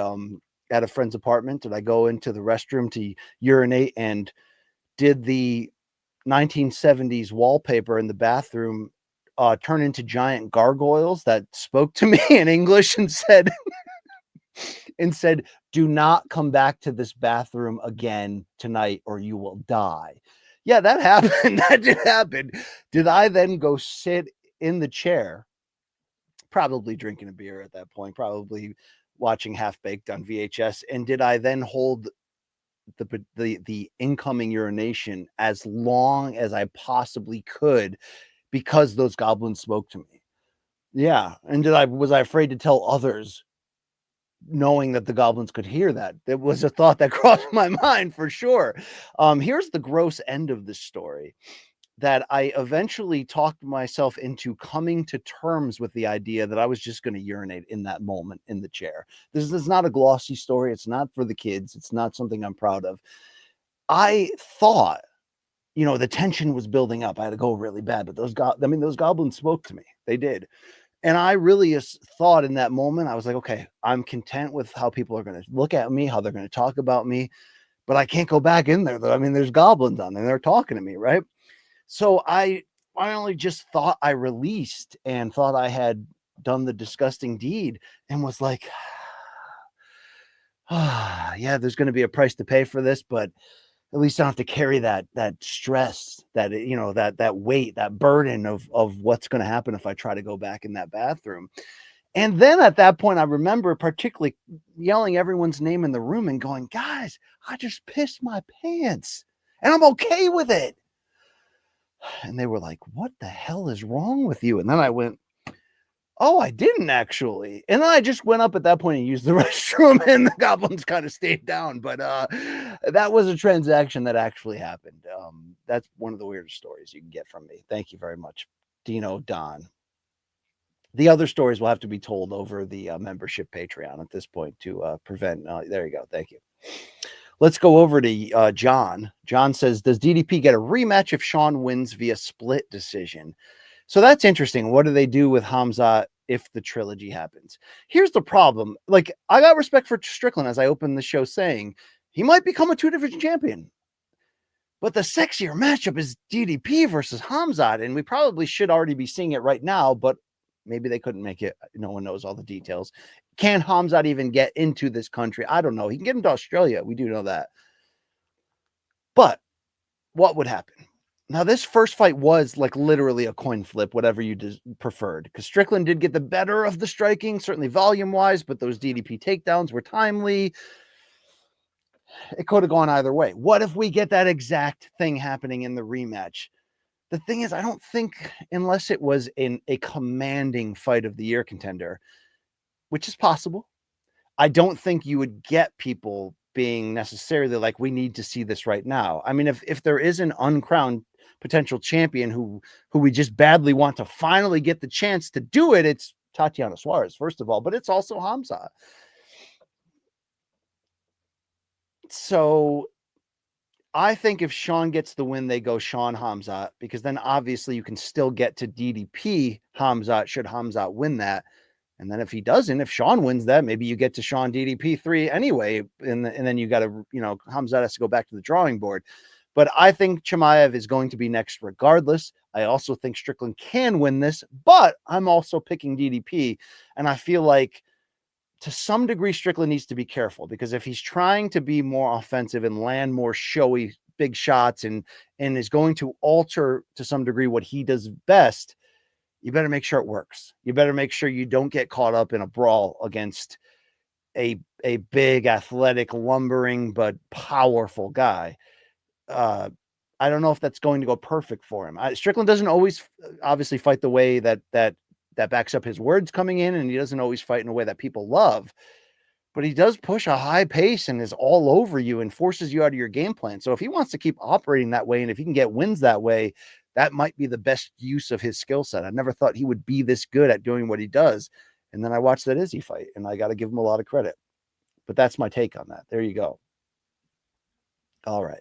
at a friend's apartment, did I go into the restroom to urinate, and did the 1970s wallpaper in the bathroom turn into giant gargoyles that spoke to me in English and said, do not come back to this bathroom again tonight or you will die. Yeah, that happened. That did happen. Did I then go sit in the chair, probably drinking a beer at that point, probably watching Half Baked on VHS, and did I then hold the incoming urination as long as I possibly could because those goblins spoke to me? Yeah. And was I afraid to tell others, knowing that the goblins could hear that? It was a thought that crossed my mind for sure. Here's the gross end of this story, that I eventually talked myself into coming to terms with the idea that I was just going to urinate in that moment in the chair. This is not a glossy story. It's not for the kids. It's not something I'm proud of. I thought, the tension was building up. I had to go really bad, but those goblins spoke to me. They did. And I really thought in that moment, I was like, okay, I'm content with how people are going to look at me, how they're going to talk about me, but I can't go back in there though. I mean, there's goblins on there. They're talking to me, right? So I finally just thought I released and thought I had done the disgusting deed and was like, yeah, there's going to be a price to pay for this, but at least I don't have to carry that stress, that, you know, that weight, that burden of what's going to happen if I try to go back in that bathroom. And then at that point, I remember particularly yelling everyone's name in the room and going, guys, I just pissed my pants and I'm okay with it. And they were like, what the hell is wrong with you? And then I went, oh, I didn't actually. And then I just went up at that point and used the restroom, and the goblins kind of stayed down. But that was a transaction that actually happened. That's one of the weirdest stories you can get from me. Thank you very much, Dino Don. The other stories will have to be told over the membership Patreon at this point to prevent. There you go. Thank you. Let's go over to John. John says, does DDP get a rematch if Sean wins via split decision? So that's interesting. What do they do with Hamzat if the trilogy happens? Here's the problem. Like, I got respect for Strickland, as I opened the show saying, he might become a 2-division champion. But the sexier matchup is DDP versus Hamzat, and we probably should already be seeing it right now, but maybe they couldn't make it. No one knows all the details. Can Hamzat even get into this country? I don't know. He can get into Australia. We do know that. But what would happen? Now, this first fight was like literally a coin flip, whatever you preferred, because Strickland did get the better of the striking, certainly volume-wise, but those DDP takedowns were timely. It could have gone either way. What if we get that exact thing happening in the rematch? The thing is, I don't think, unless it was in a commanding fight of the year contender, which is possible, I don't think you would get people being necessarily like, we need to see this right now. I mean, if there is an uncrowned potential champion who we just badly want to finally get the chance to do it, it's Tatiana Suarez, first of all, but it's also Hamzat. So I think if Sean gets the win, they go Sean Hamzat, because then obviously you can still get to DDP Hamzat should Hamzat win that. And then if he doesn't, if Sean wins that, maybe you get to Sean DDP 3 anyway. And then you got to, you know, Hamzat has to go back to the drawing board. But I think Chimaev is going to be next regardless. I also think Strickland can win this, but I'm also picking DDP. And I feel like to some degree, Strickland needs to be careful, because if he's trying to be more offensive and land more showy big shots and is going to alter to some degree what he does best, you better make sure it works. You better make sure you don't get caught up in a brawl against a big, athletic, lumbering, but powerful guy. I don't know if that's going to go perfect for him. Strickland doesn't always obviously fight the way that backs up his words coming in, and he doesn't always fight in a way that people love, but he does push a high pace and is all over you and forces you out of your game plan. So if he wants to keep operating that way, and if he can get wins that way, that might be the best use of his skill set. I never thought he would be this good at doing what he does. And then I watched that Izzy fight, and I got to give him a lot of credit. But that's my take on that. There you go. All right.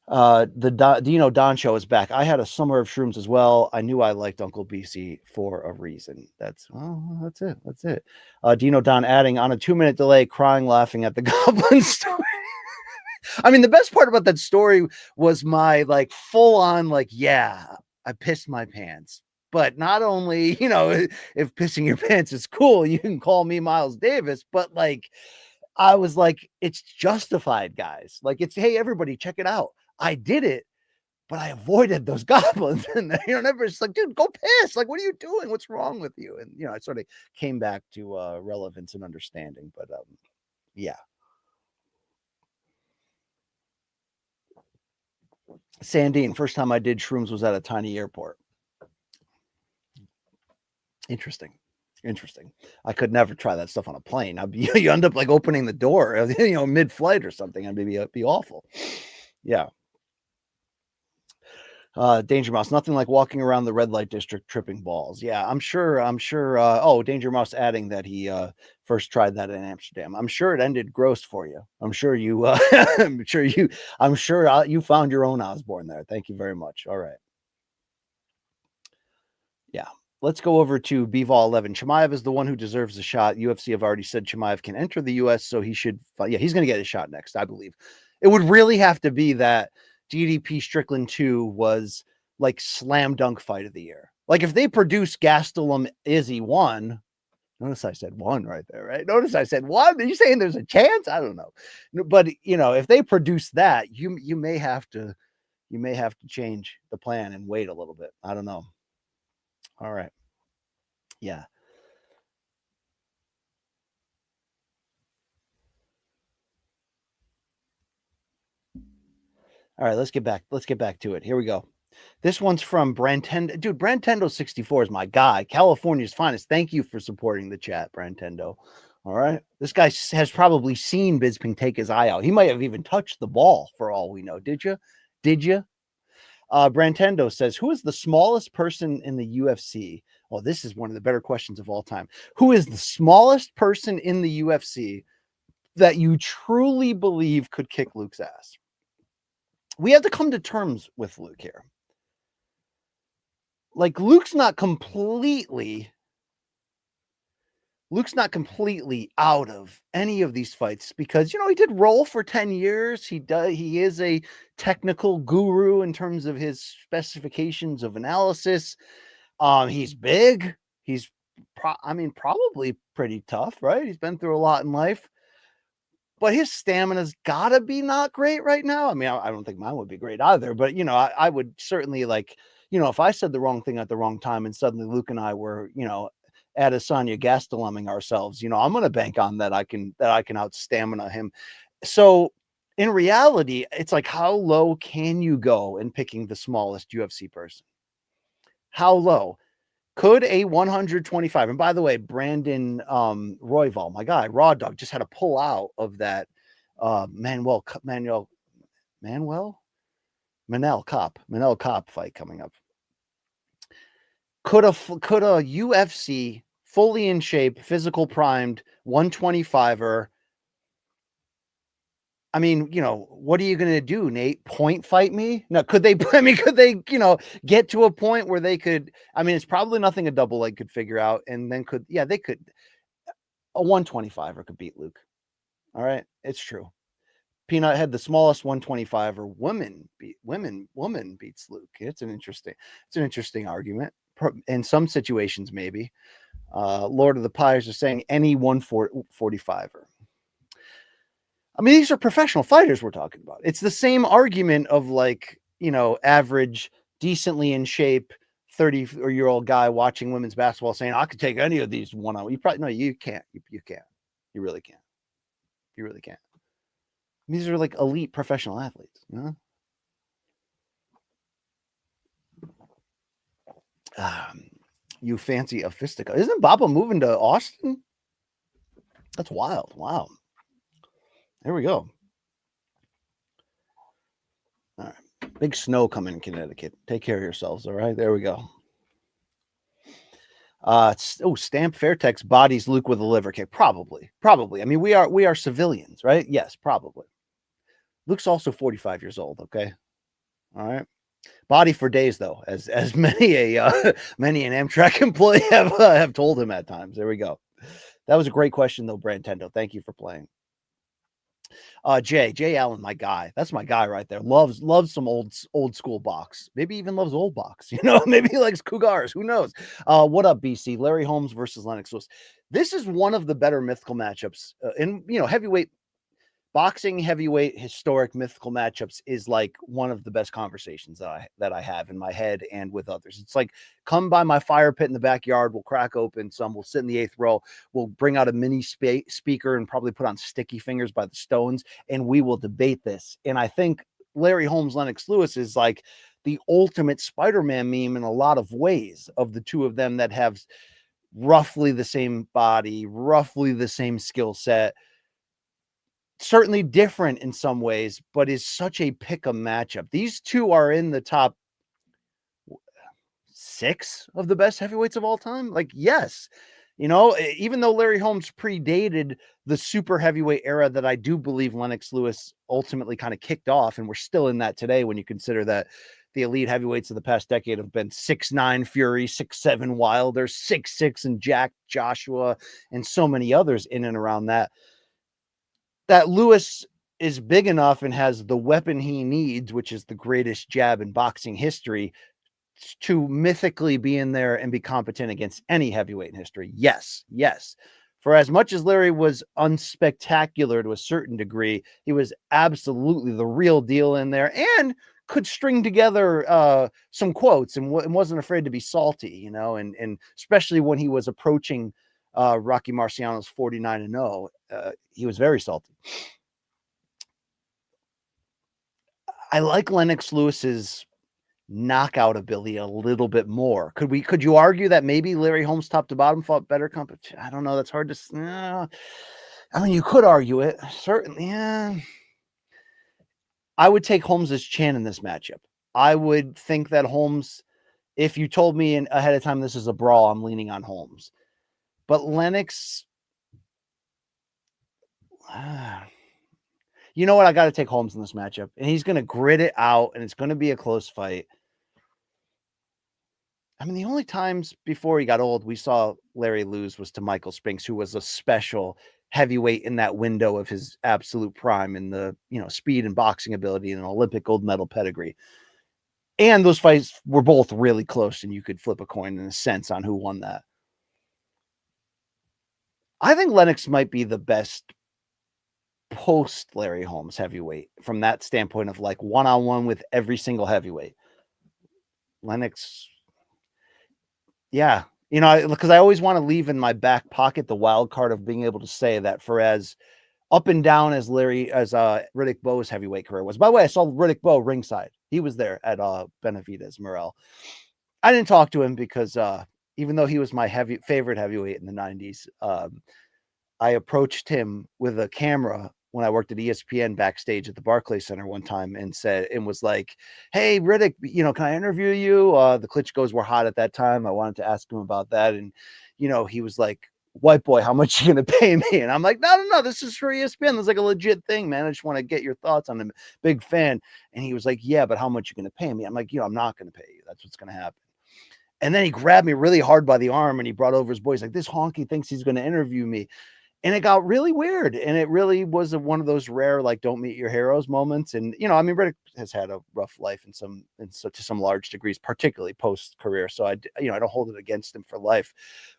The Dino Don show is back. I had a summer of shrooms as well. I knew I liked Uncle BC for a reason. That's it. Dino Don adding, on a 2-minute delay, crying, laughing at the goblin story. I mean, the best part about that story was my like full on, like, yeah, I pissed my pants. But not only, you know, if pissing your pants is cool, you can call me Miles Davis, but like, I was like, it's justified, guys. Like, it's, hey, everybody, check it out. I did it, but I avoided those goblins. And, you know, everybody's like, dude, go piss. Like, what are you doing? What's wrong with you? And, you know, I sort of came back to relevance and understanding. But yeah. Sandine, first time I did shrooms was at a tiny airport. Interesting. I could never try that stuff on a plane. You end up like opening the door, you know, mid-flight or something. It'd be awful. Yeah. Danger Mouse, nothing like walking around the red light district tripping balls. Yeah, I'm sure. Oh, Danger Mouse adding that he first tried that in Amsterdam. I'm sure it ended gross for you. I'm sure you you found your own Osborne there. Thank you very much. All right. let's go over to Bivol 11. Chimaev is the one who deserves the shot. UFC have already said Chimaev can enter the US, so he should fight. Yeah, he's going to get a shot next, I believe. It would really have to be that DDP-Strickland 2 was like slam dunk fight of the year. Like if they produce Gastelum Izzy 1, notice I said 1 right there, right? Notice I said 1. Are you saying there's a chance? I don't know. But, you know, if they produce that, you may have to change the plan and wait a little bit. I don't know. All right. Yeah. All right, let's get back to it. Here we go. This one's from Brantendo. Dude, Brantendo 64 is my guy. California's finest. Thank you for supporting the chat, Brantendo. All right. This guy has probably seen Bisping take his eye out. He might have even touched the ball for all we know. Did you? Brantendo says, who is the smallest person in the UFC? Well, this is one of the better questions of all time. Who is the smallest person in the UFC that you truly believe could kick Luke's ass? We have to come to terms with Luke here. Like Luke's not completely out of any of these fights because, you know, he did roll for 10 years. He is a technical guru in terms of his specifications of analysis. He's big. He's probably pretty tough, right? He's been through a lot in life. But his stamina's got to be not great right now. I mean, I don't think mine would be great either. But, you know, I would certainly like, you know, if I said the wrong thing at the wrong time and suddenly Luke and I were, you know, at Adesanya Gasteluming ourselves, you know, I'm going to bank on that I can out stamina him. So in reality, it's like, how low can you go in picking the smallest UFC person? How low? Could a 125, and by the way, Brandon Royval, my guy, Raw Dog, just had to pull out of that Manel Cop fight coming up. Could a UFC fully in shape, physical primed 125er? I mean, you know, what are you going to do, Nate? Point fight me? No, could they, you know, get to a point where they could, I mean, it's probably nothing a double leg could figure out. And then they could, a 125er could beat Luke. All right. It's true. Peanut had the smallest 125er. Woman beats Luke. It's an interesting argument. In some situations, maybe. Lord of the Pies are saying any 145er. I mean, these are professional fighters we're talking about. It's the same argument of like, you know, average, decently in shape, 30-year-old guy watching women's basketball saying, I could take any of these one-on-one. You probably, no, you can't. You can't. You really can't. You really can't. These are like elite professional athletes, you know? You fancy a fistica. Isn't Baba moving to Austin? That's wild. Wow. There we go. All right. Big snow coming in Connecticut. Take care of yourselves. All right. There we go. Stamp Fairtex bodies Luke with a liver kick. Probably. I mean, we are civilians, right? Yes, probably. Luke's also 45 years old. Okay. All right. Body for days, though, as many an Amtrak employee have told him at times. There we go. That was a great question, though, Brantendo. Thank you for playing. Jay Allen, my guy. That's my guy right there. Loves some old school box. Maybe even loves old box. You know, maybe he likes Cougars. Who knows? What up, BC? Larry Holmes versus Lennox Lewis. This is one of the better mythical matchups in, you know, heavyweight boxing. Heavyweight historic mythical matchups is like one of the best conversations that I have in my head and with others. It's like, come by my fire pit in the backyard. We'll crack open some. We'll sit in the 8th row. We'll bring out a mini speaker and probably put on sticky fingers by the stones, and we will debate this. And I think Larry Holmes, Lennox Lewis is like the ultimate Spider-Man meme in a lot of ways of the two of them that have roughly the same body, roughly the same skill set. Certainly different in some ways, but is such a pick-em matchup. These two are in the top 6 of the best heavyweights of all time. Like, yes, you know, even though Larry Holmes predated the super heavyweight era that I do believe Lennox Lewis ultimately kind of kicked off, and we're still in that today when you consider that the elite heavyweights of the past decade have been 6'9" Fury, 6'7" Wilder, 6'6" and Jack Joshua, and so many others in and around that. That Lewis is big enough and has the weapon he needs, which is the greatest jab in boxing history, to mythically be in there and be competent against any heavyweight in history. Yes. For as much as Larry was unspectacular to a certain degree, he was absolutely the real deal in there and could string together some quotes and wasn't afraid to be salty, and especially when he was approaching Rocky Marciano's 49-0, he was very salty. I like Lennox Lewis's knockout ability a little bit more. Could you argue that maybe Larry Holmes top to bottom fought better competition? I don't know. That's hard to. I mean, you could argue it, certainly. Yeah. I would take Holmes's chin in this matchup. I would think that Holmes, if you told me ahead of time this is a brawl, I'm leaning on Holmes. But Lennox, you know what? I got to take Holmes in this matchup, and he's going to grit it out, and it's going to be a close fight. I mean, the only times before he got old we saw Larry lose was to Michael Spinks, who was a special heavyweight in that window of his absolute prime in the, speed and boxing ability and an Olympic gold medal pedigree. And those fights were both really close, and you could flip a coin in a sense on who won that. I think Lennox might be the best post Larry Holmes heavyweight from that standpoint of like one-on-one with every single heavyweight. Lennox, yeah, because I always want to leave in my back pocket the wild card of being able to say that for as up and down as Riddick Bowe's heavyweight career was. By the way, I saw Riddick Bowe ringside. He was there at Benavidez-Morrell. I didn't talk to him because even though he was my favorite heavyweight in the 90s, I approached him with a camera when I worked at ESPN backstage at the Barclays Center one time and was like, "Hey, Riddick, can I interview you?" The Klitschko's were hot at that time. I wanted to ask him about that. And, he was like, "White boy, how much you going to pay me?" And I'm like, no, this is for ESPN. This is like a legit thing, man. I just want to get your thoughts on him. Big fan. And he was like, "Yeah, but how much you going to pay me?" I'm like, I'm not going to pay you. That's what's going to happen. And then he grabbed me really hard by the arm and he brought over his boys like, "This honky thinks he's going to interview me." And it got really weird. And it really was one of those rare, like, don't meet your heroes moments. And, Riddick has had a rough life to some large degrees, particularly post career. So I don't hold it against him for life,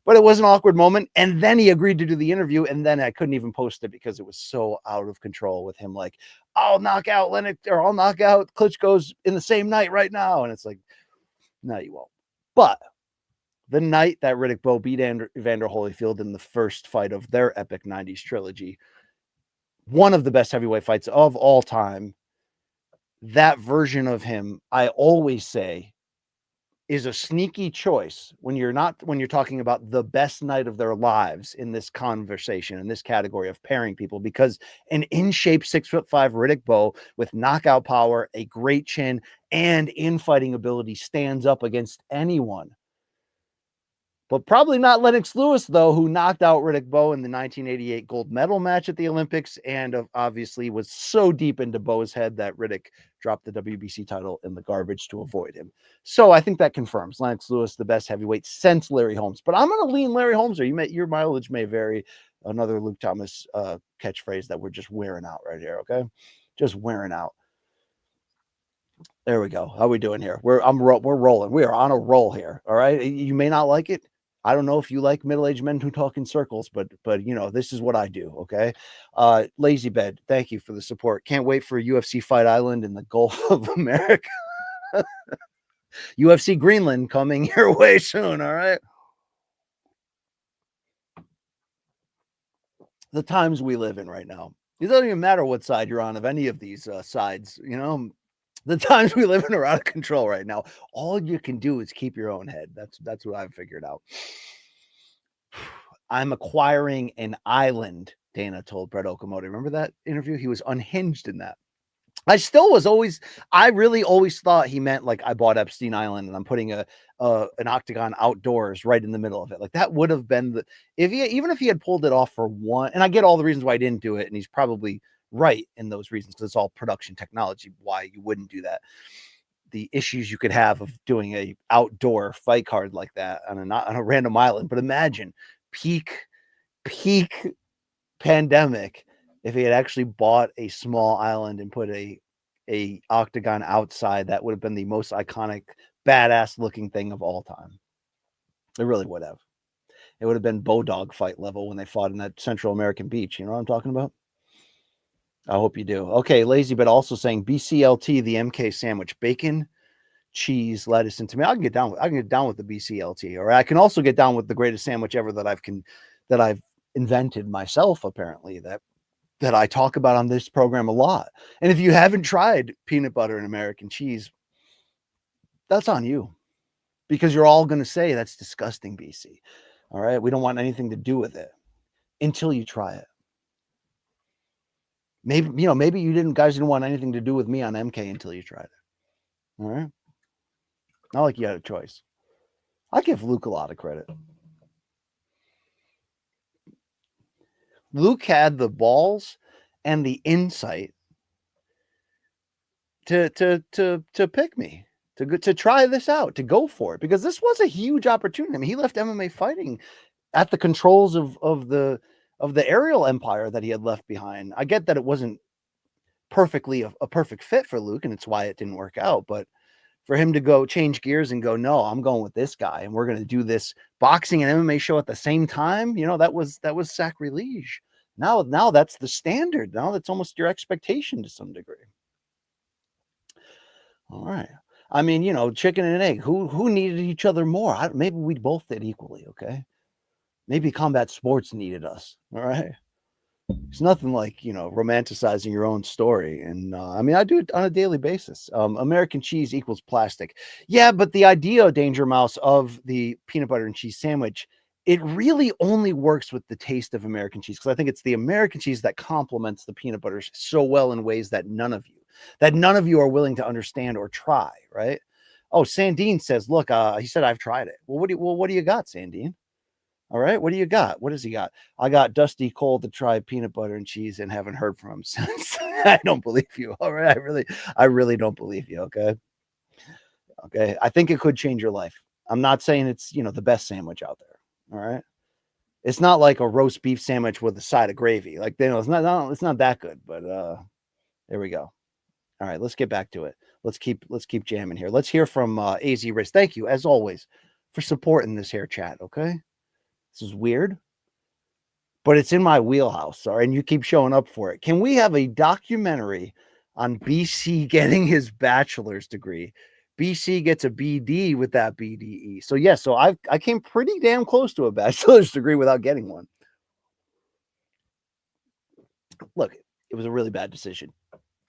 but it was an awkward moment. And then he agreed to do the interview. And then I couldn't even post it because it was so out of control with him. Like, "I'll knock out Lennox, or I'll knock out Klitschko's in the same night right now." And it's like, no, you won't. But the night that Riddick Bowe beat Evander Holyfield in the first fight of their epic 90s trilogy, one of the best heavyweight fights of all time, that version of him, I always say, is a sneaky choice when you're talking about the best night of their lives in this conversation, in this category of pairing people, because an in-shape 6'5" Riddick Bowe with knockout power, a great chin, and infighting ability stands up against anyone. But probably not Lennox Lewis, though, who knocked out Riddick Bowe in the 1988 gold medal match at the Olympics, and obviously was so deep into Bowe's head that Riddick dropped the WBC title in the garbage to avoid him. So I think that confirms Lennox Lewis, the best heavyweight since Larry Holmes. But I'm going to lean Larry Holmes, or your mileage may vary. Another Luke Thomas catchphrase that we're just wearing out right here, okay? Just wearing out. There we go. How are we doing here? We're rolling. We are on a roll here. All right. You may not like it. I don't know if you like middle-aged men who talk in circles, but this is what I do. Okay. Lazy Bed, thank you for the support. Can't wait for UFC Fight Island in the Gulf of America. UFC Greenland coming your way soon. All right. The times we live in right now, it doesn't even matter what side you're on of any of these sides. The times we live in are out of control right now. All you can do is keep your own head. That's what I've figured out. I'm acquiring an island, Dana told Brett Okamoto. Remember that interview? He was unhinged in that. I really always thought he meant like I bought Epstein Island and I'm putting an octagon outdoors right in the middle of it. Like that would have been even if he had pulled it off for one, and I get all the reasons why he didn't do it, and he's probably right in those reasons because it's all production technology why you wouldn't do that. the issues you could have of doing a outdoor fight card like that on a random island. But imagine peak pandemic if he had actually bought a small island and put a octagon outside. That would have been the most iconic, badass looking thing of all time. It really would have. It would have been Bodog fight level when they fought in that Central American beach. You know what I'm talking about? I hope you do. Okay, Lazy, but also saying BCLT, the MK sandwich, bacon, cheese, lettuce, and tomato. I can get down with the BCLT, or I can also get down with the greatest sandwich ever that I've invented myself, apparently, that I talk about on this program a lot. And if you haven't tried peanut butter and American cheese, that's on you, because you're all going to say that's disgusting, BC. All right, we don't want anything to do with it until you try it. Maybe you guys didn't want anything to do with me on MK until you tried it. All right, not like you had a choice. I give Luke a lot of credit. Luke had the balls and the insight to pick me, to try this out, to go for it, because this was a huge opportunity. I mean, he left MMA fighting at the controls of the aerial empire that he had left behind. I get that it wasn't perfectly a perfect fit for Luke, and it's why it didn't work out. But for him to go change gears and go, no, I'm going with this guy, and we're going to do this boxing and MMA show at the same time, that was sacrilege. Now that's the standard. Now that's almost your expectation to some degree. All right. I mean, chicken and egg. Who needed each other more? Maybe we both did equally. Okay. Maybe combat sports needed us. All right. It's nothing like, romanticizing your own story. And I mean, I do it on a daily basis. American cheese equals plastic. Yeah, but the idea, Danger Mouse, of the peanut butter and cheese sandwich, it really only works with the taste of American cheese, because I think it's the American cheese that complements the peanut butter so well in ways that none of you are willing to understand or try, right? Oh, Sandine says, look, he said, I've tried it. Well, what do you got, Sandine? All right, what do you got? What does he got? I got Dusty Cole to try peanut butter and cheese and haven't heard from him since. I don't believe you. All right, I really don't believe you. Okay. I think it could change your life. I'm not saying it's the best sandwich out there. All right, it's not like a roast beef sandwich with a side of gravy. Like it's not that good. But there we go. All right, let's get back to it. Let's keep jamming here. Let's hear from AZ Race. Thank you, as always, for supporting this here chat. Okay. This is weird, but it's in my wheelhouse. All right, and you keep showing up for it. Can we have a documentary on BC getting his bachelor's degree? BC gets a BD with that BDE. So yeah, so I came pretty damn close to a bachelor's degree without getting one. Look, it was a really bad decision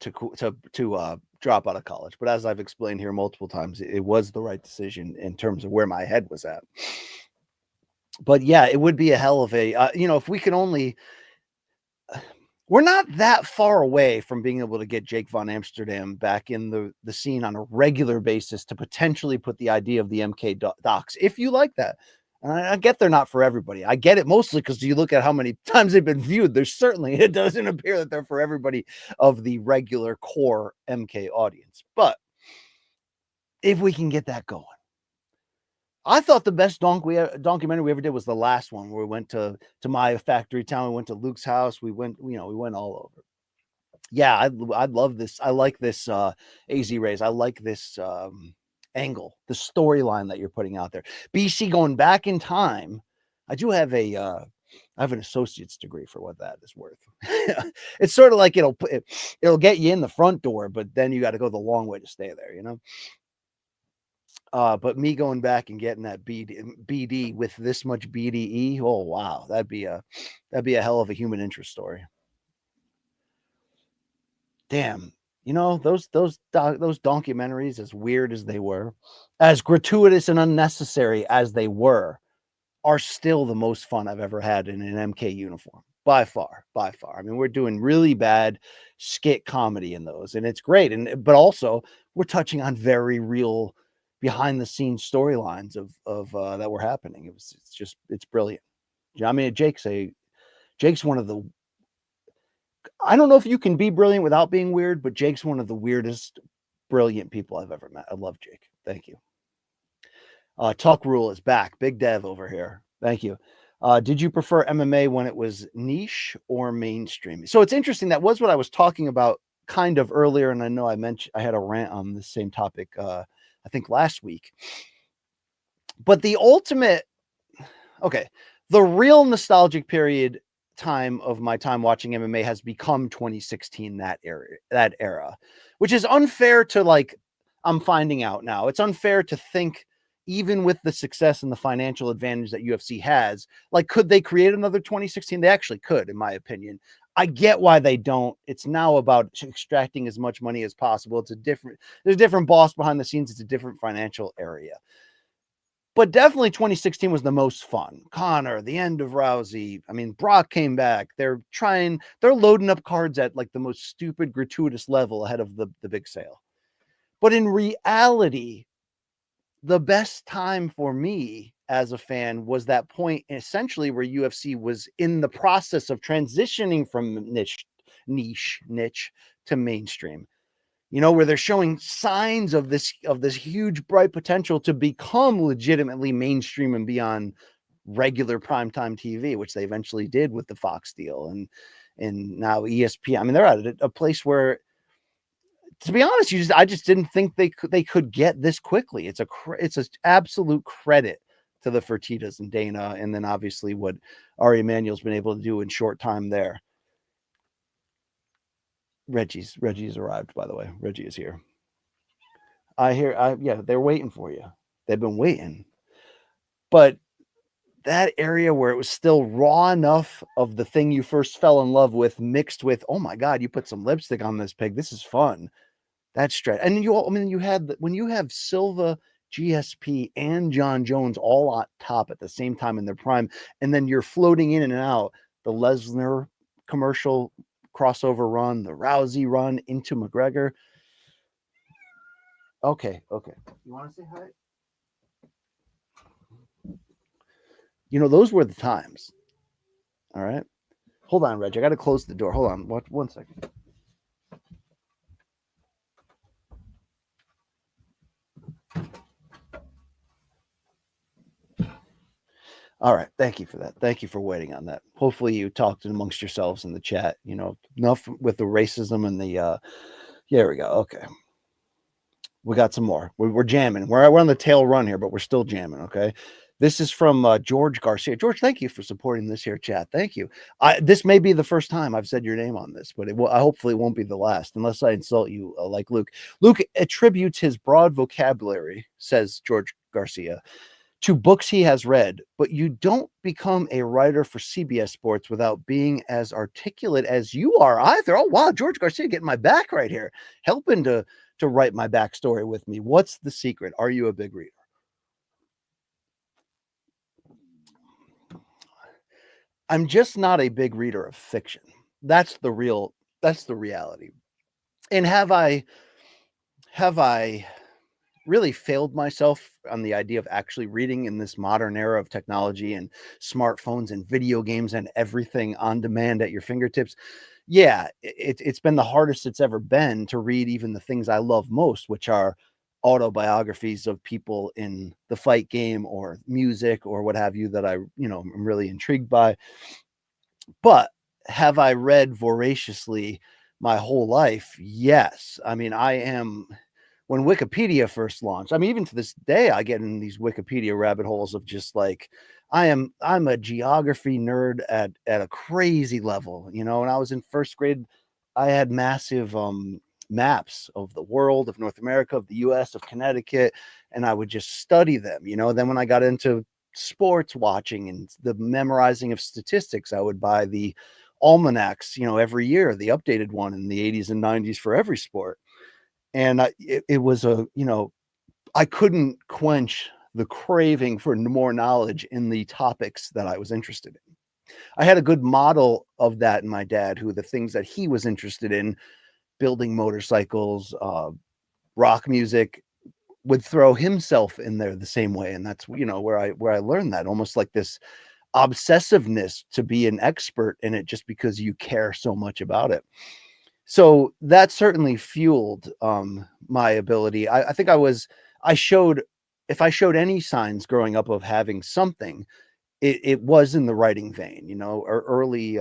to drop out of college, but as I've explained here multiple times, it was the right decision in terms of where my head was at. But yeah, it would be a hell of a, if we could only, we're not that far away from being able to get Jake Von Amsterdam back in the scene on a regular basis to potentially put the idea of the MK docs, if you like that. And I get they're not for everybody. I get it mostly because you look at how many times they've been viewed. It doesn't appear that they're for everybody of the regular core MK audience. But if we can get that going, I thought the best documentary we ever did was the last one where we went to my factory town. We went to Luke's house. We went all over. Yeah, I love this. I like this AZ Rays. I like this angle, the storyline that you're putting out there. BC going back in time. I do have I have an associate's degree for what that is worth. It's sort of like it'll get you in the front door, but then you got to go the long way to stay there, But me going back and getting that BD with this much BDE, oh wow, that'd be a hell of a human interest story. Damn, those documentaries, as weird as they were, as gratuitous and unnecessary as they were, are still the most fun I've ever had in an MK uniform. By far. I mean, we're doing really bad skit comedy in those, and it's great. But also we're touching on very real behind the scenes storylines of that were happening. It's brilliant. I mean, Jake's one of the, I don't know if you can be brilliant without being weird, but Jake's one of the weirdest, brilliant people I've ever met. I love Jake. Thank you. Talk Rule is back. Big Dev over here. Thank you. Did you prefer MMA when it was niche or mainstream? So it's interesting. That was what I was talking about kind of earlier. And I know I had a rant on the same topic, I think last week. But the ultimate, okay, the real nostalgic period time of my time watching MMA has become 2016, that era, which is unfair to, like, I'm finding out now. It's unfair to think, even with the success and the financial advantage that UFC has, like, could they create another 2016? They actually could, in my opinion. I get why they don't. It's now about extracting as much money as possible. There's a different boss behind the scenes. It's a different financial area. But definitely 2016 was the most fun. Conor, the end of Rousey. I mean, Brock came back. They're loading up cards at like the most stupid, gratuitous level ahead of the big sale. But in reality, the best time for me as a fan was that point, essentially, where UFC was in the process of transitioning from niche to mainstream. You know, where they're showing signs of this huge, bright potential to become legitimately mainstream and beyond regular primetime TV, which they eventually did with the Fox deal and now ESPN. I mean, they're at a place where, to be honest, I just didn't think they could get this quickly. It's an absolute credit to the Fertittas and Dana, and then obviously what Ari Emanuel's been able to do in short time there. Reggie's arrived, by the way. Reggie is here. Yeah, they're waiting for you. They've been waiting. But that area where it was still raw enough of the thing you first fell in love with, mixed with, oh my God, you put some lipstick on this pig. This is fun. That's stretch. And when you have Silva, GSP, and Jon Jones all on top at the same time in their prime, and then you're floating in and out the Lesnar commercial crossover run, the Rousey run into McGregor. Okay. You want to say hi? You know, those were the times. All right. Hold on, Reg. I got to close the door. Hold on. One second. All right. Thank you for that. Thank you for waiting on that. Hopefully you talked amongst yourselves in the chat, you know, enough with the racism and the, there we go. Okay. We got some more. We're jamming. We're on the tail run here, but we're still jamming. Okay. This is from George Garcia. George, thank you for supporting this here chat. Thank you. This may be the first time I've said your name on this, but hopefully it won't be the last, unless I insult you like Luke. Luke attributes his broad vocabulary, says George Garcia, to books he has read, but you don't become a writer for CBS Sports without being as articulate as you are either. Oh, wow, George Garcia getting my back right here, helping to write my backstory with me. What's the secret? Are you a big reader? I'm just not a big reader of fiction. That's the reality. And have I really failed myself on the idea of actually reading in this modern era of technology and smartphones and video games and everything on demand at your fingertips? Yeah, it's been the hardest it's ever been to read even the things I love most, which are autobiographies of people in the fight game or music or what have you that I'm really intrigued by. But have I read voraciously my whole life? Yes. I mean, when Wikipedia first launched, I mean, even to this day, I get in these Wikipedia rabbit holes of just like, I'm a geography nerd at a crazy level, you know. When I was in first grade, I had massive maps of the world, of North America, of the US, of Connecticut, and I would just study them, you know. Then when I got into sports watching and the memorizing of statistics, I would buy the almanacs, you know, every year, the updated one in the 80s and 90s for every sport. And it was I couldn't quench the craving for more knowledge in the topics that I was interested in. I had a good model of that in my dad, who the things that he was interested in, building motorcycles, rock music, would throw himself in there the same way. And that's, where I learned that, almost like this obsessiveness to be an expert in it just because you care so much about it. So that certainly fueled my ability. I think I showed, if I showed any signs growing up of having something, it was in the writing vein, or early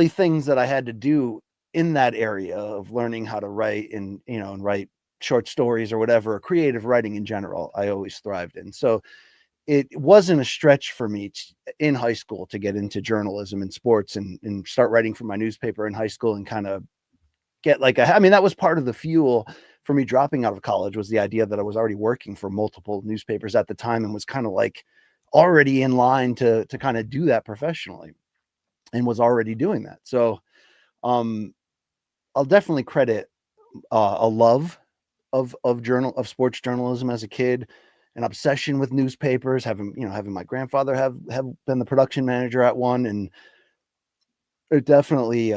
things that I had to do in that area of learning how to write and write short stories or whatever, creative writing in general, I always thrived in. So it wasn't a stretch for me in high school to get into journalism and sports and start writing for my newspaper in high school and kind of get that was part of the fuel for me dropping out of college, was the idea that I was already working for multiple newspapers at the time and was kind of like already in line to kind of do that professionally, and was already doing that. So um, I'll definitely credit a love of sports journalism as a kid, an obsession with newspapers, having my grandfather have been the production manager at one, and it definitely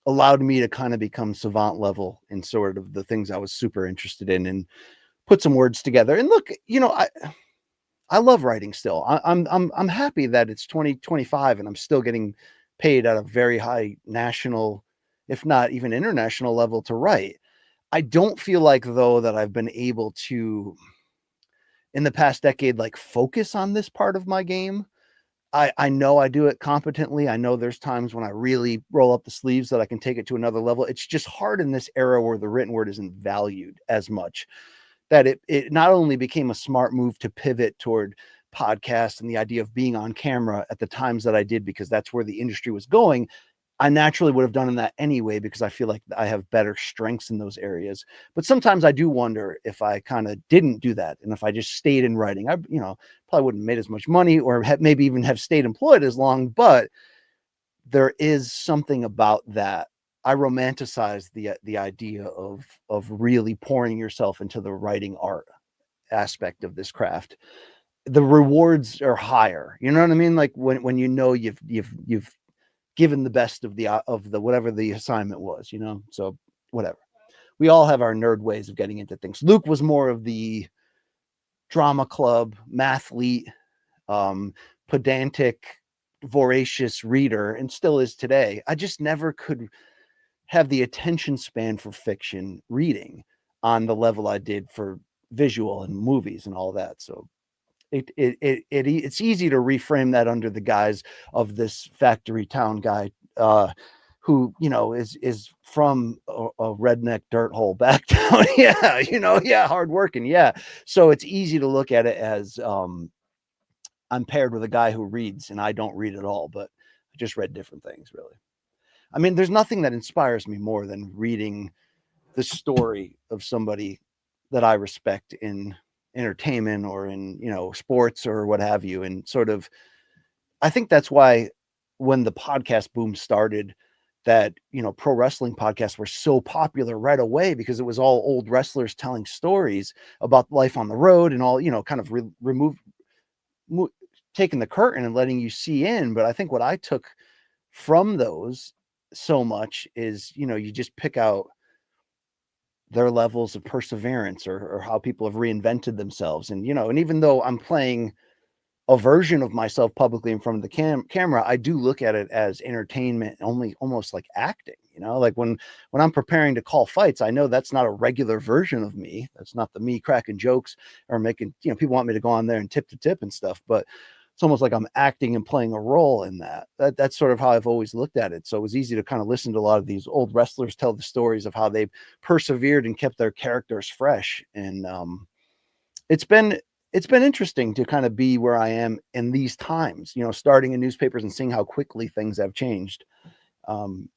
allowed me to kind of become savant level in sort of the things I was super interested in and put some words together. And look, I love writing still. I'm happy that it's 2025 and I'm still getting paid at a very high national, if not even international level to write. I don't feel like, though, that I've been able to, in the past decade, like focus on this part of my game. I know I do it competently. I know there's times when I really roll up the sleeves that I can take it to another level. It's just hard in this era where the written word isn't valued as much, that it not only became a smart move to pivot toward podcasts and the idea of being on camera at the times that I did, because that's where the industry was going. I naturally would have done that anyway, because I feel like I have better strengths in those areas. But sometimes I do wonder if I kind of didn't do that, and if I just stayed in writing, I probably wouldn't have made as much money, or maybe even have stayed employed as long. But there is something about that. I romanticize the idea of really pouring yourself into the writing art aspect of this craft. The rewards are higher. You know what I mean? Like when you've given the best of the whatever the assignment was. So whatever. We all have our nerd ways of getting into things. Luke was more of the drama club, mathlete, pedantic, voracious reader, and still is today. I just never could have the attention span for fiction reading on the level I did for visual and movies and all that. So it's easy to reframe that under the guise of this factory town guy who is from a redneck dirt hole back down. Yeah, hardworking. Yeah, so it's easy to look at it as I'm paired with a guy who reads, and I don't read at all, but I just read different things, really. I mean, there's nothing that inspires me more than reading the story of somebody that I respect in entertainment or in, sports or what have you. And sort of, I think that's why when the podcast boom started, that, pro wrestling podcasts were so popular right away, because it was all old wrestlers telling stories about life on the road and all, kind of taking the curtain and letting you see in. But I think what I took from those so much is, you just pick out their levels of perseverance, or how people have reinvented themselves. And, and even though I'm playing a version of myself publicly in front of the camera, I do look at it as entertainment, only almost like acting, like when I'm preparing to call fights, I know that's not a regular version of me. That's not the me cracking jokes or making, people want me to go on there and tip to tip and stuff, but it's almost like I'm acting and playing a role in that. That's sort of how I've always looked at it. So it was easy to kind of listen to a lot of these old wrestlers tell the stories of how they persevered and kept their characters fresh. And it's been interesting to kind of be where I am in these times, starting in newspapers and seeing how quickly things have changed. I'm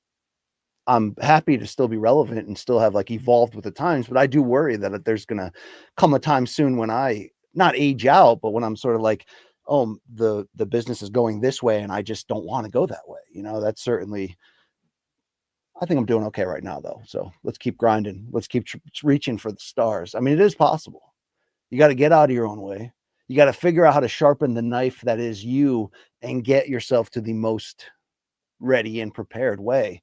happy to still be relevant and still have evolved with the times, but I do worry that there's going to come a time soon when I not age out, but when I'm sort of like, oh, the business is going this way and I just don't want to go that way. That's certainly, I think I'm doing okay right now though. So let's keep grinding. Let's keep reaching for the stars. I mean, it is possible. You got to get out of your own way. You got to figure out how to sharpen the knife that is you and get yourself to the most ready and prepared way.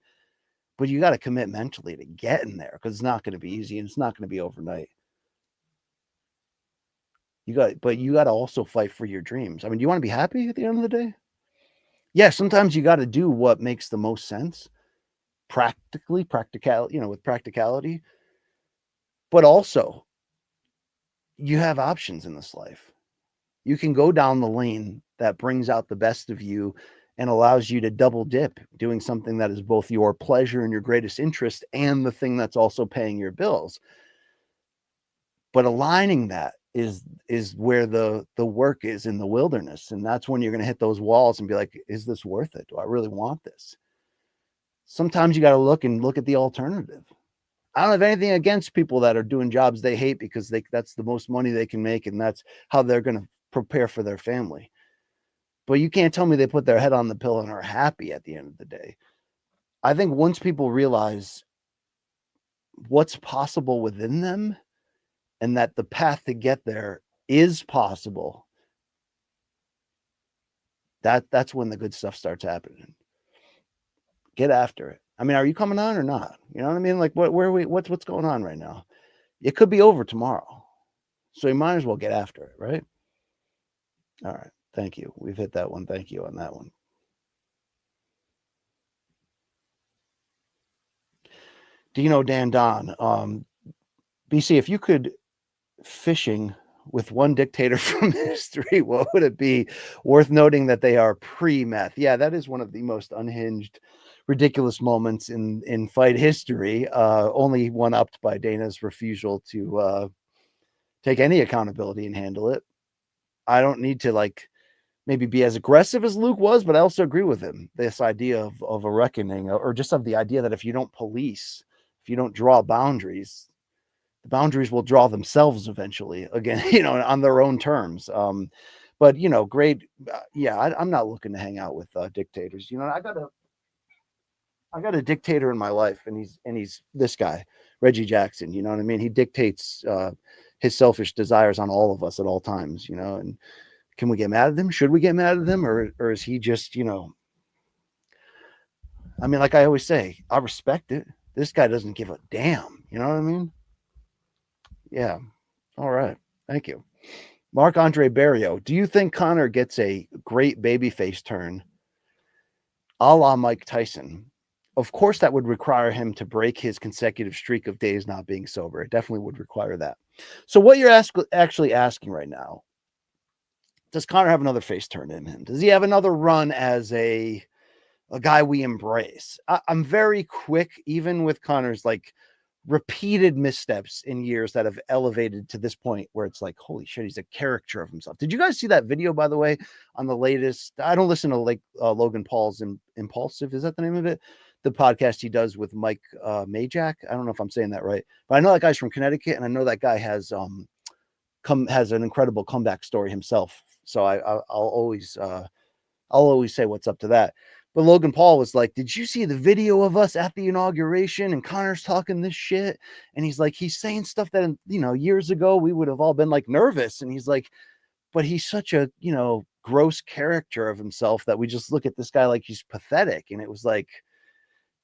But you got to commit mentally to getting there, because it's not going to be easy and it's not going to be overnight. But you got to also fight for your dreams. I mean, do you want to be happy at the end of the day? Yeah, sometimes you got to do what makes the most sense, with practicality, but also you have options in this life. You can go down the lane that brings out the best of you and allows you to double dip, doing something that is both your pleasure and your greatest interest and the thing that's also paying your bills. But aligning that is where the work is in the wilderness, and that's when you're going to hit those walls and be like, is this worth it? Do I really want this? Sometimes you got to look at the alternative. I don't have anything against people that are doing jobs they hate because that's the most money they can make and that's how they're going to prepare for their family. But you can't tell me they put their head on the pillow and are happy at the end of the day. I think once people realize what's possible within them and that the path to get there is possible, that's when the good stuff starts happening. Get after it. I mean, are you coming on or not? You know what I mean? Like what's going on right now? It could be over tomorrow. So you might as well get after it, right? All right. Thank you. We've hit that one. Thank you on that one. Dino Dan Don. BC, if you could fishing with one dictator from history, what would it be? Worth noting that they are pre-meth. Yeah, that is one of the most unhinged, ridiculous moments in fight history. Only one upped by Dana's refusal to take any accountability and handle it. I don't need to maybe be as aggressive as Luke was, but I also agree with him. This idea of a reckoning, or just of the idea that if you don't police, if you don't draw boundaries, the boundaries will draw themselves eventually again, on their own terms. But great. Yeah, I'm not looking to hang out with dictators. I got a dictator in my life, and he's this guy, Reggie Jackson. You know what I mean? He dictates his selfish desires on all of us at all times. And can we get mad at him? Should we get mad at him, or is he just I mean, like I always say, I respect it. This guy doesn't give a damn. You know what I mean? Yeah. All right. Thank you. Marc-Andre Barrio, do you think Conor gets a great babyface turn a la Mike Tyson? Of course, that would require him to break his consecutive streak of days not being sober. It definitely would require that. So what you're actually asking right now, does Conor have another face turn in him? Does he have another run as a guy we embrace? I'm very quick, even with Conor's repeated missteps in years that have elevated to this point where it's like, holy shit, he's a caricature of himself. Did you guys see that video, by the way, on the latest? I don't listen to Logan Paul's Impulsive. Is that the name of it? The podcast he does with Mike Majak. I don't know if I'm saying that right, but I know that guy's from Connecticut, and I know that guy has an incredible comeback story himself. So I'll always say what's up to that. But Logan Paul was like, did you see the video of us at the inauguration? And Conor's talking this shit. And he's like, he's saying stuff that, years ago, we would have all been nervous. And he's like, but he's such a, gross character of himself that we just look at this guy like he's pathetic. And it was like,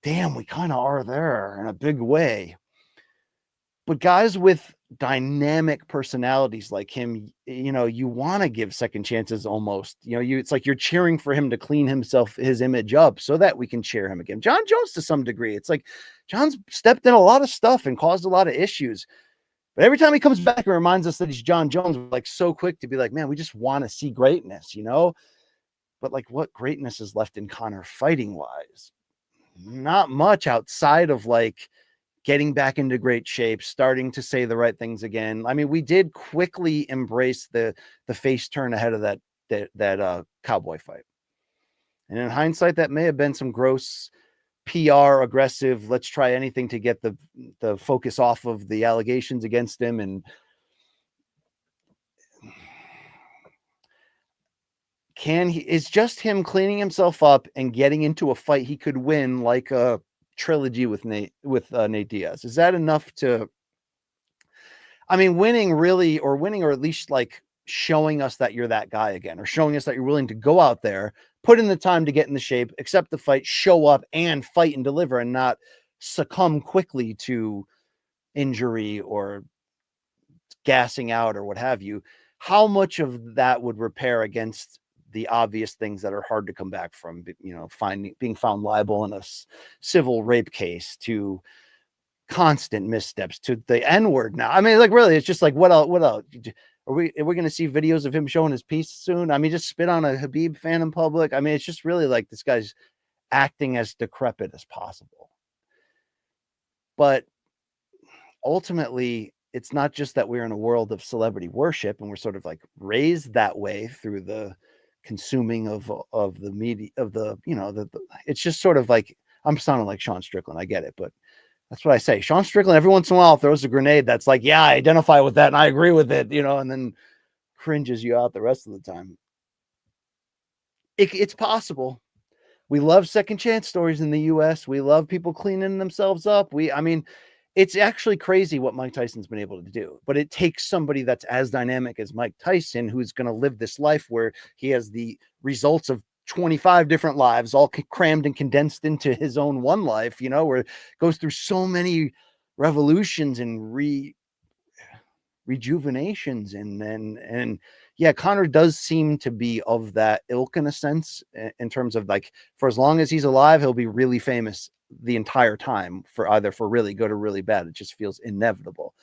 damn, we kind of are there in a big way. But guys with dynamic personalities like him, you want to give second chances almost. It's like you're cheering for him to clean his image up so that we can cheer him again. Jon Jones, to some degree, it's like Jon's stepped in a lot of stuff and caused a lot of issues. But every time he comes back and reminds us that he's Jon Jones, we're so quick to be like, man, we just want to see greatness, But what greatness is left in Conor fighting wise? Not much outside of getting back into great shape, starting to say the right things again. I mean, we did quickly embrace the face turn ahead of that Cowboy fight. And in hindsight, that may have been some gross PR aggressive. Let's try anything to get the focus off of the allegations against him. And it's just him cleaning himself up and getting into a fight he could win, like a trilogy with Nate Diaz. Is that enough to, winning or at least showing us that you're that guy again, or showing us that you're willing to go out there, put in the time to get in the shape, accept the fight, show up and fight and deliver, and not succumb quickly to injury or gassing out or what have you. How much of that would repair against the obvious things that are hard to come back from, you know, being found liable in a civil rape case, to constant missteps, to the N-word now. I mean, like, really, it's just like, what else? Are we going to see videos of him showing his piece soon? I mean, just spit on a Khabib fan in public. I mean, it's just really like this guy's acting as decrepit as possible. But ultimately, it's not just that we're in a world of celebrity worship and we're sort of like raised that way through the consuming of the media, of the, you know, it's just sort of like, I'm sounding like Sean Strickland. I get it, but that's what I say. Sean Strickland every once in a while throws a grenade that's like, yeah, I identify with that and I agree with it, you know, and then cringes you out the rest of the time. It's possible. We love second chance stories in the US. We love people cleaning themselves up. I mean, it's actually crazy what Mike Tyson's been able to do, but it takes somebody that's as dynamic as Mike Tyson, who's going to live this life where he has the results of 25 different lives all crammed and condensed into his own one life, you know, where it goes through so many revolutions and rejuvenations. And yeah, Conor does seem to be of that ilk in a sense, in terms of like, for as long as he's alive, he'll be really famous the entire time, for either for really good or really bad. It just feels inevitable.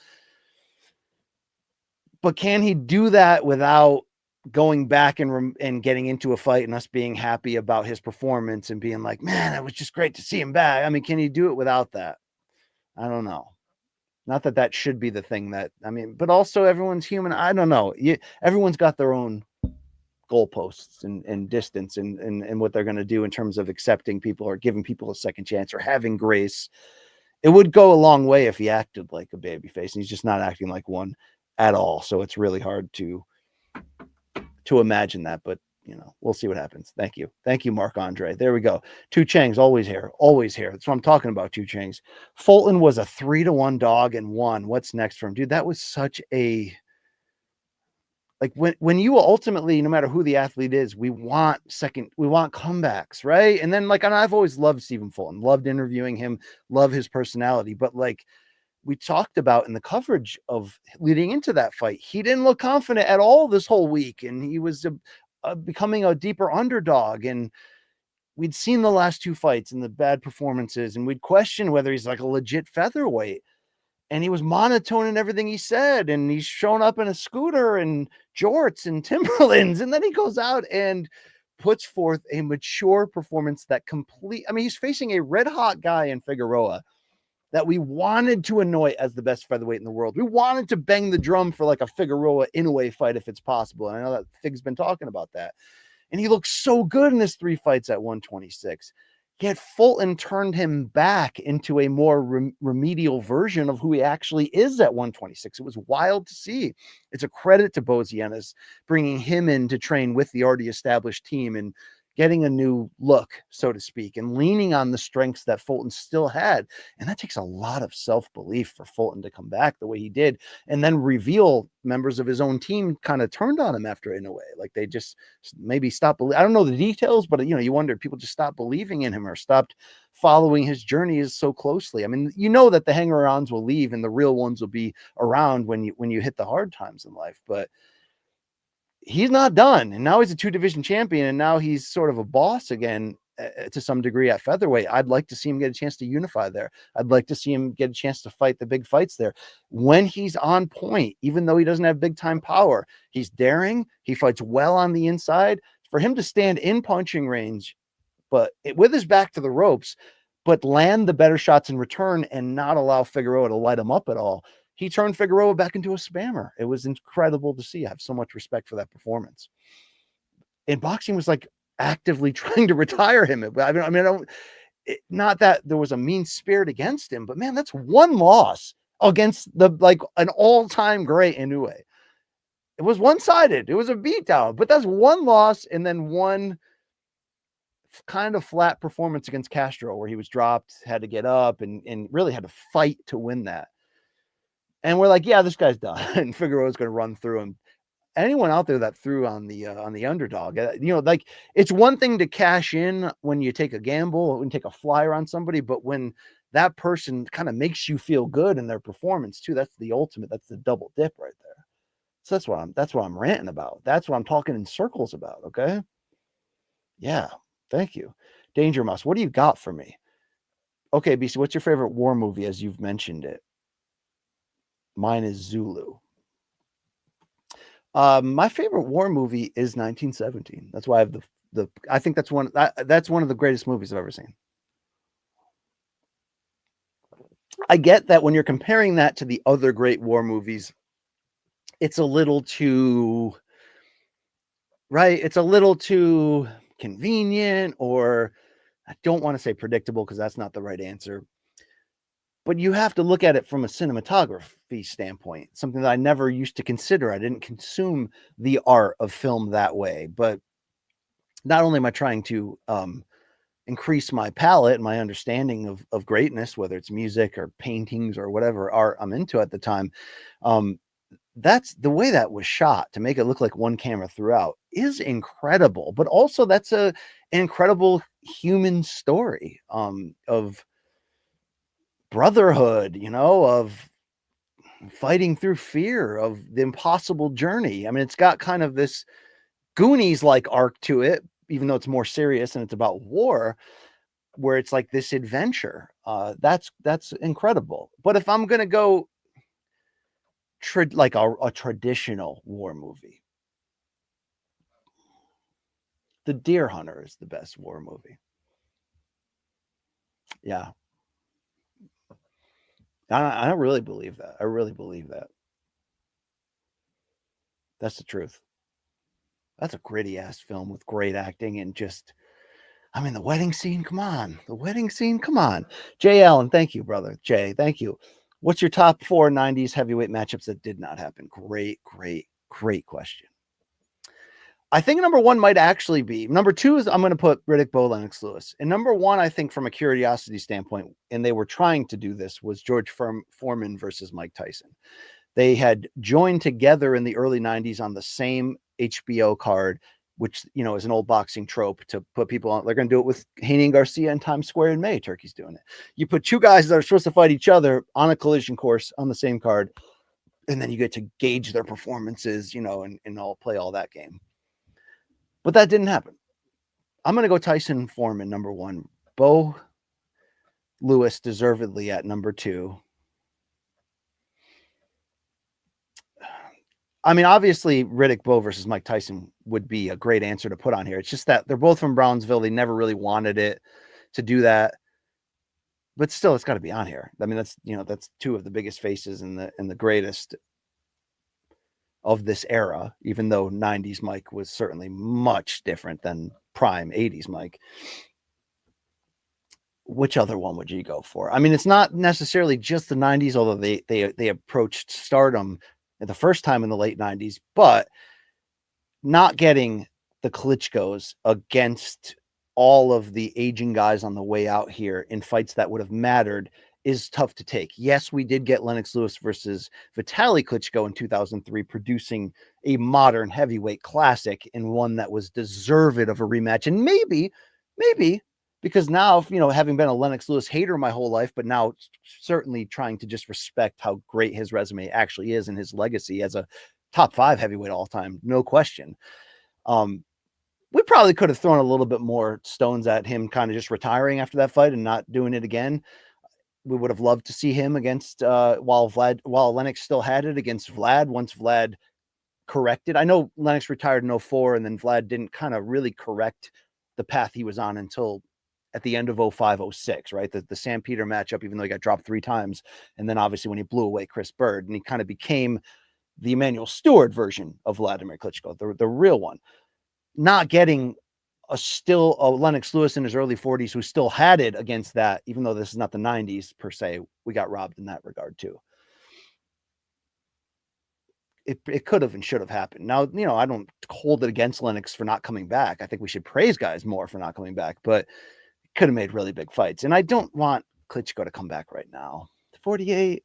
But can he do that without going back and getting into a fight and us being happy about his performance and being like, man, it was just great to see him back? I mean, can he do it without that? I don't know. Not that that should be the thing that, I mean, but also everyone's human. I don't know. Everyone's got their own goalposts and distance and what they're going to do in terms of accepting people or giving people a second chance or having grace. It would go a long way if he acted like a babyface, and he's just not acting like one at all. So it's really hard to imagine that, but you know, we'll see what happens. Thank you, Mark Andre. There we go. Two Changs, always here. That's what I'm talking about. Two Changs. Fulton was a 3-1 dog and won. What's next for him, dude? That was such a, like, when you ultimately, no matter who the athlete is, we want comebacks, right? And then, like, and I've always loved Stephen Fulton, loved interviewing him, love his personality, but like we talked about in the coverage of leading into that fight, he didn't look confident at all this whole week, and he was becoming a deeper underdog. And we'd seen the last two fights and the bad performances, and we'd question whether he's like a legit featherweight. And he was monotone in everything he said, and he's shown up in a scooter and jorts and Timberlands, and then he goes out and puts forth a mature performance that I mean, he's facing a red hot guy in Figueroa that we wanted to anoint as the best featherweight in the world. We wanted to bang the drum for like a Figueroa Inoue fight if it's possible. And I know that Fig's been talking about that. And he looks so good in his 3 fights at 126. Yet Fulton turned him back into a more remedial version of who he actually is at 126. It was wild to see. It's a credit to Bozienas bringing him in to train with the already established team and getting a new look, so to speak, and leaning on the strengths that Fulton still had. And that takes a lot of self-belief for Fulton to come back the way he did and then reveal members of his own team kind of turned on him after in a way. Like they just maybe stopped. I don't know the details, but you know, you wonder, people just stopped believing in him or stopped following his journey so closely. I mean, you know that the hanger-ons will leave and the real ones will be around when you hit the hard times in life, but he's not done. And now he's a 2-division champion, and now he's sort of a boss again to some degree at featherweight. I'd like to see him get a chance to unify there. I'd like to see him get a chance to fight the big fights there. When he's on point, even though he doesn't have big time power, he's daring. He fights well on the inside. For him to stand in punching range, but with his back to the ropes, but land the better shots in return and not allow Figueroa to light him up at all. He turned Figueroa back into a spammer. It was incredible to see. I have so much respect for that performance. And boxing was like actively trying to retire him. Not that there was a mean spirit against him, but man, that's one loss against an all-time great Inoue. It was one-sided. It was a beatdown, but that's one loss and then one kind of flat performance against Castro where he was dropped, had to get up and really had to fight to win that. And we're like, yeah, this guy's done. And Figueroa's going to run through him. Anyone out there that threw on the underdog, like it's one thing to cash in when you take a gamble, when you take a flyer on somebody, but when that person kind of makes you feel good in their performance too, that's the ultimate. That's the double dip right there. So that's what I'm ranting about. That's what I'm talking in circles about. Okay. Yeah. Thank you. Danger Mouse. What do you got for me? Okay, BC, what's your favorite war movie as you've mentioned it? Mine is Zulu. My favorite war movie is 1917. That's why I have the I think that's one of the greatest movies I've ever seen. I get that when you're comparing that to the other great war movies, it's a little too right, it's a little too convenient, or I don't want to say predictable because that's not the right answer. But you have to look at it from a cinematography standpoint, something that I never used to consider. I didn't consume the art of film that way. But not only am I trying to increase my palette and my understanding of greatness, whether it's music or paintings or whatever art I'm into at the time, um, that's the way that was shot to make it look like one camera throughout is incredible. But also, that's an incredible human story of brotherhood, of fighting through fear, of the impossible journey. I mean, it's got kind of this Goonies-like arc to it, even though it's more serious and it's about war, where it's like this adventure. That's incredible. But if I'm gonna go like a traditional war movie, The Deer Hunter is the best war movie. Yeah, I don't really believe that. I really believe that. That's the truth. That's a gritty ass film with great acting and just, I mean, the wedding scene. Come on, the wedding scene. Come on, Jay Allen. Thank you, brother. Jay, thank you. What's your top 4 '90s heavyweight matchups that did not happen? Great question. I think number one might actually be number two is I'm going to put Riddick Bowe Lennox Lewis. And number one, I think from a curiosity standpoint, and they were trying to do this, was George Foreman versus Mike Tyson. They had joined together in the early 90s on the same HBO card, which, is an old boxing trope to put people on. They're going to do it with Haney and Garcia in Times Square in May. Turkey's doing it. You put two guys that are supposed to fight each other on a collision course on the same card, and then you get to gauge their performances, and all play all that game. But that didn't happen. I'm going to go Tyson Foreman, number one. Bo Lewis deservedly at number two. I mean, obviously, Riddick Bowe versus Mike Tyson would be a great answer to put on here. It's just that they're both from Brownsville. They never really wanted it to do that. But still, it's got to be on here. I mean, that's two of the biggest faces and the greatest of this era, even though 90s Mike was certainly much different than prime 80s Mike. Which other one would you go for? I mean, it's not necessarily just the 90s, although they approached stardom the first time in the late 90s, but not getting the Klitschko's against all of the aging guys on the way out here in fights that would have mattered is tough to take. Yes, we did get Lennox Lewis versus Vitaly Klitschko in 2003, producing a modern heavyweight classic and one that was deserved of a rematch. And maybe because now, having been a Lennox Lewis hater my whole life, but now certainly trying to just respect how great his resume actually is and his legacy as a top 5 heavyweight all time, no question. We probably could have thrown a little bit more stones at him kind of just retiring after that fight and not doing it again. We would have loved to see him against while Lennox still had it against Vlad once Vlad corrected. I know Lennox retired in 04 and then Vlad didn't kind of really correct the path he was on until at the end of 05-06, right? The Sam Peter matchup, even though he got dropped 3 times. And then obviously when he blew away Chris Bird and he kind of became the Emmanuel Stewart version of Vladimir Klitschko, the real one. Not getting a Lennox Lewis in his early 40s who still had it against that, even though this is not the 90s per se, we got robbed in that regard too. It could have and should have happened. Now, I don't hold it against Lennox for not coming back. I think we should praise guys more for not coming back, but could have made really big fights. And I don't want Klitschko to come back right now. 48.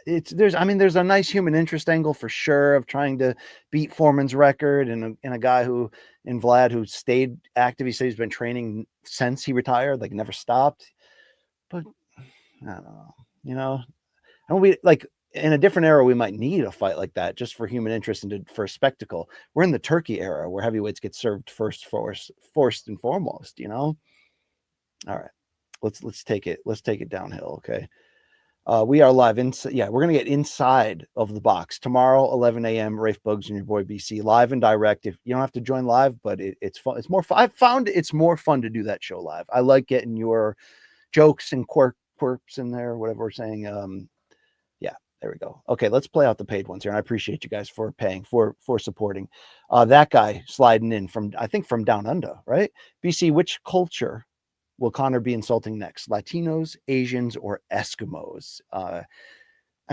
There's a nice human interest angle for sure of trying to beat Foreman's record and a guy in Vlad who stayed active. He said he's been training since he retired, like never stopped. But I don't know, I don't be like in a different era, we might need a fight like that just for human interest and for a spectacle. We're in the Turkey era where heavyweights get served first and foremost, you know? All right, let's take it downhill. Okay. We are live we're gonna get inside of the box tomorrow, 11 a.m. Rafe Bugs and your boy BC, live and direct. If you don't have to join live, but it's fun. It's more fun. I've found it's more fun to do that show live. I like getting your jokes and quirks in there, whatever we're saying. Yeah, there we go. Okay, let's play out the paid ones here. And I appreciate you guys for paying, for supporting. That guy sliding in from, I think, from down under, right? BC, which culture will Conor be insulting next? Latinos, Asians, or Eskimos? I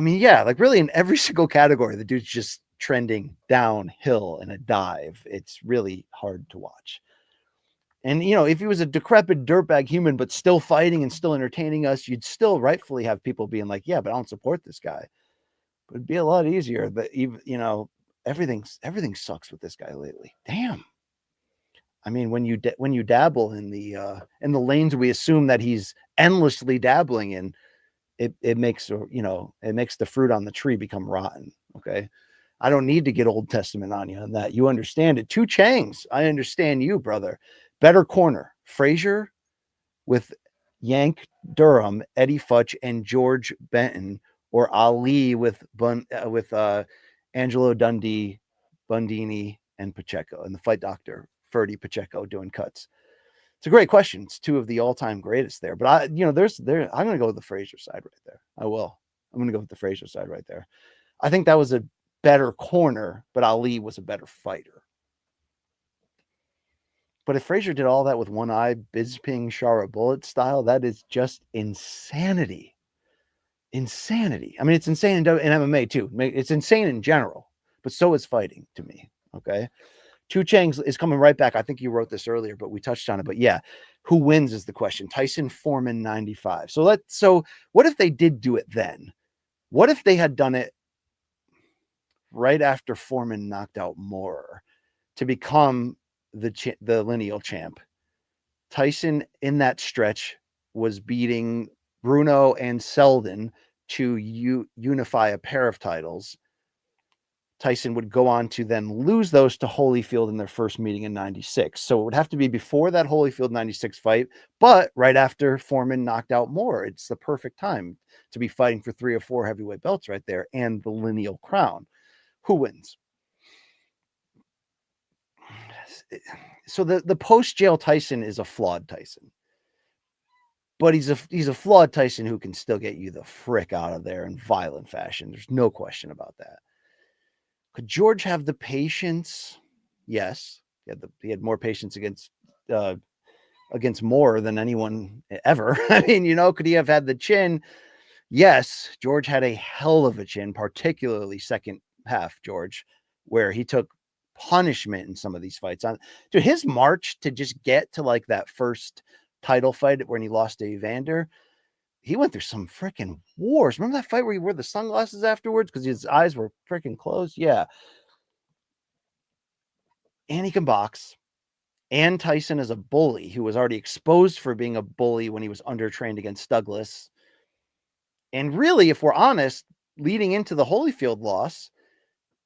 mean, yeah, like really in every single category, the dude's just trending downhill in a dive. It's really hard to watch. And, you know, if he was a decrepit dirtbag human, but still fighting and still entertaining us, you'd still rightfully have people being like, yeah, but I don't support this guy. But it'd be a lot easier. But even, you know, everything sucks with this guy lately. Damn. I mean, when you dabble in the lanes we assume that he's endlessly dabbling in, it makes, you know, it makes the fruit on the tree become rotten. Okay. I don't need to get Old Testament on you on that. You understand it. 2 Changs. I understand you, brother. Better corner, Frazier with Yank Durham, Eddie Futch, and George Benton, or Ali with Angelo Dundee, Bundini, and Pacheco, and the Fight Doctor, Ferdy Pacheco, doing cuts. It's a great question. It's 2 of the all-time greatest there. But I'm going to go with the Frazier side right there. I will. I'm going to go with the Frazier side right there. I think that was a better corner, but Ali was a better fighter. But if Frazier did all that with one eye, Bisping, Shara Bullet style, that is just insanity. Insanity. I mean, it's insane in MMA too. It's insane in general, but so is fighting to me. Okay. 2 Changs is coming right back. I think you wrote this earlier, but we touched on it. But yeah, who wins is the question. Tyson Foreman 95. So what if they did do it then? What if they had done it right after Foreman knocked out Moorer to become the lineal champ? Tyson in that stretch was beating Bruno and Selden to unify a pair of titles. Tyson would go on to then lose those to Holyfield in their first meeting in 96. So it would have to be before that Holyfield 96 fight, but right after Foreman knocked out Moore. It's the perfect time to be fighting for 3 or 4 heavyweight belts right there and the lineal crown. Who wins? So the post-jail Tyson is a flawed Tyson. But he's a flawed Tyson who can still get you the frick out of there in violent fashion. There's no question about that. Could George have the patience? Yes. He had more patience against Moore than anyone ever. I mean, you know, could he have had the chin? Yes. George had a hell of a chin, particularly second half George, where he took punishment in some of these fights. Dude, his march to just get to like that first title fight when he lost to Evander, he went through some freaking wars. Remember that fight where he wore the sunglasses afterwards because his eyes were freaking closed? Yeah. And he can box. And Tyson is a bully who was already exposed for being a bully when he was undertrained against Douglas. And really, if we're honest, leading into the Holyfield loss,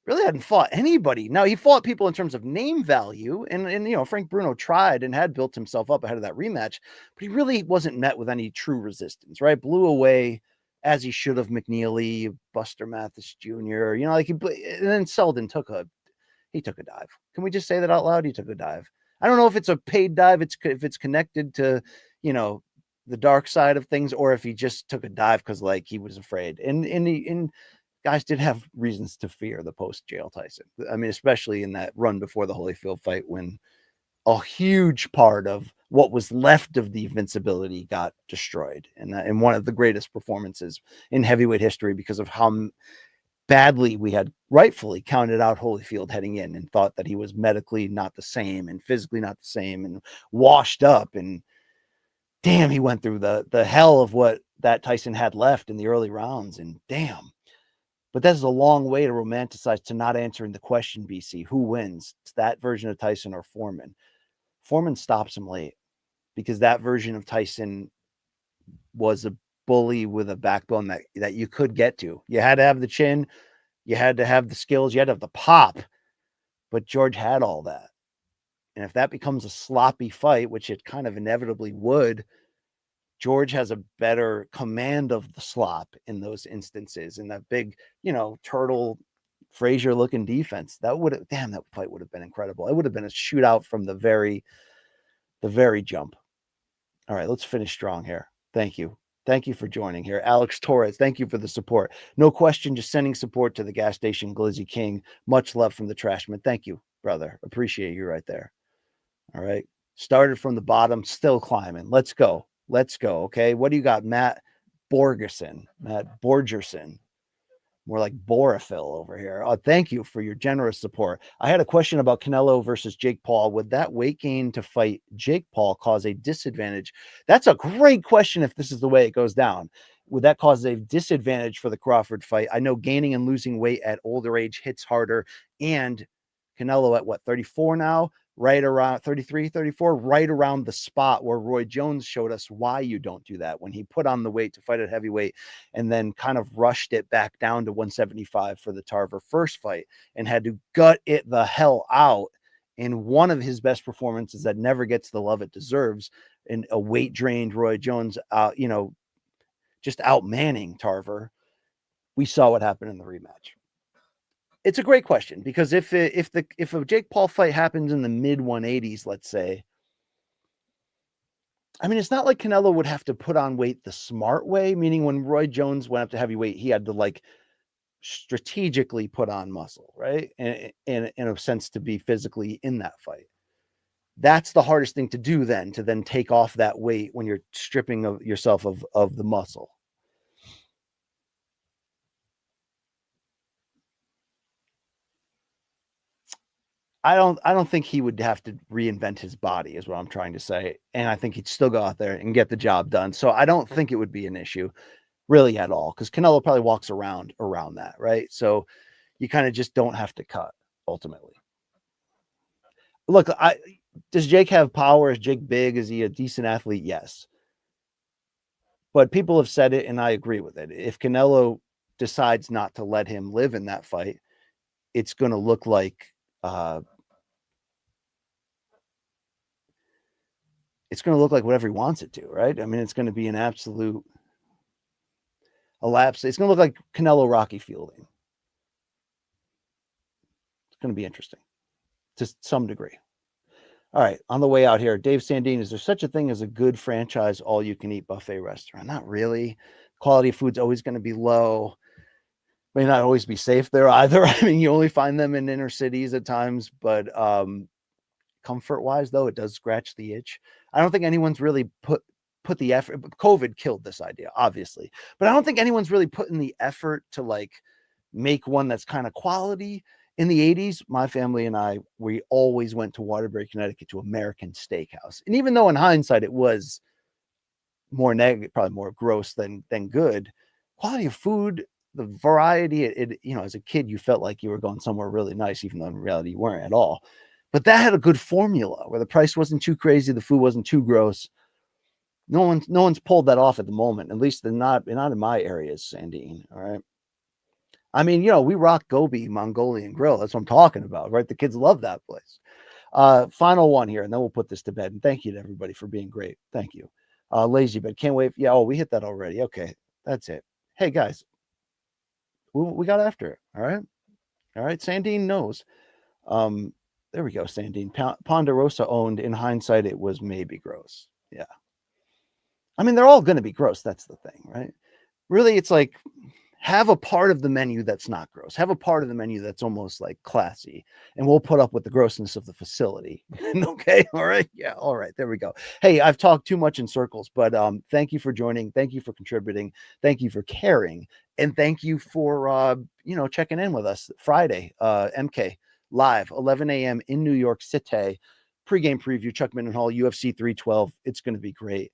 really hadn't fought anybody. Now, he fought people in terms of name value, and you know, Frank Bruno tried and had built himself up ahead of that rematch, but he really wasn't met with any true resistance, right? Blew away, as he should have, McNeely, Buster Mathis Jr., you know, like and then Selden took a dive. Can we just say that out loud? He took a dive. I don't know if it's a paid dive, if it's connected to, you know, the dark side of things, or if he just took a dive because like he was afraid. And guys did have reasons to fear the post-jail Tyson. I mean, especially in that run before the Holyfield fight when a huge part of what was left of the invincibility got destroyed. And one of the greatest performances in heavyweight history because of how badly we had rightfully counted out Holyfield heading in and thought that he was medically not the same and physically not the same and washed up. And damn, he went through the hell of what that Tyson had left in the early rounds. And damn. But that's a long way to romanticize to not answering the question, BC. Who wins? It's that version of Tyson or Foreman. Foreman stops him late because that version of Tyson was a bully with a backbone that you could get to. You had to have the chin, you had to have the skills, you had to have the pop, but George had all that. And if that becomes a sloppy fight, which it kind of inevitably would, George has a better command of the slop in those instances. And that big, turtle Frazier looking defense, that fight would have been incredible. It would have been a shootout from the very jump. All right, let's finish strong here. Thank you. Thank you for joining here. Alex Torres, thank you for the support. No question, just sending support to the gas station Glizzy King. Much love from the Trashman. Thank you, brother. Appreciate you right there. All right. Started from the bottom, still climbing. Let's go. Okay. What do you got? Matt Borgerson. More like Borophyll over here. Thank you for your generous support. I had a question about Canelo versus Jake Paul. Would that weight gain to fight Jake Paul cause a disadvantage? That's a great question if this is the way it goes down. Would that cause a disadvantage for the Crawford fight? I know gaining and losing weight at older age hits harder, and Canelo at 34 now? Right around 33, 34, right around the spot where Roy Jones showed us why you don't do that when he put on the weight to fight at heavyweight and then kind of rushed it back down to 175 for the Tarver first fight and had to gut it the hell out in one of his best performances that never gets the love it deserves, in a weight drained Roy Jones, just outmanning Tarver. We saw what happened in the rematch. It's a great question, because if a Jake Paul fight happens in the mid 180s, let's say, I mean, it's not like Canelo would have to put on weight the smart way, meaning when Roy Jones went up to heavyweight, he had to strategically put on muscle, right? And in a sense, to be physically in that fight. That's the hardest thing to do then, to then take off that weight when you're stripping yourself of the muscle. I don't think he would have to reinvent his body, is what I'm trying to say. And I think he'd still go out there and get the job done. So I don't think it would be an issue really at all, because Canelo probably walks around that, right? So you kind of just don't have to cut ultimately. Look, does Jake have power? Is Jake big? Is he a decent athlete? Yes. But people have said it, and I agree with it. If Canelo decides not to let him live in that fight, it's going to look like whatever he wants it to, right? I mean, it's going to be an absolute lapse. It's going to look like Canelo Rocky Fielding. It's going to be interesting to some degree. All right, on the way out here, Dave Sandine, is there such a thing as a good franchise all-you-can-eat buffet restaurant? Not really. Quality of food's always going to be low. May not always be safe there either. I mean, you only find them in inner cities at times, but comfort-wise, though, it does scratch the itch. I don't think anyone's really put the effort. COVID killed this idea, obviously, but I don't think anyone's really put in the effort to make one that's kind of quality. In the 80s, my family and I, we always went to Waterbury, Connecticut, to American Steakhouse. And even though in hindsight it was more negative, probably more gross than good, quality of food, the variety, as a kid, you felt like you were going somewhere really nice, even though in reality you weren't at all. But that had a good formula where the price wasn't too crazy, the food wasn't too gross. No one's pulled that off at the moment, at least not in my areas, Sandine. All right. I mean, we rock Gobi Mongolian Grill. That's what I'm talking about, right? The kids love that place. Final one here, and then we'll put this to bed. And thank you to everybody for being great. Thank you. Lazy Bed. Can't wait. Yeah. Oh, we hit that already. Okay. That's it. Hey, guys. We got after it. All right. All right. Sandine knows. There we go, Sandine. Ponderosa owned. In hindsight, it was maybe gross. Yeah. I mean, they're all going to be gross. That's the thing, right? Really, it's like, have a part of the menu that's not gross. Have a part of the menu that's almost like classy, and we'll put up with the grossness of the facility. Okay. All right. Yeah. All right. There we go. Hey, I've talked too much in circles, but thank you for joining. Thank you for contributing. Thank you for caring. And thank you for, checking in with us Friday, MK live, 11 a.m. in New York City. Pre-game preview, Chuck Mindenhall, UFC 312. It's going to be great.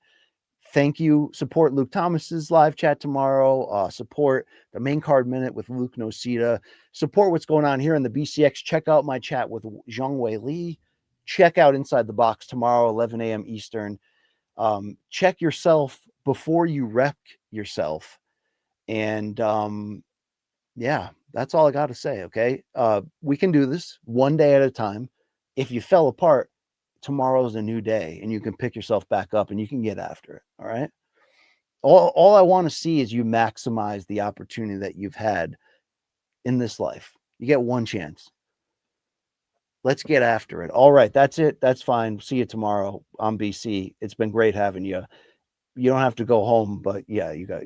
Thank you. Support Luke Thomas's live chat tomorrow. Support the main card minute with Luke Nocita. Support what's going on here in the BCX. Check out my chat with Zhang Weili. Check out Inside the Box tomorrow, 11 a.m. Eastern. Check yourself before you wreck yourself. And yeah, that's all I got to say. Okay. We can do this one day at a time. If you fell apart, tomorrow's a new day and you can pick yourself back up and you can get after it. All right. All I want to see is you maximize the opportunity that you've had in this life. You get one chance. Let's get after it. All right. That's it. That's fine. See you tomorrow. I'm BC. It's been great having you. You don't have to go home, but yeah, you got,